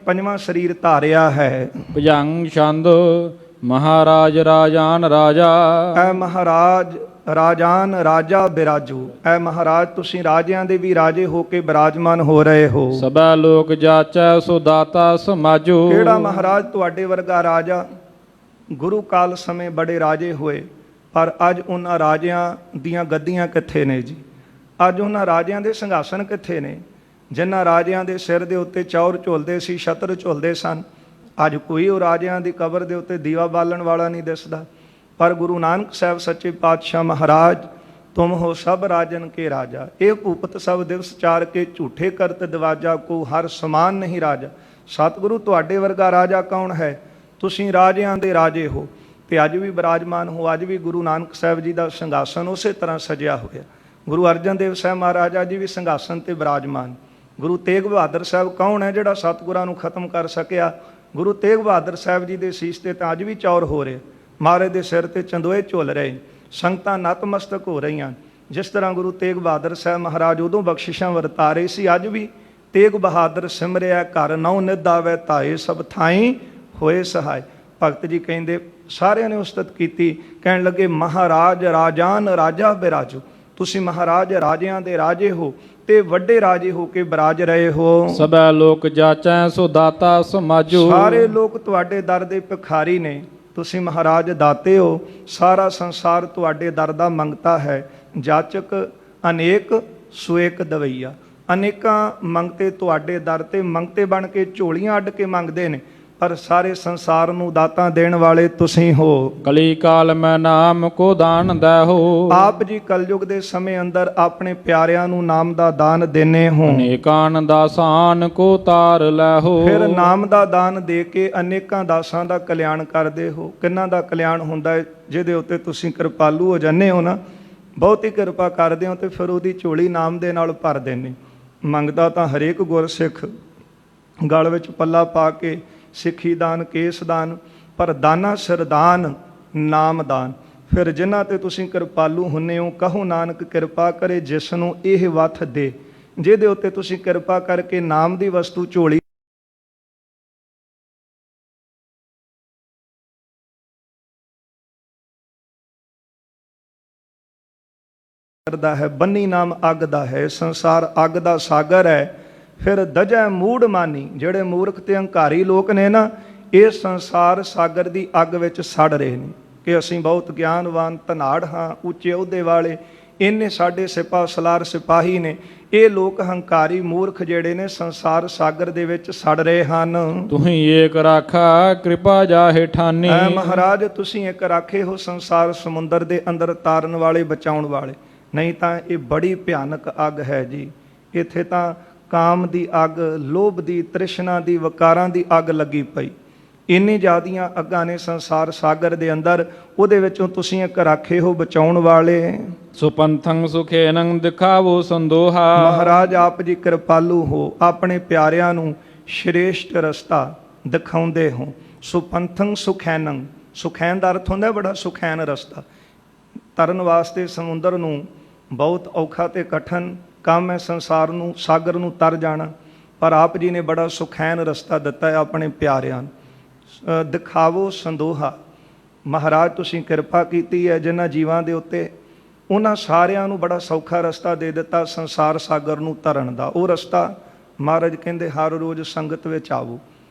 ਪੰਜਵਾਂ ਸਰੀਰ ਧਾਰਿਆ ਹੈ। ਭੁਜੰਗ ਛੰਦ ਮਹਾਰਾਜ ਰਾਜਾਨ ਰਾਜਾ। ਐ ਮਹਾਰਾਜ ਰਾਜਾਨ ਰਾਜਾ ਬਿਰਾਜੂ। ਐ ਮਹਾਰਾਜ ਤੁਸੀਂ ਰਾਜਿਆਂ ਦੇ ਵੀ ਰਾਜੇ ਹੋ ਕੇ ਬਿਰਾਜਮਾਨ ਹੋ ਰਹੇ ਹੋ। ਸਭੈ ਲੋਕ ਜਾਚੈ ਸੋ ਦਾਤਾ ਸਮਾਜੋ। ਕਿਹੜਾ ਮਹਾਰਾਜ ਤੁਹਾਡੇ ਵਰਗਾ ਰਾਜਾ? ਗੁਰੂ ਕਾਲ ਸਮੇਂ ਬੜੇ ਰਾਜੇ ਹੋਏ, ਪਰ ਅੱਜ ਉਹਨਾਂ ਰਾਜਿਆਂ ਦੀਆਂ ਗੱਦੀਆਂ ਕਿੱਥੇ ਨੇ ਜੀ? ਅੱਜ ਉਹਨਾਂ ਰਾਜਿਆਂ ਦੇ ਸਿੰਘਾਸਨ ਕਿੱਥੇ ਨੇ? ਜਿਨ੍ਹਾਂ ਰਾਜਿਆਂ ਦੇ ਸਿਰ ਦੇ ਉੱਤੇ ਚੌਰ ਝੁਲਦੇ ਸੀ, ਛਤਰ ਝੁਲਦੇ ਸਨ, ਅੱਜ ਕੋਈ ਉਹ ਰਾਜਿਆਂ ਦੀ ਕਬਰ ਦੇ ਉੱਤੇ ਦੀਵਾ ਬਾਲਣ ਵਾਲਾ ਨਹੀਂ ਦਿਸਦਾ। ਪਰ ਗੁਰੂ ਨਾਨਕ ਸਾਹਿਬ ਸੱਚੇ ਪਾਤਸ਼ਾਹ ਮਹਾਰਾਜ, ਤੁਮ ਹੋ ਸਭ ਰਾਜਨ ਕੇ ਰਾਜਾ। ਇਹ ਭੂਪਤ ਸਭ ਦਿਵਸ ਚਾਰ ਕੇ ਝੂਠੇ ਕਰਤ ਦਿਵਾਜਾ, ਕੋ ਹਰ ਸਮਾਨ ਨਹੀਂ ਰਾਜਾ। ਸਤਿਗੁਰੂ ਤੁਹਾਡੇ ਵਰਗਾ ਰਾਜਾ ਕੌਣ ਹੈ? ਤੁਸੀਂ ਰਾਜਿਆਂ ਦੇ ਰਾਜੇ ਹੋ ਤੇ ਅੱਜ ਵੀ ਬਿਰਾਜਮਾਨ ਹੋ। ਅੱਜ ਵੀ ਗੁਰੂ ਨਾਨਕ ਸਾਹਿਬ ਜੀ ਦਾ ਸਿੰਘਾਸਨ ਉਸੇ ਤਰ੍ਹਾਂ ਸਜਿਆ ਹੋਇਆ। ਗੁਰੂ ਅਰਜਨ ਦੇਵ ਸਾਹਿਬ ਮਹਾਰਾਜਾ ਜੀ ਵੀ ਸਿੰਘਾਸਨ ਤੇ ਬਿਰਾਜਮਾਨ। ਗੁਰੂ ਤੇਗ ਬਹਾਦਰ ਸਾਹਿਬ ਕੌਣ ਹੈ ਜਿਹੜਾ ਸਤਿਗੁਰਾਂ ਨੂੰ ਖਤਮ ਕਰ ਸਕਿਆ? ਗੁਰੂ ਤੇਗ ਬਹਾਦਰ ਸਾਹਿਬ ਜੀ ਦੇ ਸੀਸ ਤੇ ਤਾਂ ਅੱਜ ਵੀ ਚੌਰ ਹੋ ਰਹੇ, ਮਹਾਰਾਜ ਦੇ ਸਿਰ ਤੇ ਚੰਦੋਏ ਝੁੱਲ ਰਹੇ, ਸੰਗਤਾਂ ਨਤਮਸਤਕ ਹੋ ਰਹੀਆਂ। ਜਿਸ ਤਰ੍ਹਾਂ ਗੁਰੂ ਤੇਗ ਬਹਾਦਰ ਸਾਹਿਬ ਮਹਾਰਾਜ ਉਦੋਂ ਬਖਸ਼ਿਸ਼ਾਂ ਵਰਤਾ ਰਹੇ ਸੀ, ਅੱਜ ਵੀ ਤੇਗ ਬਹਾਦਰ ਸਿਮਰਿਆ ਘਰ ਨੌ ਨਿਧ ਆਵੈ ਧਾਏ, ਸਭ ਥਾਈਂ ਹੋਏ ਸਹਾਏ। ਭਗਤ ਜੀ ਕਹਿੰਦੇ, ਸਾਰਿਆਂ ਨੇ ਉਸਤਤ ਕੀਤੀ, ਕਹਿਣ ਲੱਗੇ ਮਹਾਰਾਜ ਰਾਜਾਨ ਰਾਜਾ ਬਿਰਾਜੋ। ਤੁਸੀਂ ਮਹਾਰਾਜ ਰਾਜਿਆਂ ਦੇ ਰਾਜੇ ਹੋ ਤੇ ਵੱਡੇ ਰਾਜੇ ਹੋ ਕੇ ਬਿਰਾਜ ਰਹੇ ਹੋ। ਸਭੈ ਲੋਕ ਜਾਚੈ ਸੋ ਦਾਤਾ ਸਮਾਜੋ। ਸਾਰੇ ਲੋਕ ਤੁਹਾਡੇ ਦਰ ਦੇ ਭਿਖਾਰੀ ਨੇ, ਤੁਸੀਂ ਮਹਾਰਾਜ ਦਾਤੇ ਹੋ। ਸਾਰਾ ਸੰਸਾਰ ਤੁਹਾਡੇ ਦਰ ਦਾ ਮੰਗਤਾ ਹੈ। ਜਾਚਕ ਅਨੇਕ ਸੋ ਏਕ ਦਵਈਆ। ਅਨੇਕਾਂ ਮੰਗਤੇ ਤੁਹਾਡੇ ਦਰ ਤੇ ਮੰਗਤੇ ਬਣ ਕੇ ਝੋਲੀਆਂ ਅੱਡ ਕੇ ਮੰਗਦੇ ਨੇ, ਪਰ ਸਾਰੇ ਸੰਸਾਰ ਨੂੰ ਦਾਤਾਂ ਦੇਣ ਵਾਲੇ ਤੁਸੀਂ ਹੋ। ਕਲੀ ਕਾਲ ਮੈਂ ਨਾਮ ਕੋ ਦਾਨ ਦੈ ਹੋ। ਆਪ ਜੀ ਕਲਯੁਗ ਦੇ ਸਮੇਂ ਅੰਦਰ ਆਪਣੇ ਪਿਆਰਿਆਂ ਨੂੰ ਨਾਮ ਦਾ ਦਾਨ ਦੇਨੇ ਹੋ। ਅਨੇਕਾਂ ਦਾਸਾਨ ਕੋ ਤਾਰ ਲੈ ਹੋ। ਫਿਰ ਨਾਮ ਦਾ ਦਾਨ ਦੇ ਕੇ ਅਨੇਕਾਂ ਦਾਸਾਂ ਦਾ ਕਲਿਆਣ ਕਰਦੇ ਹੋ। ਕਿੰਨਾ ਦਾ ਕਲਿਆਣ ਹੁੰਦਾ ਹੈ? ਜਿਹਦੇ ਉੱਤੇ ਤੁਸੀਂ ਕਿਰਪਾਲੂ ਹੋ ਜਾਂਦੇ ਹੋ ਨਾ, ਬਹੁਤੀ ਕਿਰਪਾ ਕਰਦੇ ਹੋ ਤੇ ਫਿਰ ਉਹਦੀ ਝੋਲੀ ਨਾਮ ਦੇ ਨਾਲ ਭਰ ਦਿੰਦੇ। ਮੰਗਦਾ ਤਾਂ ਹਰੇਕ ਗੁਰਸਿੱਖ ਗਲ ਵਿੱਚ ਪੱਲਾ ਪਾ ਕੇ ਸਿੱਖੀ ਦਾਨ, ਕੇਸ ਦਾਨ, ਪਰ ਦਾਨਾ ਸਰਦਾਨ ਨਾਮ ਦਾਨ। ਫਿਰ ਜਿਨ੍ਹਾਂ ਤੇ ਤੁਸੀਂ ਕਿਰਪਾਲੂ ਹੁੰਨੇ ਹੋ, ਕਹੋ ਨਾਨਕ ਕਿਰਪਾ ਕਰੇ ਜਿਸ ਨੂੰ ਇਹ ਵਥ ਦੇ। ਜਿਹਦੇ ਉੱਤੇ ਤੁਸੀਂ ਕਿਰਪਾ ਕਰਕੇ ਨਾਮ ਦੀ ਵਸਤੂ ਝੋਲੀ ਦਾ ਹੈ, ਬੰਨੀ ਨਾਮ ਅੱਗ ਦਾ ਹੈ, ਸੰਸਾਰ ਅੱਗ ਦਾ ਸਾਗਰ ਹੈ। ਫਿਰ ਦਜੈ ਮੂੜ ਮਾਨੀ, ਜਿਹੜੇ ਮੂਰਖ ਤੇ ਹੰਕਾਰੀ ਲੋਕ ਨੇ ਨਾ, ਇਹ ਸੰਸਾਰ ਸਾਗਰ ਦੀ ਅੱਗ ਵਿੱਚ ਸੜ ਰਹੇ ਨੇ ਕਿ ਅਸੀਂ ਬਹੁਤ ਗਿਆਨਵਾਨ ਧਨਾੜ ਹਾਂ, ਉੱਚੇ ਅਹੁਦੇ ਵਾਲੇ, ਇੰਨੇ ਸਾਡੇ ਸਿਪਾਹ ਸਲਾਰ ਸਿਪਾਹੀ ਨੇ। ਇਹ ਲੋਕ ਹੰਕਾਰੀ ਮੂਰਖ ਜਿਹੜੇ ਨੇ ਸੰਸਾਰ ਸਾਗਰ ਦੇ ਵਿੱਚ ਸੜ ਰਹੇ ਹਨ। ਤੁਹੀਂ ਏਕ ਰਾਖਾ ਕਿਰਪਾ ਜਾਹੇ ਠਾਨੀ। ਐ ਮਹਾਰਾਜ ਤੁਸੀਂ ਇੱਕ ਰਾਖੇ ਹੋ ਸੰਸਾਰ ਸਮੁੰਦਰ ਦੇ ਅੰਦਰ ਤਾਰਨ ਵਾਲੇ, ਬਚਾਉਣ ਵਾਲੇ। ਨਹੀਂ ਤਾਂ ਇਹ ਬੜੀ ਭਿਆਨਕ ਅੱਗ ਹੈ ਜੀ। ਇੱਥੇ ਤਾਂ ਕਾਮ ਦੀ ਅੱਗ, ਲੋਭ ਦੀ, ਤ੍ਰਿਸ਼ਨਾ ਦੀ, ਵਕਾਰਾਂ ਦੀ ਅੱਗ ਲੱਗੀ ਪਈ। ਇੰਨੀ ਜ਼ਿਆਦੀਆਂ ਅੱਗਾਂ ਨੇ ਸੰਸਾਰ ਸਾਗਰ ਦੇ ਅੰਦਰ, ਉਹਦੇ ਵਿੱਚੋਂ ਤੁਸੀਂ ਇੱਕ ਰਾਖੇ ਹੋ, ਬਚਾਉਣ ਵਾਲੇ। ਸੁਪੰਥੰ ਸੁਖੇਨੰ ਦਿਖਾਵੋ ਸੰਦੋਹਾ। ਮਹਾਰਾਜ ਆਪ ਜੀ ਕਿਰਪਾਲੂ ਹੋ, ਆਪਣੇ ਪਿਆਰਿਆਂ ਨੂੰ ਸ਼੍ਰੇਸ਼ਟ ਰਸਤਾ ਦਿਖਾਉਂਦੇ ਹੋ। ਸੁਪੰਥੰ ਸੁਖੈਨੰ, ਸੁਖੈਨ ਦਾ ਅਰਥ ਹੁੰਦਾ ਬੜਾ ਸੁਖੈਨ ਰਸਤਾ। ਤਰਨ ਵਾਸਤੇ ਸਮੁੰਦਰ ਨੂੰ ਬਹੁਤ ਔਖਾ ਤੇ ਕਠਨ ਕੰਮ ਹੈ, ਸੰਸਾਰ ਨੂੰ, ਸਾਗਰ ਨੂੰ ਤਰ ਜਾਣਾ, ਪਰ ਆਪ ਜੀ ਨੇ ਬੜਾ ਸੁਖੈਨ ਰਸਤਾ ਦਿੱਤਾ ਹੈ ਆਪਣੇ ਪਿਆਰਿਆਂ ਨੂੰ। ਦਿਖਾਵੋ ਸੰਦੋਹਾ, ਮਹਾਰਾਜ ਤੁਸੀਂ ਕਿਰਪਾ ਕੀਤੀ ਹੈ ਜਿਨ੍ਹਾਂ ਜੀਵਾਂ ਦੇ ਉੱਤੇ, ਉਹਨਾਂ ਸਾਰਿਆਂ ਨੂੰ ਬੜਾ ਸੌਖਾ ਰਸਤਾ ਦੇ ਦਿੱਤਾ ਸੰਸਾਰ ਸਾਗਰ ਨੂੰ ਤਰਨ ਦਾ। ਉਹ ਰਸਤਾ ਮਹਾਰਾਜ ਕਹਿੰਦੇ ਹਰ ਰੋਜ਼ ਸੰਗਤ ਵਿੱਚ ਆਵੋ,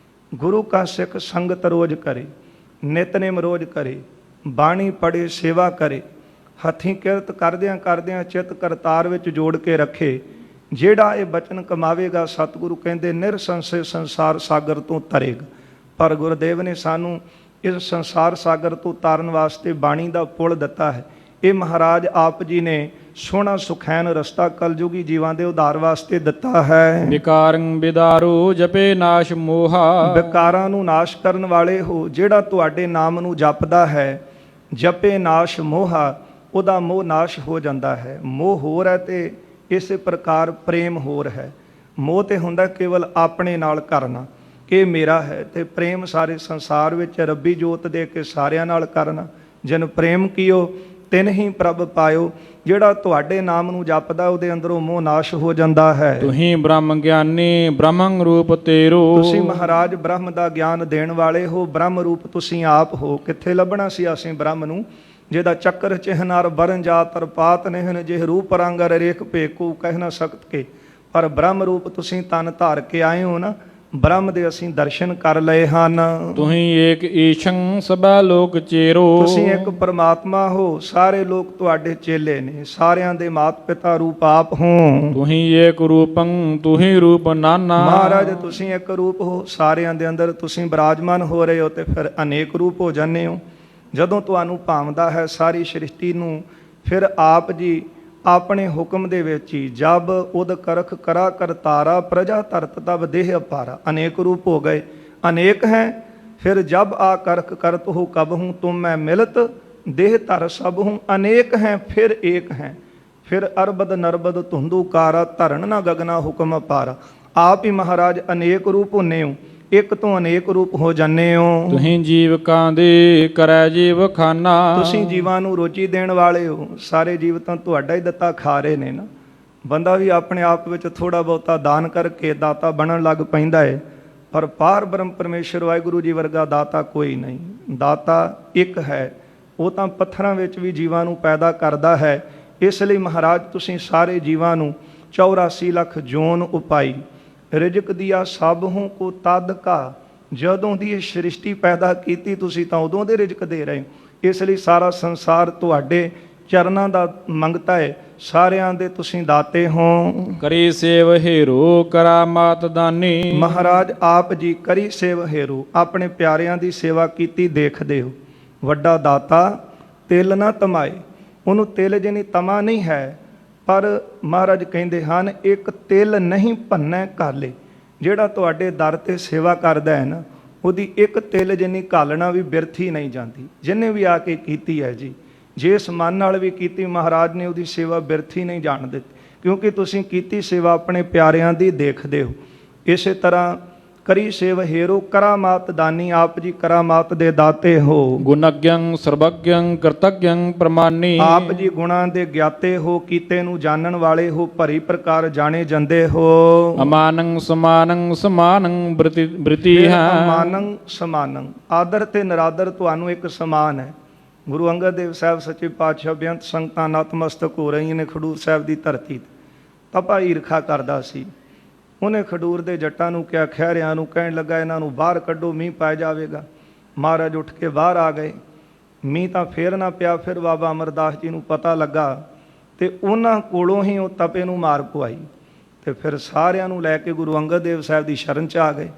ਗੁਰੂ ਕਾ ਸਿੱਖ ਸੰਗਤ ਰੋਜ਼ ਕਰੇ, ਨਿਤਨੇਮ ਰੋਜ਼ ਕਰੇ, ਬਾਣੀ ਪੜ੍ਹੇ, ਸੇਵਾ ਕਰੇ, ਹੱਥੀਂ ਕਿਰਤ ਕਰਦਿਆਂ ਕਰਦਿਆਂ ਚਿੱਤ ਕਰਤਾਰ ਵਿੱਚ ਜੋੜ ਕੇ ਰੱਖੇ। ਜਿਹੜਾ ਇਹ ਬਚਨ ਕਮਾਵੇਗਾ ਸਤਿਗੁਰੂ ਕਹਿੰਦੇ ਨਿਰਸੰਸ਼ੇ ਸੰਸਾਰ ਸਾਗਰ ਤੋਂ ਤਰੇਗਾ। ਪਰ ਗੁਰਦੇਵ ਨੇ ਸਾਨੂੰ ਇਸ ਸੰਸਾਰ ਸਾਗਰ ਤੋਂ ਤਾਰਨ ਵਾਸਤੇ ਬਾਣੀ ਦਾ ਪੁਲ ਦਿੱਤਾ ਹੈ। ਇਹ ਮਹਾਰਾਜ ਆਪ ਜੀ ਨੇ ਸੋਹਣਾ ਸੁਖੈਨ ਰਸਤਾ ਕਲਯੁਗੀ ਜੀਵਾਂ ਦੇ ਉਧਾਰ ਵਾਸਤੇ ਦਿੱਤਾ ਹੈ। ਵਿਕਾਰੰ ਵਿਦਾਰੋ ਜਪੇ ਨਾਸ਼ ਮੋਹਾ। ਵਿਕਾਰਾਂ ਨੂੰ ਨਾਸ਼ ਕਰਨ ਵਾਲੇ ਹੋ, ਜਿਹੜਾ ਤੁਹਾਡੇ ਨਾਮ ਨੂੰ ਜਪਦਾ ਹੈ, ਜਪੇ ਨਾਸ਼ ਮੋਹਾ, ਉਹਦਾ ਮੋਹ ਨਾਸ਼ ਹੋ ਜਾਂਦਾ ਹੈ। ਮੋਹ ਹੋਰ ਹੈ ਤੇ ਇਸੇ ਪ੍ਰਕਾਰ ਪ੍ਰੇਮ ਹੋਰ ਹੈ। ਮੋਹ ਤੇ ਹੁੰਦਾ ਕੇਵਲ ਆਪਣੇ ਨਾਲ ਕਰਨਾ ਕਿ ਇਹ ਮੇਰਾ ਹੈ, ਤੇ ਪ੍ਰੇਮ ਸਾਰੇ ਸੰਸਾਰ ਵਿੱਚ ਰੱਬੀ ਜੋਤ ਦੇ ਕੇ ਸਾਰਿਆਂ ਨਾਲ ਕਰਨਾ। ਜਿਨ ਪ੍ਰੇਮ ਕੀਓ ਤਿਨ ਹੀ ਪ੍ਰਭ ਪਾਇਓ। ਜਿਹੜਾ ਤੁਹਾਡੇ ਨਾਮ ਨੂੰ ਜਪਦਾ ਉਹਦੇ ਅੰਦਰੋਂ ਮੋਹ ਨਾਸ਼ ਹੋ ਜਾਂਦਾ ਹੈ। ਤੁਹੀਂ ਬ੍ਰਹਮ ਗਿਆਨੀ ਬ੍ਰਹਮੰ ਰੂਪ ਤੇਰੋ। ਤੁਸੀਂ ਮਹਾਰਾਜ ਬ੍ਰਹਮ ਦਾ ਗਿਆਨ ਦੇਣ ਵਾਲੇ ਹੋ, ਬ੍ਰਹਮ ਰੂਪ ਤੁਸੀਂ ਆਪ ਹੋ। ਕਿੱਥੇ ਲੱਭਣਾ ਸੀ ਅਸੀਂ ਬ੍ਰਹਮ ਨੂੰ, ਜਿਹਦਾ ਚੱਕਰ ਚਿਹਨਾਰ ਬਰਨ ਜਾ ਤਰਪਾਤ ਨਹਿਨ ਜਿਹ ਰੂਪ ਰੰਗਰ ਰੇਖ ਭੇਕੂ ਕਹਿ ਨਾ ਸਕਤ ਕੇ। ਪਰ ਬ੍ਰਹਮ ਰੂਪ ਤੁਸੀਂ ਤਨ ਧਾਰ ਕੇ ਆਏ ਹੋ ਨਾ, ਬ੍ਰਹਮ ਦੇ ਅਸੀਂ ਦਰਸ਼ਨ ਕਰ ਲਏ ਹਨ। ਤੁਹੀਂ ਏਕ ਈਸ਼ੰ ਸਭਾ ਲੋਕ ਚੇਰੋ। ਤੁਸੀਂ ਇੱਕ ਪਰਮਾਤਮਾ ਹੋ, ਸਾਰੇ ਲੋਕ ਤੁਹਾਡੇ ਚੇਲੇ ਨੇ, ਸਾਰਿਆਂ ਦੇ ਮਾਤ ਪਿਤਾ ਰੂਪ ਆਪ ਹੋ। ਤੁਹੀਂ ਏਕ ਰੂਪੰ ਤੁਹੀਂ ਰੂਪ ਨਾਨਾ। ਮਹਾਰਾਜ ਤੁਸੀਂ ਇੱਕ ਰੂਪ ਹੋ, ਸਾਰਿਆਂ ਦੇ ਅੰਦਰ ਤੁਸੀਂ ਬਿਰਾਜਮਾਨ ਹੋ ਰਹੇ ਹੋ, ਤੇ ਫਿਰ ਅਨੇਕ ਰੂਪ ਹੋ ਜਾਂਦੇ ਹੋ। ਜਦੋਂ ਤੁਹਾਨੂੰ ਭਾਵਦਾ ਹੈ ਸਾਰੀ ਸ੍ਰਿਸ਼ਟੀ ਨੂੰ, ਫਿਰ ਆਪ ਜੀ ਆਪਣੇ ਹੁਕਮ ਦੇ ਵਿੱਚ ਹੀ ਜਬ ਉਦ ਕਰਖ ਕਰਾ ਕਰਤਾਰਾ ਪ੍ਰਜਾ ਧਰਤ ਤਬ ਦੇਹ ਅਪਾਰਾ। ਅਨੇਕ ਰੂਪ ਹੋ ਗਏ, ਅਨੇਕ ਹੈ। ਫਿਰ ਜਬ ਆ ਕਰਖ ਕਰਤ ਹੋ ਕਬ ਹੂੰ ਤੁਮ ਮੈਂ ਮਿਲਤ ਦੇਹ ਧਰ ਸਭ ਹੂੰ। ਅਨੇਕ ਹੈ ਫਿਰ ਏਕ ਹੈ। ਫਿਰ ਅਰਬਦ ਨਰਬਦ ਧੁੰਦੂ ਕਾਰਾ ਧਰਨ ਨਾ ਗਗਨਾ ਹੁਕਮ ਅਪਾਰਾ। ਆਪ ਹੀ ਮਹਾਰਾਜ ਅਨੇਕ ਰੂਪ ਹੁੰਨੇ ਹੋ, ਇੱਕ ਤੋਂ ਅਨੇਕ ਰੂਪ ਹੋ ਜਾਂਦੇ ਹੋ। ਤੁਹੀਂ ਜੀਵਕਾਂ ਦੇ ਕਰੈ ਜੀਵ ਖਾਨਾ। ਤੁਸੀਂ ਜੀਵਾਂ ਨੂੰ ਰੋਜੀ ਦੇਣ ਵਾਲੇ ਹੋ। ਸਾਰੇ ਜੀਵ ਤਾਂ ਤੁਹਾਡਾ ਹੀ ਦਿੱਤਾ ਖਾ ਰਹੇ ਨੇ ਨਾ। ਬੰਦਾ ਵੀ ਆਪਣੇ ਆਪ ਵਿੱਚ ਥੋੜਾ ਬਹੁਤਾ ਦਾਨ ਕਰਕੇ ਦਾਤਾ ਬਣਨ ਲੱਗ ਪੈਂਦਾ ਹੈ, ਪਰ ਪਾਰ ਬ੍ਰਹਮ ਪਰਮੇਸ਼ਰ ਵਾਹਿਗੁਰੂ ਜੀ ਵਰਗਾ ਦਾਤਾ ਕੋਈ ਨਹੀਂ। ਦਾਤਾ ਇੱਕ ਹੈ, ਉਹ ਤਾਂ ਪੱਥਰਾਂ ਵਿੱਚ ਵੀ ਜੀਵਾਂ ਨੂੰ ਪੈਦਾ ਕਰਦਾ ਹੈ। ਇਸ ਲਈ ਮਹਾਰਾਜ ਤੁਸੀਂ ਸਾਰੇ ਜੀਵਾਂ ਨੂੰ 84 ਲੱਖ ਜੋਨ ਉਪਾਈ ਰਿਜਕ ਦਿਆ ਸਭ ਹੂੰ ਕੋ ਤਦ ਕਾ। ਜਦੋਂ ਦੀ ਇਹ ਸ੍ਰਿਸ਼ਟੀ ਪੈਦਾ ਕੀਤੀ ਤੁਸੀਂ ਤਾਂ ਉਦੋਂ ਦੇ ਰਿਜਕ ਦੇ ਰਹੇ ਹੋ। ਇਸ ਲਈ ਸਾਰਾ ਸੰਸਾਰ ਤੁਹਾਡੇ ਚਰਨਾਂ ਦਾ ਮੰਗਤਾ ਹੈ, ਸਾਰਿਆਂ ਦੇ ਤੁਸੀਂ ਦਾਤੇ ਹੋ। ਕਰੀ ਸੇਵ ਹੇਰੋ ਕਰਾਮਾਤ ਦਾਨੀ। ਮਹਾਰਾਜ ਆਪ ਜੀ ਕਰੀ ਸੇਵ ਹੇਰੋ, ਆਪਣੇ ਪਿਆਰਿਆਂ ਦੀ ਸੇਵਾ ਕੀਤੀ ਦੇਖਦੇ ਹੋ। ਵੱਡਾ ਦਾਤਾ ਤਿਲ ਨਾ ਤਮਾਏ। ਉਹਨੂੰ ਤਿਲ ਜਿਹਨੀ ਤਮਾ ਨਹੀਂ ਹੈ, ਪਰ ਮਹਾਰਾਜ ਕਹਿੰਦੇ ਹਨ ਇੱਕ ਤਿਲ ਨਹੀਂ ਭੰਨੈ ਕਾਲੇ। ਜਿਹੜਾ ਤੁਹਾਡੇ ਦਰ ਤੇ ਸੇਵਾ ਕਰਦਾ ਹੈ ਨਾ, ਉਹਦੀ ਇੱਕ ਤਿਲ ਜਿੰਨੀ ਘਾਲਣਾ ਵੀ ਬਿਰਥੀ ਨਹੀਂ ਜਾਂਦੀ। ਜਿਹਨੇ ਵੀ ਆ ਕੇ ਕੀਤੀ ਹੈ ਜੀ, ਜਿਸ ਮਨ ਨਾਲ ਵੀ ਕੀਤੀ, ਮਹਾਰਾਜ ਨੇ ਉਹਦੀ ਸੇਵਾ ਬਿਰਥੀ ਨਹੀਂ ਜਾਣ ਦਿੱਤੀ, ਕਿਉਂਕਿ ਤੁਸੀਂ ਕੀਤੀ ਸੇਵਾ ਆਪਣੇ ਪਿਆਰਿਆਂ ਦੀ ਦੇਖਦੇ ਹੋ। ਇਸੇ ਤਰ੍ਹਾਂ ਕਰੀ ਸੇਵ ਹੇਰੋ ਕਰਾਮਾਤ ਦਾਨੀ। ਆਪ ਜੀ ਕਰਾਮਾਤ ਦੇ ਦਾਤੇ ਹੋ। ਗੁਣਗਯੰ ਸਰਬਗਯੰ ਕਰਤਗਯੰ ਪ੍ਰਮਾਨੀ। ਆਪ ਜੀ ਗੁਣਾਂ ਦੇ ਗਿਆਤੇ ਹੋ, ਕੀਤੇ ਨੂੰ ਜਾਣਨ ਵਾਲੇ ਹੋ, ਭਰੀ ਪ੍ਰਕਾਰ ਜਾਣੇ ਜਾਂਦੇ ਹੋ। ਅਮਾਨੰ ਸਮਾਨੰ ਸਮਾਨੰ ਬ੍ਰਿਤੀ ਹੈ। ਅਮਾਨੰ ਸਮਾਨੰ, ਆਦਰ ਤੇ ਨਰਾਦਰ ਤੁਹਾਨੂੰ ਇੱਕ ਸਮਾਨ ਹੈ। ਗੁਰੂ ਅੰਗਦ ਦੇਵ ਸਾਹਿਬ ਸੱਚੇ ਪਾਤਸ਼ਾਹ ਬੇਅੰਤ ਸੰਗਤਾਂ ਨਤਮਸਤਕ ਹੋ ਰਹੀਆਂ ਨੇ ਖਡੂਰ ਸਾਹਿਬ ਦੀ ਧਰਤੀ ਤੇ। ਤਪਾ ਈਰਖਾ ਕਰਦਾ ਸੀ। ਉਹਨੇ ਖਡੂਰ ਦੇ ਜੱਟਾਂ ਨੂੰ ਕਿਹਾ, ਖਹਿਰਿਆਂ ਨੂੰ ਕਹਿਣ ਲੱਗਾ ਇਹਨਾਂ ਨੂੰ ਬਾਹਰ ਕੱਢੋ, ਮੀਂਹ ਪੈ ਜਾਵੇਗਾ। ਮਹਾਰਾਜ ਉੱਠ ਕੇ ਬਾਹਰ ਆ ਗਏ। ਮੀਂਹ ਤਾਂ ਫੇਰ ਨਾ ਪਿਆ। ਫਿਰ ਬਾਬਾ ਅਮਰਦਾਸ ਜੀ ਨੂੰ ਪਤਾ ਲੱਗਾ ਤੇ ਉਹਨਾਂ ਕੋਲੋਂ ਹੀ ਉਹ ਤਪੇ ਨੂੰ ਮਾਰ ਪਵਾਈ। ਤੇ ਫਿਰ ਸਾਰਿਆਂ ਨੂੰ ਲੈ ਕੇ ਗੁਰੂ ਅੰਗਦ ਦੇਵ ਸਾਹਿਬ ਦੀ ਸ਼ਰਨ 'ਚ ਆ ਗਏ।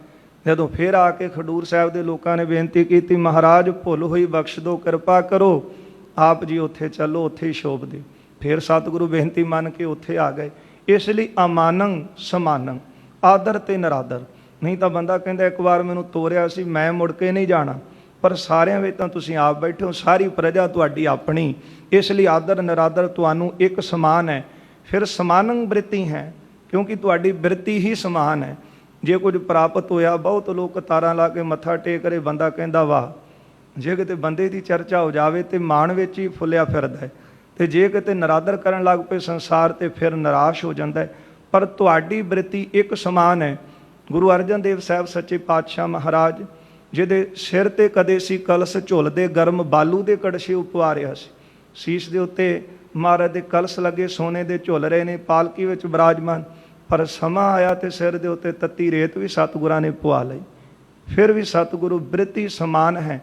ਜਦੋਂ ਫਿਰ ਆ ਕੇ ਖਡੂਰ ਸਾਹਿਬ ਦੇ ਲੋਕਾਂ ਨੇ ਬੇਨਤੀ ਕੀਤੀ, ਮਹਾਰਾਜ ਭੁੱਲ ਹੋਈ ਬਖਸ਼ ਦਿਓ, ਕਿਰਪਾ ਕਰੋ। ਆਪ ਜੀ ਉੱਥੇ ਚੱਲੋ, ਉੱਥੇ ਹੀ ਸ਼ੋਭ ਦਿਓ। ਫਿਰ ਸਤਿਗੁਰੂ ਬੇਨਤੀ ਮੰਨ ਕੇ ਉੱਥੇ ਆ ਗਏ। ਇਸ ਲਈ ਅਮਾਨੰ ਸਮਾਨੰ, ਆਦਰ ਤੇ ਨਰਾਦਰ। ਨਹੀਂ ਤਾਂ ਬੰਦਾ ਕਹਿੰਦਾ ਇੱਕ ਵਾਰ ਮੈਨੂੰ ਤੋਰਿਆ ਸੀ, ਮੈਂ ਮੁੜ ਕੇ ਨਹੀਂ ਜਾਣਾ। ਪਰ ਸਾਰਿਆਂ ਵਿੱਚ ਤਾਂ ਤੁਸੀਂ ਆਪ ਬੈਠੇ ਹੋ, ਸਾਰੀ ਪ੍ਰਜਾ ਤੁਹਾਡੀ ਆਪਣੀ। ਇਸ ਲਈ ਆਦਰ ਨਰਾਦਰ ਤੁਹਾਨੂੰ ਇੱਕ ਸਮਾਨ ਹੈ। ਫਿਰ ਸਮਾਨੰ ਬ੍ਰਿਤੀ ਹੈ, ਕਿਉਂਕਿ ਤੁਹਾਡੀ ਬ੍ਰਿਤੀ ਹੀ ਸਮਾਨ ਹੈ। ਜੇ ਕੁਝ ਪ੍ਰਾਪਤ ਹੋਇਆ, ਬਹੁਤ ਲੋਕ ਤਾਰਾਂ ਲਾ ਕੇ ਮੱਥਾ ਟੇਕ ਰਹੇ, ਬੰਦਾ ਕਹਿੰਦਾ ਵਾਹ। ਜੇ ਕਿਤੇ ਬੰਦੇ ਦੀ ਚਰਚਾ ਹੋ ਜਾਵੇ ਤੇ ਮਾਣ ਵਿੱਚ ਹੀ ਫੁੱਲਿਆ ਫਿਰਦਾ ਹੈ, ਤੇ ਜੇ ਕਿਤੇ ਨਰਾਦਰ ਕਰਨ ਲੱਗ ਪਏ ਸੰਸਾਰ ਤੇ ਫਿਰ ਨਿਰਾਸ਼ ਹੋ ਜਾਂਦਾ ਹੈ। ਪਰ ਤੁਹਾਡੀ ਬ੍ਰਿਤੀ ਇੱਕ ਸਮਾਨ ਹੈ। ਗੁਰੂ ਅਰਜਨ ਦੇਵ ਸਾਹਿਬ ਸੱਚੇ ਪਾਤਸ਼ਾਹ ਮਹਾਰਾਜ ਜਿਹਦੇ ਸਿਰ ਤੇ ਕਦੇ ਸੀ ਕਲਸ਼ ਝੁੱਲਦੇ ਗਰਮ ਬਾਲੂ ਦੇ ਕੜਛੇ ਉਪਵਾਰਿਆ ਸੀ। ਸੀਸ ਦੇ ਉੱਤੇ ਮਹਾਰਾਜ ਦੇ ਕਲਸ਼ ਲੱਗੇ ਸੋਨੇ ਦੇ ਝੁੱਲ ਰਹੇ ਨੇ, ਪਾਲਕੀ ਵਿੱਚ ਬਿਰਾਜਮਾਨ। ਪਰ ਸਮਾਂ ਆਇਆ ਤੇ ਸਿਰ ਦੇ ਉੱਤੇ ਤੱਤੀ ਰੇਤ ਵੀ ਸਤਿਗੁਰਾਂ ਨੇ ਪਵਾ ਲਈ। ਫਿਰ ਵੀ ਸਤਿਗੁਰੂ ਬਿਰਤੀ ਸਮਾਨ ਹੈ,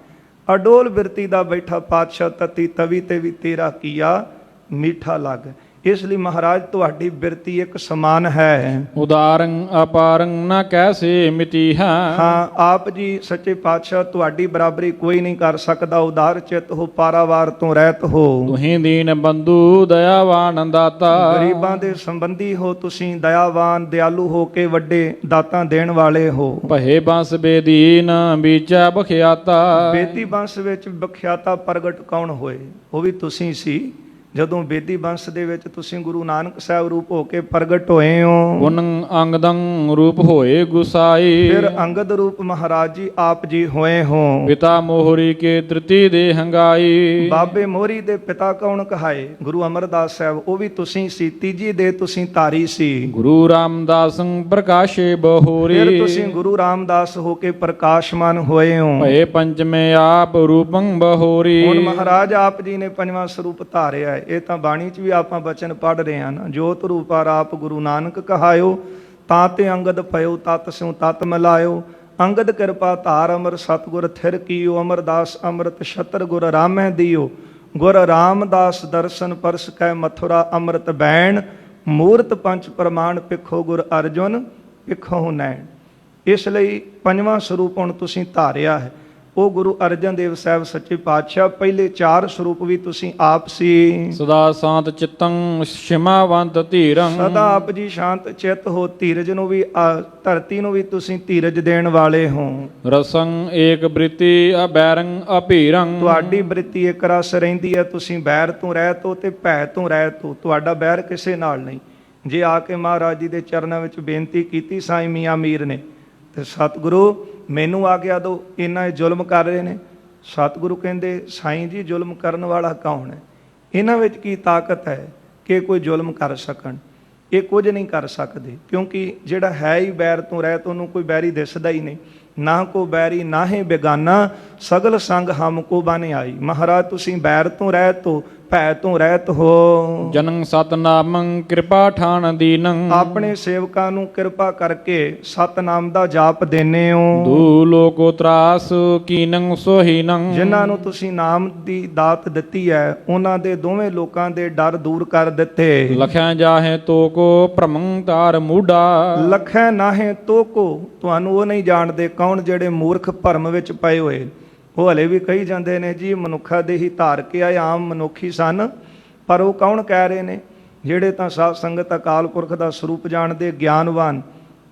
ਅਡੋਲ ਬਿਰਤੀ ਦਾ ਬੈਠਾ ਪਾਤਸ਼ਾਹ, ਤੱਤੀ ਤਵੀ ਤੇ ਵੀ ਤੇਰਾ ਕੀਆ ਮੀਠਾ ਲੱਗ। ਇਸ ਲਈ ਮਹਾਰਾਜ ਤੁਹਾਡੀ ਬਿਰਤੀ ਇੱਕ ਸਮਾਨ ਹੈ। ਉਦਾਰੰ ਅਪਾਰੰ ਨ ਕੈਸੇ ਮਿਤੀ ਹੈ। ਹਾਂ, ਆਪ ਜੀ ਸੱਚੇ ਪਾਤਸ਼ਾਹ ਤੁਹਾਡੀ ਬਰਾਬਰੀ ਕੋਈ ਨਹੀਂ ਕਰ ਸਕਦਾ। ਉਦਾਰ ਚਿੱਤ ਹੋ, ਪਾਰਾਵਾਰ ਤੋਂ ਰਹਿਤ ਹੋ। ਤੁਹੀਂ ਦੀਨ ਬੰਧੂ ਦਇਆਵਾਨ ਦਾਤਾ। ਗਰੀਬਾਂ ਦੇ ਸੰਬੰਧੀ ਹੋ ਤੁਸੀਂ, ਦਇਆਵਾਨ ਦਿਆਲੂ ਹੋ ਕੇ ਵੱਡੇ ਦਾਤਾਂ ਦੇਣ ਵਾਲੇ ਹੋ। ਭਏ ਬੰਸ ਬੇਦੀਨ ਬੀਚੈ ਬਖਿਆਤਾ। ਬੇਦੀ ਬੰਸ ਵਿੱਚ ਬਖਿਆਤਾ ਪ੍ਰਗਟ ਕੌਣ ਹੋਏ? ਉਹ ਵੀ ਤੁਸੀਂ ਸੀ। ਜਦੋਂ ਬੇਦੀ ਬੰਸ ਦੇ ਵਿੱਚ ਤੁਸੀਂ ਗੁਰੂ ਨਾਨਕ ਸਾਹਿਬ ਰੂਪ ਹੋ ਕੇ ਪ੍ਰਗਟ ਹੋਏ ਹੋ। ਪੁਨ ਅੰਗਦੰ ਰੂਪ ਹੋਏ ਗੁਸਾਈ। ਫਿਰ ਅੰਗਦ ਰੂਪ ਮਹਾਰਾਜ ਜੀ ਆਪ ਜੀ ਹੋਏ ਹੋ। ਪਿਤਾ ਮੋਹਰੀ ਕੇ ਤ੍ਰਿਤੀ ਦੇ ਹੰਗਾਈ। ਬਾਬੇ ਮੋਹਰੀ ਦੇ ਪਿਤਾ ਕੌਣ ਕਹਾਏ? ਗੁਰੂ ਅਮਰਦਾਸ ਸਾਹਿਬ, ਉਹ ਵੀ ਤੁਸੀਂ ਸੀ। ਤੀਜੀ ਦੇ ਤੁਸੀਂ ਧਾਰੀ ਸੀ। ਗੁਰੂ ਰਾਮਦਾਸੰ ਪ੍ਰਕਾਸ਼ੇ ਬਹੋਰੀ। ਫਿਰ ਤੁਸੀਂ ਗੁਰੂ ਰਾਮਦਾਸ ਹੋ ਕੇ ਪ੍ਰਕਾਸ਼ਮਾਨ ਹੋਏ ਹੋ। ਭਏ ਪੰਚਮੇ ਆਪ ਰੂਪੰ ਬਹੋਰੀ। ਹੁਣ ਮਹਾਰਾਜ ਆਪ ਜੀ ਨੇ ਪੰਜਵਾਂ ਸਰੂਪ ਧਾਰਿਆ ਹੈ। ਇਹ ਤਾਂ ਬਾਣੀ 'ਚ ਵੀ ਆਪਾਂ ਬਚਨ ਪੜ੍ਹ ਰਹੇ ਹਾਂ ਨਾ। ਜੋਤ ਰੂਪਾ ਰਾਪ ਗੁਰੂ ਨਾਨਕ ਕਹਾਇਓ, ਤਾਂ ਤੇ ਅੰਗਦ ਪਇਓ, ਤਤ ਸਿਉ ਤਤ ਮਿਲਾਇਓ। ਅੰਗਦ ਕਿਰਪਾ ਧਾਰ ਅਮਰ ਸਤਿਗੁਰ ਥਿਰ ਕੀਓ। ਅਮਰਦਾਸ ਅੰਮ੍ਰਿਤ ਛਤਰ ਗੁਰ ਰਾਮੈ ਦਿਓ। ਗੁਰ ਰਾਮਦਾਸ ਦਰਸ਼ਨ ਪਰਸ ਕੈ ਮਥੁਰਾ ਅੰਮ੍ਰਿਤ ਬੈਣ। ਮੂਰਤ ਪੰਚ ਪ੍ਰਮਾਣ ਪਿੱਖੋ ਗੁਰ ਅਰਜੁਨ ਪਿੱਖੋ ਨੈਣ। ਇਸ ਲਈ ਪੰਜਵਾਂ ਸਰੂਪ ਹੁਣ ਤੁਸੀਂ ਧਾਰਿਆ ਹੈ। ਉਹ ਗੁਰੂ ਅਰਜਨ ਦੇਵ ਸਾਹਿਬ ਸੱਚੇ ਪਾਤਸ਼ਾਹ। ਪਹਿਲੇ 4 ਸਰੂਪ ਵੀ ਤੁਸੀਂ ਆਪ ਸੀ। ਸਦਾ ਸ਼ਾਂਤ ਚਿਤੰ ਸ਼ਿਮਾਵੰਤ ਧੀਰੰ। ਸਦਾ ਆਪ ਜੀ ਸ਼ਾਂਤ ਚਿੱਤ ਹੋ। ਧੀਰਜ ਨੂੰ ਵੀ ਧਰਤੀ ਨੂੰ ਵੀ ਤੁਸੀਂ ਧੀਰਜ ਦੇਣ ਵਾਲੇ ਹੋ। ਰਸੰ ਏਕ ਬ੍ਰਿਤੀ ਅਬੈਰੰ ਅਭੀਰੰ। ਤੁਹਾਡੀ ਬ੍ਰਿਤੀ ਇੱਕ ਰਸ ਰਹਿੰਦੀ ਹੈ। ਤੁਸੀਂ ਬੈਰ ਤੋਂ ਰਹਿਤ ਹੋ ਤੇ ਭੈ ਤੋਂ ਰਹਿਤ ਹੋ। ਤੁਹਾਡਾ ਬੈਰ ਕਿਸੇ ਨਾਲ ਨਹੀਂ। ਜੇ ਆ ਕੇ ਮਹਾਰਾਜ ਜੀ ਦੇ ਚਰਨਾਂ ਵਿੱਚ ਬੇਨਤੀ ਕੀਤੀ ਸਾਈਂ ਮੀਆਂ ਮੀਰ ਨੇ, ਤੇ ਸਤਿਗੁਰੂ ਮੈਨੂੰ ਆਗਿਆ ਦਿਓ, ਇਹਨਾਂ ਇਹ ਜ਼ੁਲਮ ਕਰ ਰਹੇ ਨੇ। ਸਤਿਗੁਰੂ ਕਹਿੰਦੇ, ਸਾਈਂ ਜੀ ਜ਼ੁਲਮ ਕਰਨ ਵਾਲਾ ਕੌਣ ਹੈ? ਇਹਨਾਂ ਵਿੱਚ ਕੀ ਤਾਕਤ ਹੈ ਕਿ ਕੋਈ ਜ਼ੁਲਮ ਕਰ ਸਕਣ? ਇਹ ਕੁਝ ਨਹੀਂ ਕਰ ਸਕਦੇ, ਕਿਉਂਕਿ ਜਿਹੜਾ ਹੈ ਹੀ ਬੈਰ ਤੋਂ ਰਹਿਤ, ਉਹਨੂੰ ਕੋਈ ਬੈਰੀ ਦਿਸਦਾ ਹੀ ਨਹੀਂ। ਨਾ ਕੋ ਬੈਰੀ ਨਾਹੀਂ ਬੇਗਾਨਾ, ਸਗਲ ਸੰਗ ਹਮ ਕੋ ਬਨ ਆਈ। ਮਹਾਰਾਜ ਤੁਸੀਂ ਬੈਰ ਤੋਂ ਰਹਿਤ ਹੋ, ਭੈ ਤੋਂ ਰਹਿਤ ਹੋ। ਜਨੰ ਸਤਨਾਮੰ ਕਿਰਪਾ ਠਾਣ ਦੀਨੰ। ਆਪਣੇ ਸੇਵਕਾਂ ਨੂੰ ਕਿਰਪਾ ਕਰਕੇ ਸਤਨਾਮ ਦਾ ਜਾਪ ਦੇਨੇ ਹੋ। ਦੂ ਲੋਕੋ ਤਰਾਸ ਕੀਨੰ ਸੋਹੀਨੰ। ਜਿਨ੍ਹਾਂ ਨੂੰ ਤੁਸੀਂ ਨਾਮ ਦੀ ਦਾਤ ਦਿੱਤੀ ਹੈ, ਉਹਨਾਂ ਦੇ ਦੋਵੇਂ ਲੋਕਾਂ ਦੇ ਡਰ ਦੂਰ ਕਰ ਦਿੱਤੇ। ਲਖਿਆ ਜਾਹੇ ਤੋ ਕੋ ਭ੍ਰਮੰ ਤਾਰ ਮੂਢਾ। ਲਖੈ ਨਾਹੇ ਤੋ ਕੋ, ਤੁਹਾਨੂੰ ਉਹ ਨਹੀਂ ਜਾਣਦੇ ਕੌਣ ਜਿਹੜੇ ਮੂਰਖ ਭਰਮ ਵਿੱਚ ਪਏ ਹੋਏ। ਉਹ ਹਲੇ ਵੀ ਕਹੀ ਜਾਂਦੇ ਨੇ ਜੀ ਮਨੁੱਖਾ ਦੇ ਹੀ ਧਾਰ ਕੇ ਆਏ, ਆਮ ਮਨੁੱਖੀ ਸਨ। ਪਰ ਉਹ ਕੌਣ ਕਹਿ ਰਹੇ ਨੇ? ਜਿਹੜੇ ਤਾਂ ਸਾਧ ਸੰਗਤ ਅਕਾਲ ਪੁਰਖ ਦਾ ਸਰੂਪ ਜਾਣਦੇ, ਗਿਆਨਵਾਨ,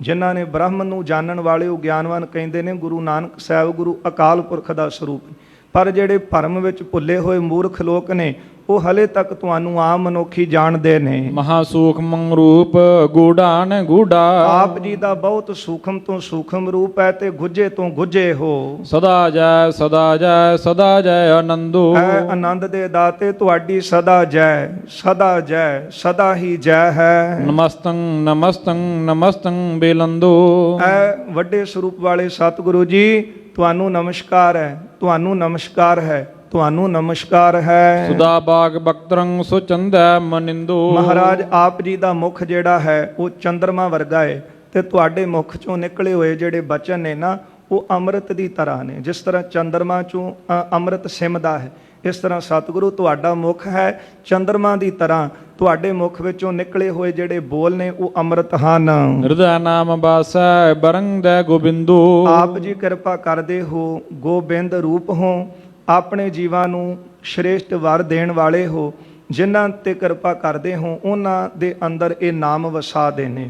ਜਿਨ੍ਹਾਂ ਨੇ ਬ੍ਰਹਮ ਨੂੰ ਜਾਣਨ ਵਾਲੇ, ਉਹ ਗਿਆਨਵਾਨ ਕਹਿੰਦੇ ਨੇ ਗੁਰੂ ਨਾਨਕ ਸਾਹਿਬ ਗੁਰੂ ਅਕਾਲ ਪੁਰਖ ਦਾ ਸਰੂਪ। ਪਰ ਜਿਹੜੇ ਭਰਮ ਵਿੱਚ ਭੁੱਲੇ ਹੋਏ ਮੂਰਖ ਲੋਕ ਨੇ, ਉਹ ਹਲੇ ਤੱਕ ਤੁਹਾਨੂੰ ਆਮ ਮਨੁੱਖੀ ਜਾਣਦੇ ਨੇ। ਮਹਾ ਸੂਖਮੰ ਰੂਪ ਗੂਢਾਨ ਗੂਢਾ। ਆਪ ਜੀ ਦਾ ਬਹੁਤ ਸੂਖਮ ਤੋਂ ਸੂਖਮ ਰੂਪ ਹੈ ਤੇ ਗੁੱਝੇ ਤੋਂ ਗੁੱਝੇ ਹੋ। ਸਦਾ ਜੈ ਸਦਾ ਜੈ ਸਦਾ ਜੈ ਆਨੰਦੋ। ਹੈ ਆਨੰਦ ਦੇ ਦਾਤੇ, ਤੁਹਾਡੀ ਸਦਾ ਜੈ, ਸਦਾ ਜੈ, ਸਦਾ ਹੀ ਜੈ ਹੈ। ਨਮਸਤੰ ਨਮਸਤੰ ਨਮਸਤੰ ਬੇਲੰਦੋ। ਹੈ ਵੱਡੇ ਸਰੂਪ ਵਾਲੇ ਸਤਿਗੁਰੂ ਜੀ, ਤੁਹਾਨੂੰ ਨਮਸਕਾਰ ਹੈ, ਤੁਹਾਨੂੰ ਨਮਸਕਾਰ ਹੈ, ਤੁਹਾਨੂੰ ਨਮਸਕਾਰ ਹੈ। ਸੁਦਾ ਬਾਗ ਬਖਤਰੰ ਸੋ ਚੰਦੈ ਮਨਿੰਦੋ। ਮਹਾਰਾਜ ਆਪ ਜੀ ਦਾ ਮੁਖ ਜਿਹੜਾ ਹੈ ਉਹ ਚੰਦਰਮਾ ਵਰਗਾ ਹੈ, ਤੇ ਤੁਹਾਡੇ ਮੁਖ ਚੋਂ ਨਿਕਲੇ ਹੋਏ ਜਿਹੜੇ ਬਚਨ ਨੇ ਨਾ, ਉਹ ਅੰਮ੍ਰਿਤ ਦੀ ਤਰ੍ਹਾਂ ਨੇ। ਜਿਸ ਤਰ੍ਹਾਂ ਚੰਦਰਮਾ ਚੋਂ ਅੰਮ੍ਰਿਤ ਸਿਮਦਾ ਹੈ, ਇਸ ਤਰ੍ਹਾਂ ਸਤਿਗੁਰੂ ਤੁਹਾਡਾ ਮੁਖ ਹੈ ਚੰਦਰਮਾ ਦੀ ਤਰ੍ਹਾਂ। ਤੁਹਾਡੇ ਮੁਖ ਵਿੱਚੋਂ ਨਿਕਲੇ ਹੋਏ ਜਿਹੜੇ ਬੋਲ ਨੇ ਉਹ ਅੰਮ੍ਰਿਤ ਹਨ। ਹਿਰਦੈ ਨਾਮ ਬਾਸੈ ਬਰੰਗਦੈ ਗੋਬਿੰਦੋ। ਆਪ ਜੀ ਕਿਰਪਾ ਕਰਦੇ ਹੋ, ਗੋਬਿੰਦ ਰੂਪ ਹੋ, ਆਪਣੇ ਜੀਵਾਂ ਨੂੰ ਸ਼੍ਰੇਸ਼ਟ ਵਰ ਦੇਣ ਵਾਲੇ ਹੋ। ਜਿਨ੍ਹਾਂ ਤੇ ਕਿਰਪਾ ਕਰਦੇ ਹੋ ਉਹਨਾਂ ਦੇ ਅੰਦਰ ਇਹ ਨਾਮ ਵਸਾ ਦੇਣੇ,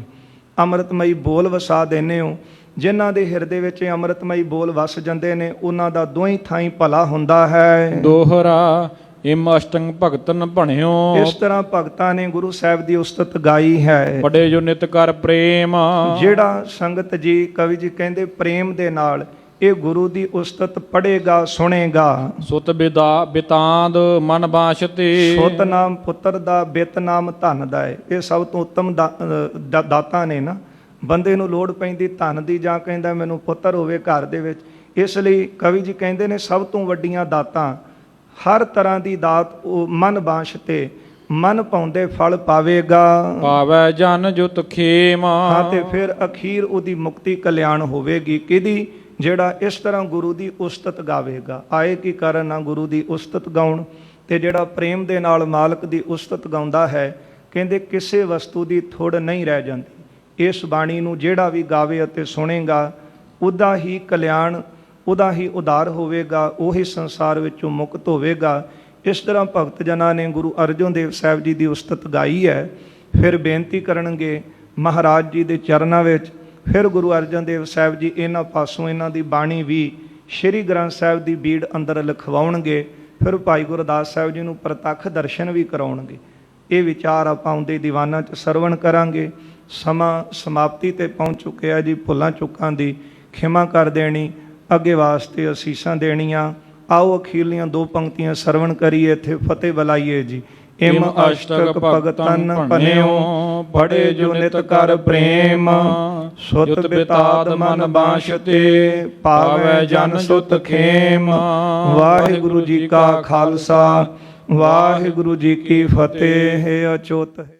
ਅੰਮ੍ਰਿਤਮਈ ਬੋਲ ਵਸਾ ਦੇਣੇ ਹੋ। ਜਿਨ੍ਹਾਂ ਦੇ ਹਿਰਦੇ ਵਿੱਚ ਅੰਮ੍ਰਿਤਮਈ ਬੋਲ ਵਸ ਜਾਂਦੇ ਨੇ, ਉਹਨਾਂ ਦਾ ਦੋਹੀਂ ਥਾਈਂ ਭਲਾ ਹੁੰਦਾ ਹੈ। ਦੋਹਰਾ ਇਮ ਅਸ਼ਟੰਗ ਭਗਤਨ ਭਣਿਓ। ਇਸ ਤਰ੍ਹਾਂ ਭਗਤਾਂ ਨੇ ਗੁਰੂ ਸਾਹਿਬ ਦੀ ਉਸਤਤ ਗਾਈ ਹੈ। ਪੜੇ ਜੋ ਨਿਤ ਕਰ ਪ੍ਰੇਮ। ਜਿਹੜਾ ਸੰਗਤ ਜੀ, ਕਵੀ ਜੀ ਕਹਿੰਦੇ ਪ੍ਰੇਮ ਦੇ ਨਾਲ ਇਹ ਗੁਰੂ ਦੀ ਉਸਤਤ ਪੜ੍ਹੇਗਾ, ਸੁਣੇਗਾ। ਸੁਤ ਬਿਤਾਂਦ ਮਨ ਬਾਸ਼ਤੇ। ਸੁਤ ਨਾਮ ਪੁੱਤਰ ਦਾ, ਬਿਤ ਨਾਮ ਧਨ ਦਾ ਹੈ। ਇਹ ਸਭ ਤੋਂ ਉੱਤਮ ਦਾਤਾਂ ਨੇ ਨਾ। ਬੰਦੇ ਨੂੰ ਲੋੜ ਪੈਂਦੀ ਧਨ ਦੀ, ਜਾਂ ਕਹਿੰਦਾ ਮੈਨੂੰ ਪੁੱਤਰ ਹੋਵੇ ਘਰ ਦੇ ਵਿੱਚ। ਇਸ ਲਈ ਕਵੀ ਜੀ ਕਹਿੰਦੇ ਨੇ ਸਭ ਤੋਂ ਵੱਡੀਆਂ ਦਾਤਾਂ, ਹਰ ਤਰ੍ਹਾਂ ਦੀ ਦਾਤ ਉਹ ਮਨ ਬਾਂਛ ਤੇ ਮਨ ਪਾਉਂਦੇ ਫਲ ਪਾਵੇਗਾ। ਪਾਵੈ ਜਨ ਜੁਤ ਖੇਮ। ਹਾਂ, ਤੇ ਫਿਰ ਅਖੀਰ ਉਹਦੀ ਮੁਕਤੀ ਕਲਿਆਣ ਹੋਵੇਗੀ। ਕਿਹਦੀ? ਜਿਹੜਾ ਇਸ ਤਰ੍ਹਾਂ ਗੁਰੂ ਦੀ ਉਸਤਤ ਗਾਵੇਗਾ। ਆਏ ਕੀ ਕਰਨ ਨਾ ਗੁਰੂ ਦੀ ਉਸਤਤ ਗਾਉਣ। ਤੇ ਜਿਹੜਾ ਪ੍ਰੇਮ ਦੇ ਨਾਲ ਮਾਲਕ ਦੀ ਉਸਤਤ ਗਾਉਂਦਾ ਹੈ, ਕਹਿੰਦੇ ਕਿਸੇ ਵਸਤੂ ਦੀ ਥੁੜ ਨਹੀਂ ਰਹਿ ਜਾਂਦੀ। ਇਸ ਬਾਣੀ ਨੂੰ ਜਿਹੜਾ ਵੀ ਗਾਵੇ ਅਤੇ ਸੁਣੇਗਾ, ਉਹਦਾ ਹੀ ਕਲਿਆਣ, ਉਹਦਾ ਹੀ ਉਧਾਰ ਹੋਵੇਗਾ, ਉਹੀ ਸੰਸਾਰ ਵਿੱਚੋਂ ਮੁਕਤ ਹੋਵੇਗਾ। ਇਸ ਤਰ੍ਹਾਂ ਭਗਤ ਜਨਾਂ ਨੇ ਗੁਰੂ ਅਰਜਨ ਦੇਵ ਸਾਹਿਬ ਜੀ ਦੀ ਉਸਤਤ ਗਾਈ ਹੈ। ਫਿਰ ਬੇਨਤੀ ਕਰਨਗੇ ਮਹਾਰਾਜ ਜੀ ਦੇ ਚਰਨਾਂ ਵਿੱਚ। ਫਿਰ ਗੁਰੂ ਅਰਜਨ ਦੇਵ ਸਾਹਿਬ ਜੀ ਇਹਨਾਂ ਪਾਸੋਂ ਇਹਨਾਂ ਦੀ ਬਾਣੀ ਵੀ ਸ਼੍ਰੀ ਗ੍ਰੰਥ ਸਾਹਿਬ ਦੀ ਬੀੜ ਅੰਦਰ ਲਿਖਵਾਉਣਗੇ। ਫਿਰ ਭਾਈ ਗੁਰਦਾਸ ਸਾਹਿਬ ਜੀ ਨੂੰ ਪ੍ਰਤੱਖ ਦਰਸ਼ਨ ਵੀ ਕਰਾਉਣਗੇ। ਇਹ ਵਿਚਾਰ ਆਪਾਂ ਆਉਂਦੇ ਦੀਵਾਨਾਂ 'ਚ ਸਰਵਣ ਕਰਾਂਗੇ। ਸਮਾਂ ਸਮਾਪਤੀ 'ਤੇ ਪਹੁੰਚ ਚੁੱਕਿਆ ਜੀ। ਭੁੱਲਾਂ ਚੁੱਕਾਂ ਦੀ ਖਿਮਾ ਕਰ ਦੇਣੀ, ਅੱਗੇ ਵਾਸਤੇ ਅਸੀਸਾਂ ਦੇਣੀਆਂ। ਆਓ ਅਖੀਰਲੀਆਂ ਦੋ ਪੰਕਤੀਆਂ ਸਰਵਣ ਕਰੀਏ, ਇੱਥੇ ਫਤਿਹ ਬੁਲਾਈਏ ਜੀ। ਇਮ ਅਸ਼ਟਕ ਭਗਤਨ ਭਨਿਓ, ਪੜੇ ਜੋ ਨਿਤ ਕਰ ਪ੍ਰੇਮ। ਸੁਤ ਬਿਤਾਦ ਮਨ ਬਾਂਛ ਤੇ, ਪਾਵੈ ਜਨ ਸੁਤ ਖੇਮ। ਵਾਹਿਗੁਰੂ ਜੀ ਕਾ ਖਾਲਸਾ, ਵਾਹਿਗੁਰੂ ਜੀ ਕੀ ਫਤਿਹ। ਅਚੋਤ ਹੈ।